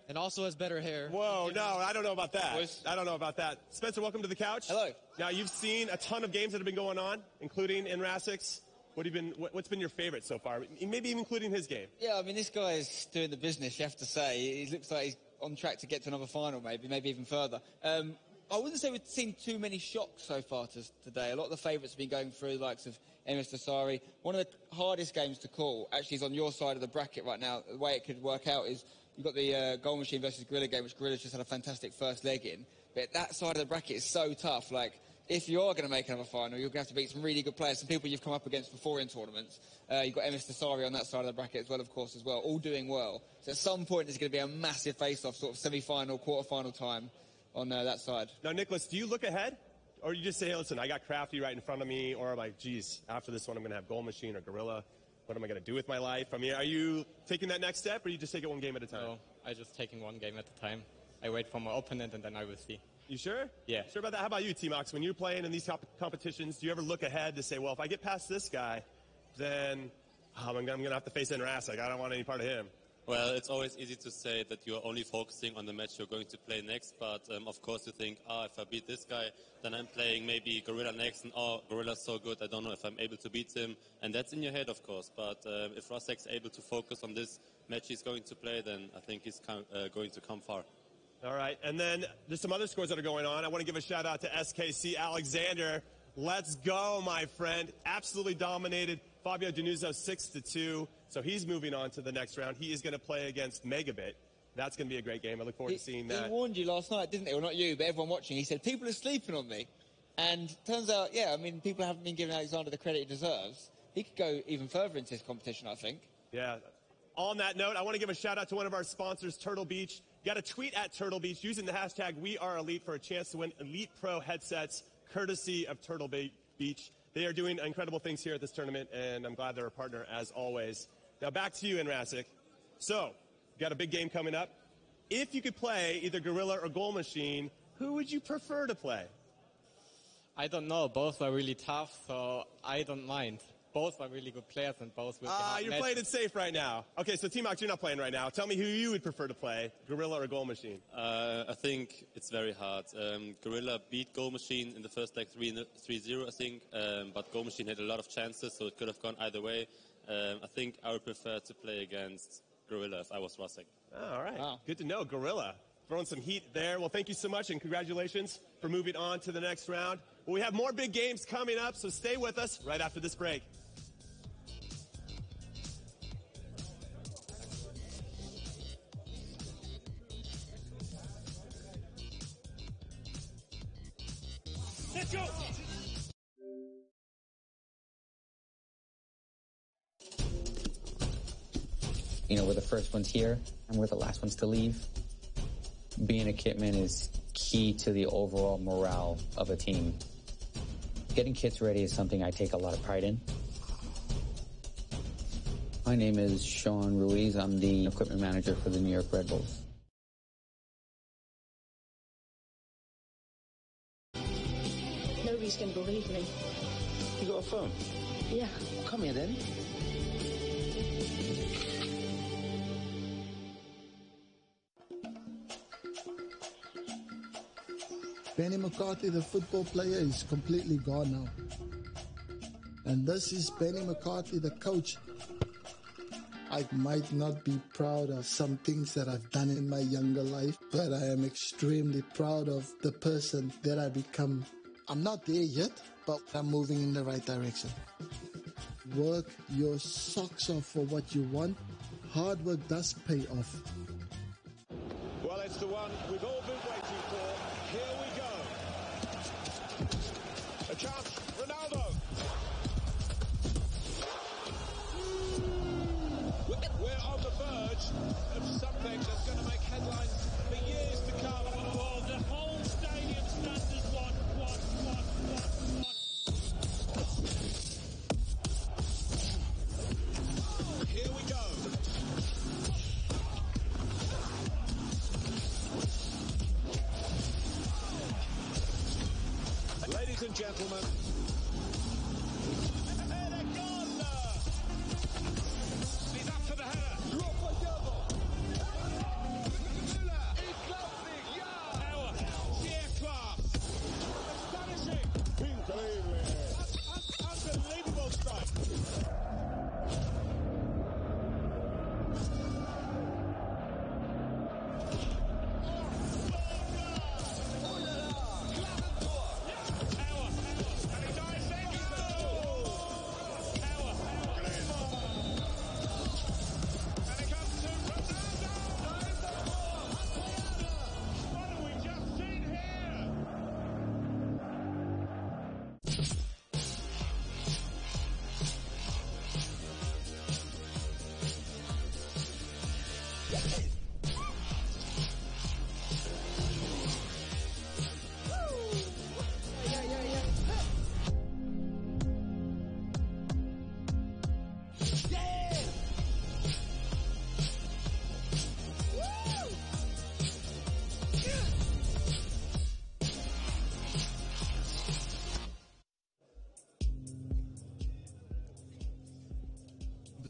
And also has better hair. Whoa, no, I don't know about that. I don't know about that. Spencer, welcome to the couch. Hello. Now, you've seen a ton of games that have been going on, including in Rasik's. What's been your favorite so far? Maybe even including his game. Yeah, I mean, this guy is doing the business, you have to say. He looks like he's on track to get to another final, maybe even further. I wouldn't say we've seen too many shocks so far today. A lot of the favourites have been going through the likes of MS Tassari. One of the hardest games to call actually is on your side of the bracket right now. The way it could work out is you've got the Goal Machine versus Gorilla game, which Gorilla's just had a fantastic first leg in. But that side of the bracket is so tough. Like, if you are going to make another final, you're going to have to beat some really good players, some people you've come up against before in tournaments. You've got MS Tassari on that side of the bracket as well, of course, all doing well. So at some point, there's going to be a massive face-off, sort of semi-final, quarter-final time on that side. Now, Nicholas, do you look ahead? Or you just say, hey, listen, I got Crafty right in front of me, or like, geez, after this one, I'm going to have Goal Machine or Gorilla. What am I going to do with my life? I mean, are you taking that next step, or you just take it one game at a time? No, I'm just taking one game at a time. I wait for my opponent, and then I will see. You sure? Yeah. Sure about that? How about you, T-Mox? When you're playing in these competitions, do you ever look ahead to say, well, if I get past this guy, then I'm going to have to face Rasik. I don't want any part of him. Well, it's always easy to say that you're only focusing on the match you're going to play next, but of course you think, if I beat this guy, then I'm playing maybe Gorilla next, and Gorilla's so good, I don't know if I'm able to beat him, and that's in your head, of course, but if Rosek's able to focus on this match he's going to play, then I think he's going to come far. All right, and then there's some other scores that are going on. I want to give a shout out to SKC Alexander. Let's go, my friend. Absolutely dominated Fabio Denuzzo 6-2. So he's moving on to the next round. He is going to play against Megabit. That's going to be a great game. I look forward to seeing that. He warned you last night, didn't he? Well, not you, but everyone watching. He said, people are sleeping on me. And turns out, people haven't been giving Alexander the credit he deserves. He could go even further into this competition, I think. Yeah. On that note, I want to give a shout out to one of our sponsors, Turtle Beach. You got to tweet at Turtle Beach using the hashtag #WeAreElite for a chance to win Elite Pro headsets courtesy of Turtle Beach. They are doing incredible things here at this tournament, and I'm glad they're a partner as always. Now back to you, Rasik. So, you got a big game coming up. If you could play either Gorilla or Goal Machine, who would you prefer to play? I don't know. Both are really tough, so I don't mind. Both are really good players, and both will be hard you're matches. playing it safe right now. Okay, so T-Mox, you're not playing right now. Tell me who you would prefer to play, Gorilla or Goal Machine. I think it's very hard. Gorilla beat Goal Machine in the first leg 3-0, I think, but Goal Machine had a lot of chances, so it could have gone either way. I think I would prefer to play against Gorilla if I was Rasek. All right. Wow. Good to know. Gorilla throwing some heat there. Well, thank you so much, and congratulations for moving on to the next round. Well, we have more big games coming up, so stay with us right after this break. Let's go! You know, we're the first ones here, and we're the last ones to leave. Being a kitman is key to the overall morale of a team. Getting kits ready is something I take a lot of pride in. My name is Sean Ruiz. I'm the equipment manager for the New York Red Bulls. Nobody's going to believe me. You got a phone? Yeah. Come here then. Benny McCarthy, the football player, is completely gone now. And this is Benny McCarthy, the coach. I might not be proud of some things that I've done in my younger life, but I am extremely proud of the person that I become. I'm not there yet, but I'm moving in the right direction. Work your socks off for what you want. Hard work does pay off. Well, it's the one we've all been waiting for. Here we go. A chance, Ronaldo. We're on the verge of something that's going to make headlines for years to come. Oh, the whole stadium stands as one. Here we go. Ladies and gentlemen, he's up for the header. Power, sheer class, astonishing, unbelievable strike.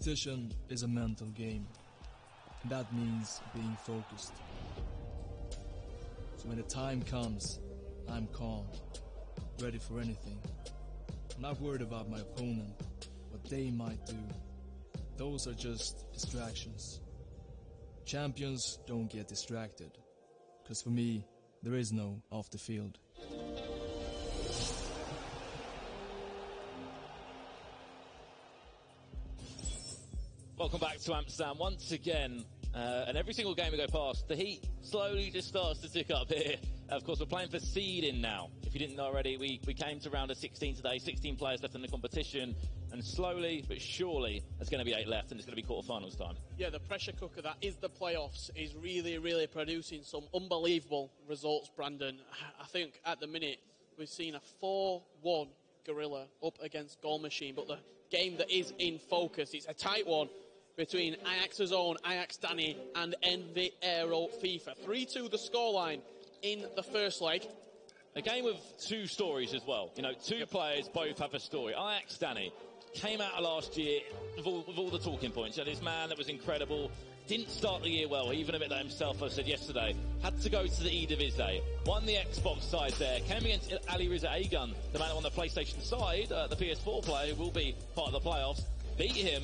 Competition is a mental game. That means being focused. So when the time comes, I'm calm, ready for anything. I'm not worried about my opponent, what they might do. Those are just distractions. Champions don't get distracted, because for me, there is no off the field. Welcome back to Amsterdam once again. And every single game we go past, the heat slowly just starts to tick up here. Of course, we're playing for seeding now. If you didn't know already, we came to round of 16 today. 16 players left in the competition. And slowly but surely, there's going to be 8 left, and it's going to be quarterfinals time. Yeah, the pressure cooker that is the playoffs is really, really producing some unbelievable results, Brandon. I think at the minute, we've seen a 4-1 Gorilla up against Goal Machine. But the game that is in focus, it's a tight one between Ajax's own Ajax Danny and Envy Aero FIFA. 3-2 the scoreline in the first leg. A game with 2 stories as well. You know, 2 players both have a story. Ajax Danny came out of last year with all the talking points. You know, this man that was incredible, didn't start the year well, even a bit like himself, I said yesterday. Had to go to the Eredivisie, won the Xbox side there, came against Ali Riza Agun, the man on the PlayStation side, the PS4 player who will be part of the playoffs, beat him,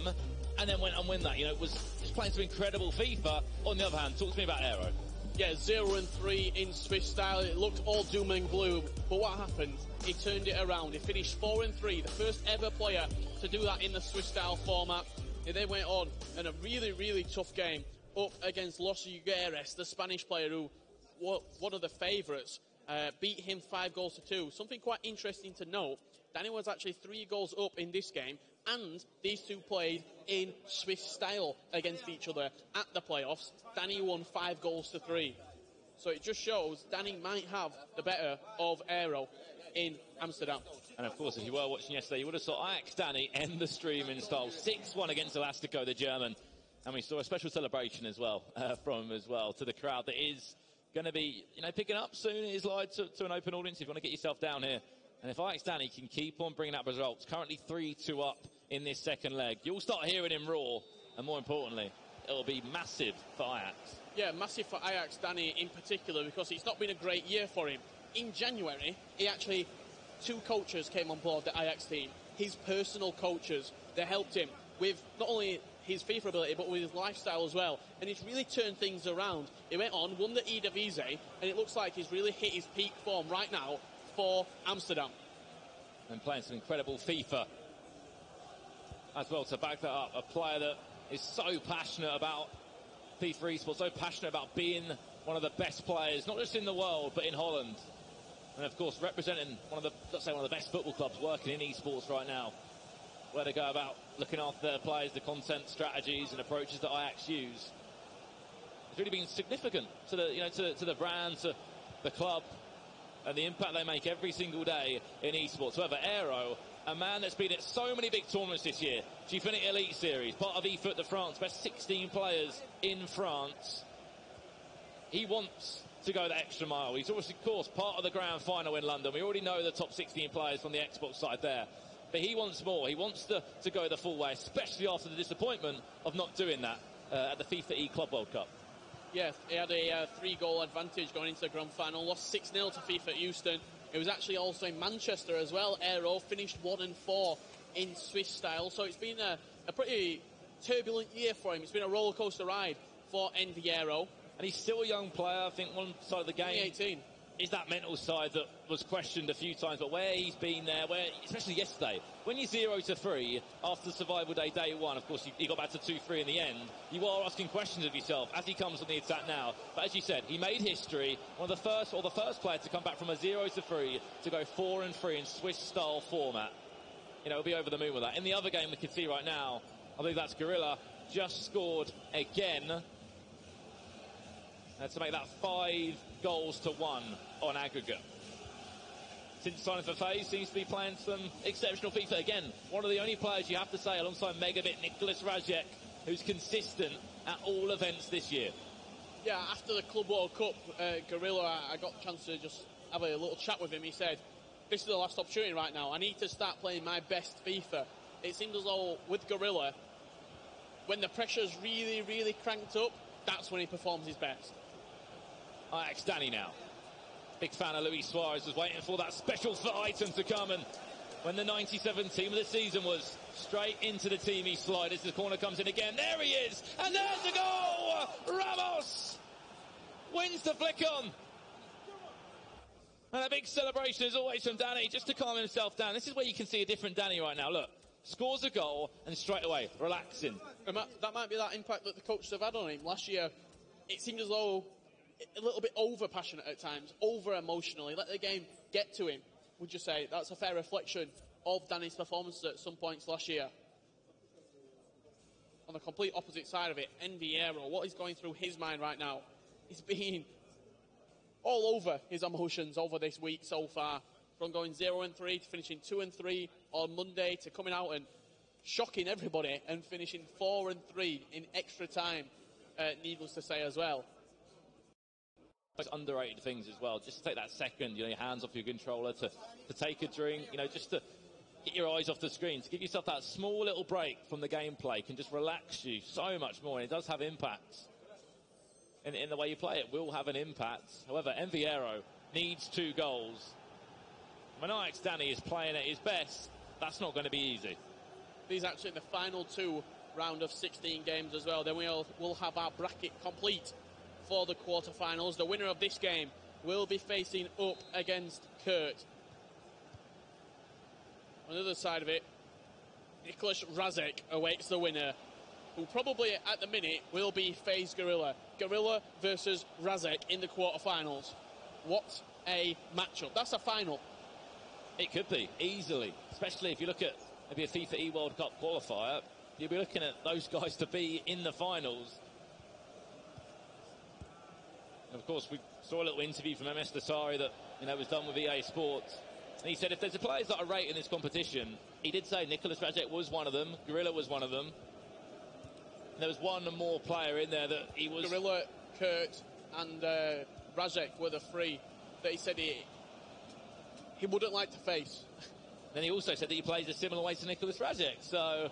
and then went and win that. You know, was just playing some incredible FIFA. On the other hand, talk to me about Aero. Yeah, 0-3 in Swiss style. It looked all doom and gloom. But what happened? He turned it around. He finished 4-3, the first ever player to do that in the Swiss style format. He then went on in a really, really tough game up against Los Ugueres, the Spanish player who was one of the favourites. Beat him 5-2. Something quite interesting to note, Danny was actually 3 goals up in this game, and these two played in Swiss style against each other at the playoffs. Danny won 5-3. So it just shows Danny might have the better of Aero in Amsterdam. And of course, if you were watching yesterday, you would have saw Ajax Danny end the stream in style. 6-1 against Elastico, the German. And we saw a special celebration as well from him as well to the crowd that is going to be, you know, picking up soon. It is live to an open audience if you want to get yourself down here. And if Ajax Danny can keep on bringing up results, currently 3-2 up in this second leg, you'll start hearing him roar. And more importantly, it'll be massive for Ajax. Yeah, massive for Ajax Danny in particular, because it's not been a great year for him. In January, he actually, 2 coaches came on board the Ajax team. His personal coaches, they helped him with not only his FIFA ability, but with his lifestyle as well. And he's really turned things around. He went on, won the Eredivisie, and it looks like he's really hit his peak form right now for Amsterdam. And playing some incredible FIFA as well to back that up. A player that is so passionate about FIFA esports, so passionate about being one of the best players, not just in the world, but in Holland. And of course, representing one of the best football clubs working in esports right now. Where they go about looking after their players, the content strategies and approaches that Ajax use. It's really been significant to the to the brand, to the club, and the impact they make every single day in esports. However, Aero, a man that's been at so many big tournaments this year, Gfinity Elite Series, part of eFoot de France, best 16 players in France. He wants to go the extra mile. He's obviously, of course, part of the grand final in London. We already know the top 16 players from the Xbox side there. But he wants more. He wants to go the full way, especially after the disappointment of not doing that at the FIFA E Club World Cup. Yes, he had a 3-goal advantage going into the grand final, lost 6-0 to FIFA Houston. It was actually also in Manchester as well. Aero finished 1-4 in Swiss style. So it's been a pretty turbulent year for him. It's been a roller coaster ride for Envy Aero. And he's still a young player. I think one side of the game 2018 is that mental side that was questioned a few times, but where he's been there, especially yesterday, when you're 0-3 after survival day 1, of course he got back to 2-3 in the end, you are asking questions of yourself as he comes on the attack now. But as you said, he made history, the first player to come back from a 0-3 to go 4-3 in Swiss style format. You know, he'll be over the moon with that. In the other game we can see right now, I believe that's Gorilla, just scored again. To make that 5-1 on aggregate. Since signing for FaZe, seems to be playing some exceptional FIFA. Again, one of the only players you have to say, alongside Megabit, Nicholas Rajek, who's consistent at all events this year. Yeah, after the Club World Cup, Gorilla, I got a chance to just have a little chat with him. He said, this is the last opportunity right now. I need to start playing my best FIFA. It seems as though with Gorilla, when the pressure's really, really cranked up, that's when he performs his best. Ajax Danny now. Big fan of Luis Suarez, was waiting for that special item to come, and when the 97 team of the season was straight into the team, he sliders. The corner comes in again. There he is, and there's the goal. Ramos wins the flick on. And a big celebration as always from Danny, just to calm himself down. This is where you can see a different Danny right now. Look, scores a goal and straight away, relaxing. And that might be that impact that the coaches have had on him. Last year, it seemed as though a little bit over-passionate at times, over-emotional. He let the game get to him. Would you say that's a fair reflection of Danny's performance at some points last year? On the complete opposite side of it, Enviero, what is going through his mind right now? He's been all over his emotions over this week so far, from going 0-3 to finishing 2-3 on Monday, to coming out and shocking everybody and finishing 4-3 in extra time, needless to say as well. Those underrated things as well, just to take that second, your hands off your controller, to take a drink, just to get your eyes off the screen, to give yourself that small little break from the gameplay can just relax you so much more, and it does have impacts. In the way you play, it will have an impact. However, Enviero needs 2 goals. When Ajax Danny is playing at his best, that's not going to be easy. These actually the final 2 round of 16 games as well. Then we'll have our bracket complete for the quarterfinals. The winner of this game will be facing up against Kurt. On the other side of it, Nicholas Razek awaits the winner, who probably at the minute will be FaZe Gorilla. Gorilla versus Razek in the quarterfinals. What a matchup. That's a final. It could be, easily. Especially if you look at maybe a FIFA E-World Cup qualifier, you'll be looking at those guys to be in the finals. And of course, we saw a little interview from MS Dasari that was done with EA Sports. And he said if there's a players that are rated in this competition, he did say Nicholas Razek was one of them, Gorilla was one of them. And there was one more player in there that he was... Gorilla, Kurt and Razek were the 3 that he said he wouldn't like to face. Then he also said that he plays a similar way to Nicholas Razek, so...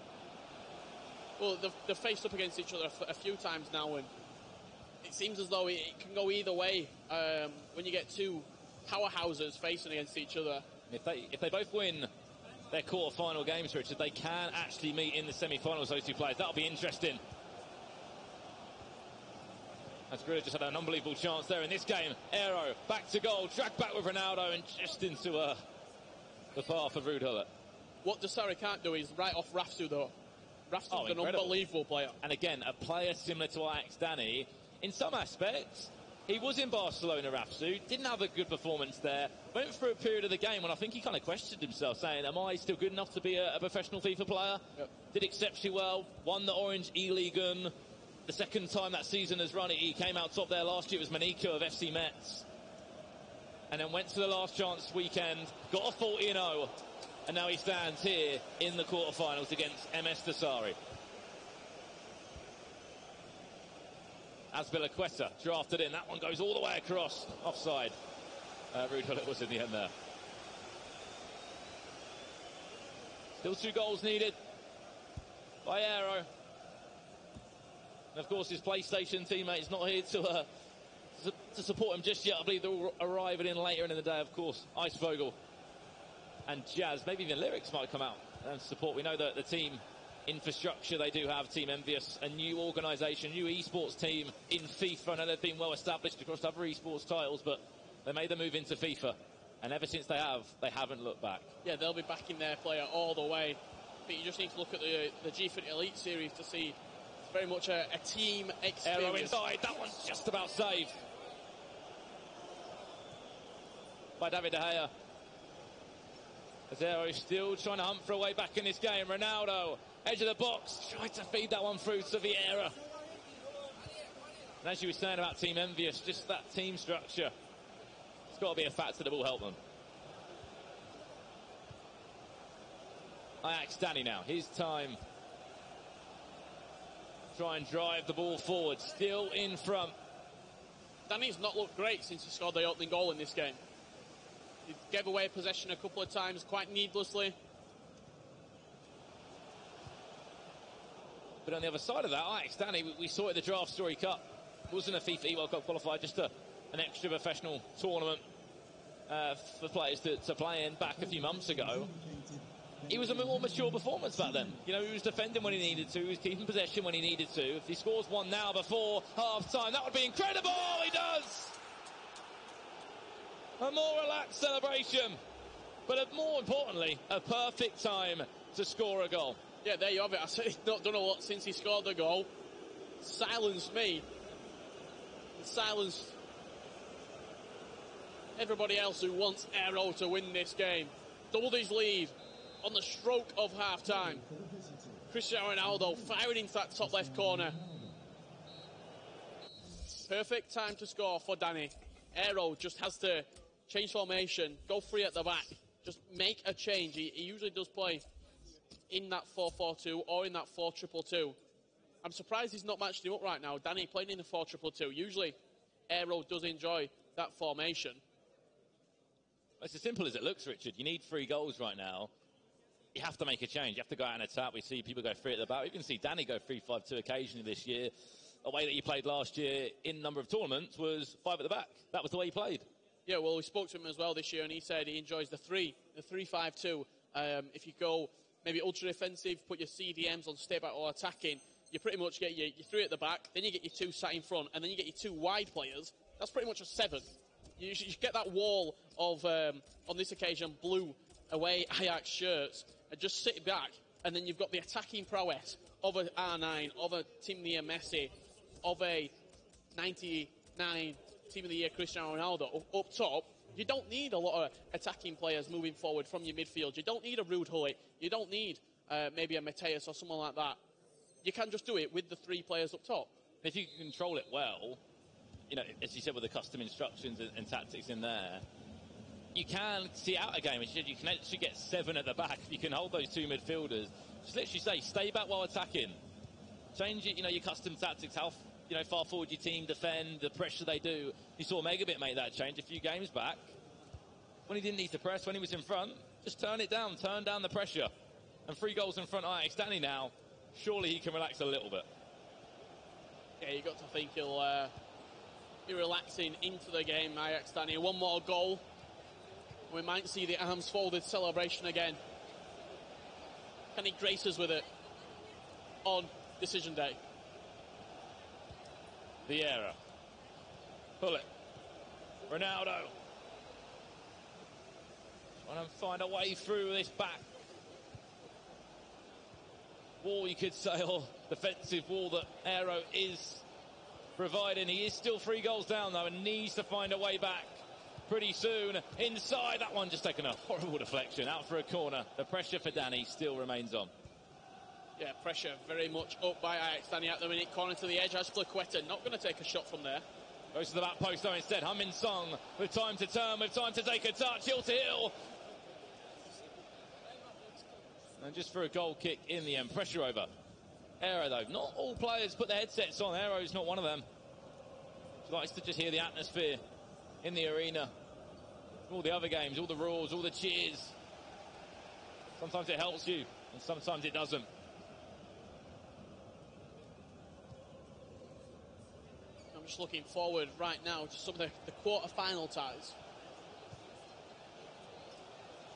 Well, they've faced up against each other a few times now, and it seems as though it can go either way when you get 2 powerhouses facing against each other. If they both win their quarter-final games, Richard, they can actually meet in the semi-finals, those 2 players. That'll be interesting. As Gorilla just had an unbelievable chance there in this game. Aero, back to goal, dragged back with Ronaldo and just into the path of Ruud Gullit. What Dasari can't do is write off Rafsu, though. Rafsu's an unbelievable player. And again, a player similar to Ajax Danny. In some aspects, he was in Barcelona, Rafsu, didn't have a good performance there, went through a period of the game when I think he kind of questioned himself, saying, am I still good enough to be a professional FIFA player? Yep. Did exceptionally well, won the Orange E-League. The second time that season has run, he came out top there last year. It was Manika of FC Metz. And then went to the last chance weekend, got a 40-0, and now he stands here in the quarterfinals against MS Dasari. Azpilicueta drafted in. That one goes all the way across. Offside. Ruud Gullit was in the end there. Still 2 goals needed by Aero. And of course, his PlayStation teammate is not here to support him just yet. I believe they're arriving in later in the day, of course. Icevogel and Jazz. Maybe even Lyrics might come out and support. We know that the team infrastructure they do have, Team Envious, a new organisation, new esports team in FIFA. I know they've been well established across other esports titles, but they made the move into FIFA, and ever since they haven't looked back. Yeah, they'll be backing their player all the way. I think you just need to look at the G-Fit Elite Series to see it's very much a team experience. Aero inside, that one's just about saved by David De Gea. Aero is still trying to hunt for a way back in this game. Ronaldo, edge of the box, tried to feed that one through to Vieira. And as you were saying about Team Envious, just that team structure, it's got to be a factor that will help them. Ajax Danny now, his time. Try and drive the ball forward, still in front. Danny's not looked great since he scored the opening goal in this game. He gave away possession a couple of times, quite needlessly. But on the other side of that, Ajax Danny, we saw it at the Draft Story Cup wasn't a FIFA World Cup qualifier, just an extra professional tournament for players to play in back a few months ago. He was a more mature performance back then. You know, he was defending when he needed to, he was keeping possession when he needed to. If he scores one now before half-time, that would be incredible! He does! A more relaxed celebration, but more importantly, a perfect time to score a goal. Yeah, there you have it. I said he's not done a lot since he scored the goal. Silenced me. And silenced everybody else who wants Aero to win this game. Doubled his lead on the stroke of half-time. Cristiano Ronaldo firing into that top left corner. Perfect time to score for Danny. Aero just has to change formation, go free at the back, just make a change. He usually does play in that 4-4-2 or in that 4-2-2. I'm surprised he's not matched him up right now. Danny playing in the 4-2-2. Usually, Aero does enjoy that formation. It's as simple as it looks, Richard. You need 3 goals right now. You have to make a change. You have to go out and attack. We see people go 3 at the back. We can see Danny go 3-5-2 occasionally this year. The way that he played last year in a number of tournaments was 5 at the back. That was the way he played. Yeah, well, we spoke to him as well this year, and he said he enjoys the 3-5-2. If you go maybe ultra-defensive, put your CDMs on stay back or attacking, you pretty much get your 3 at the back, then you get your 2 sat in front, and then you get your 2 wide players. That's pretty much a 7. You get that wall of, on this occasion, blue away Ajax shirts, and just sit back, and then you've got the attacking prowess of a R9, of a Team of the Year Messi, of a 99 Team of the Year Cristiano Ronaldo up top. You don't need a lot of attacking players moving forward from your midfield. You don't need a Ruud Gullit. You don't need maybe a Mateus or someone like that. You can just do it with the 3 players up top. If you can control it well, you know, as you said, with the custom instructions and tactics in there, you can see out a game. You can actually get 7 at the back. You can hold those 2 midfielders. Just literally say, stay back while attacking. Change it, you know, your custom tactics, how far forward your team defend, the pressure they do. You saw Megabit make that change a few games back. When he didn't need to press, when he was in front, just turn it down, turn down the pressure. And 3 goals in front, Ajax. Danny now, surely he can relax a little bit. Yeah, you got to think he'll be relaxing into the game, Ajax Danny. 1 more goal. We might see the arms folded celebration again. Can he grace us with it on decision day? Vieira. Pull it. Ronaldo. Trying to find a way through this back wall, you could say, or defensive wall that Aero is providing. He is still 3 goals down, though, and needs to find a way back pretty soon. Inside, that one just taking a horrible deflection out for a corner. The pressure for Danny still remains on. Yeah, pressure very much up by Ajax Danny at the minute. Corner to the edge, Aspliqueta not going to take a shot from there. Goes to the back post, though, instead. Heung-min Son with time to turn, with time to take a touch. Hill to Hill. And just for a goal kick in the end. Pressure over. Aero, though. Not all players put their headsets on. Aero's not one of them. She likes to just hear the atmosphere in the arena. All the other games, all the rules, all the cheers. Sometimes it helps you, and sometimes it doesn't. I'm just looking forward right now to some of the quarter-final ties.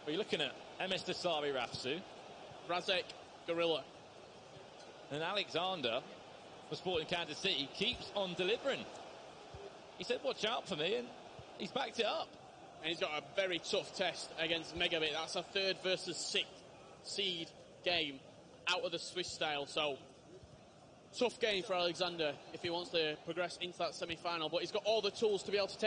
Well, you're looking at MS Dasari Rafsu. Razek Gorilla. And Alexander, for Sporting Kansas City, keeps on delivering. He said, watch out for me, and he's backed it up. And he's got a very tough test against Megabit. That's a 3rd versus 6th seed game out of the Swiss style. So, tough game for Alexander if he wants to progress into that semi-final. But he's got all the tools to be able to take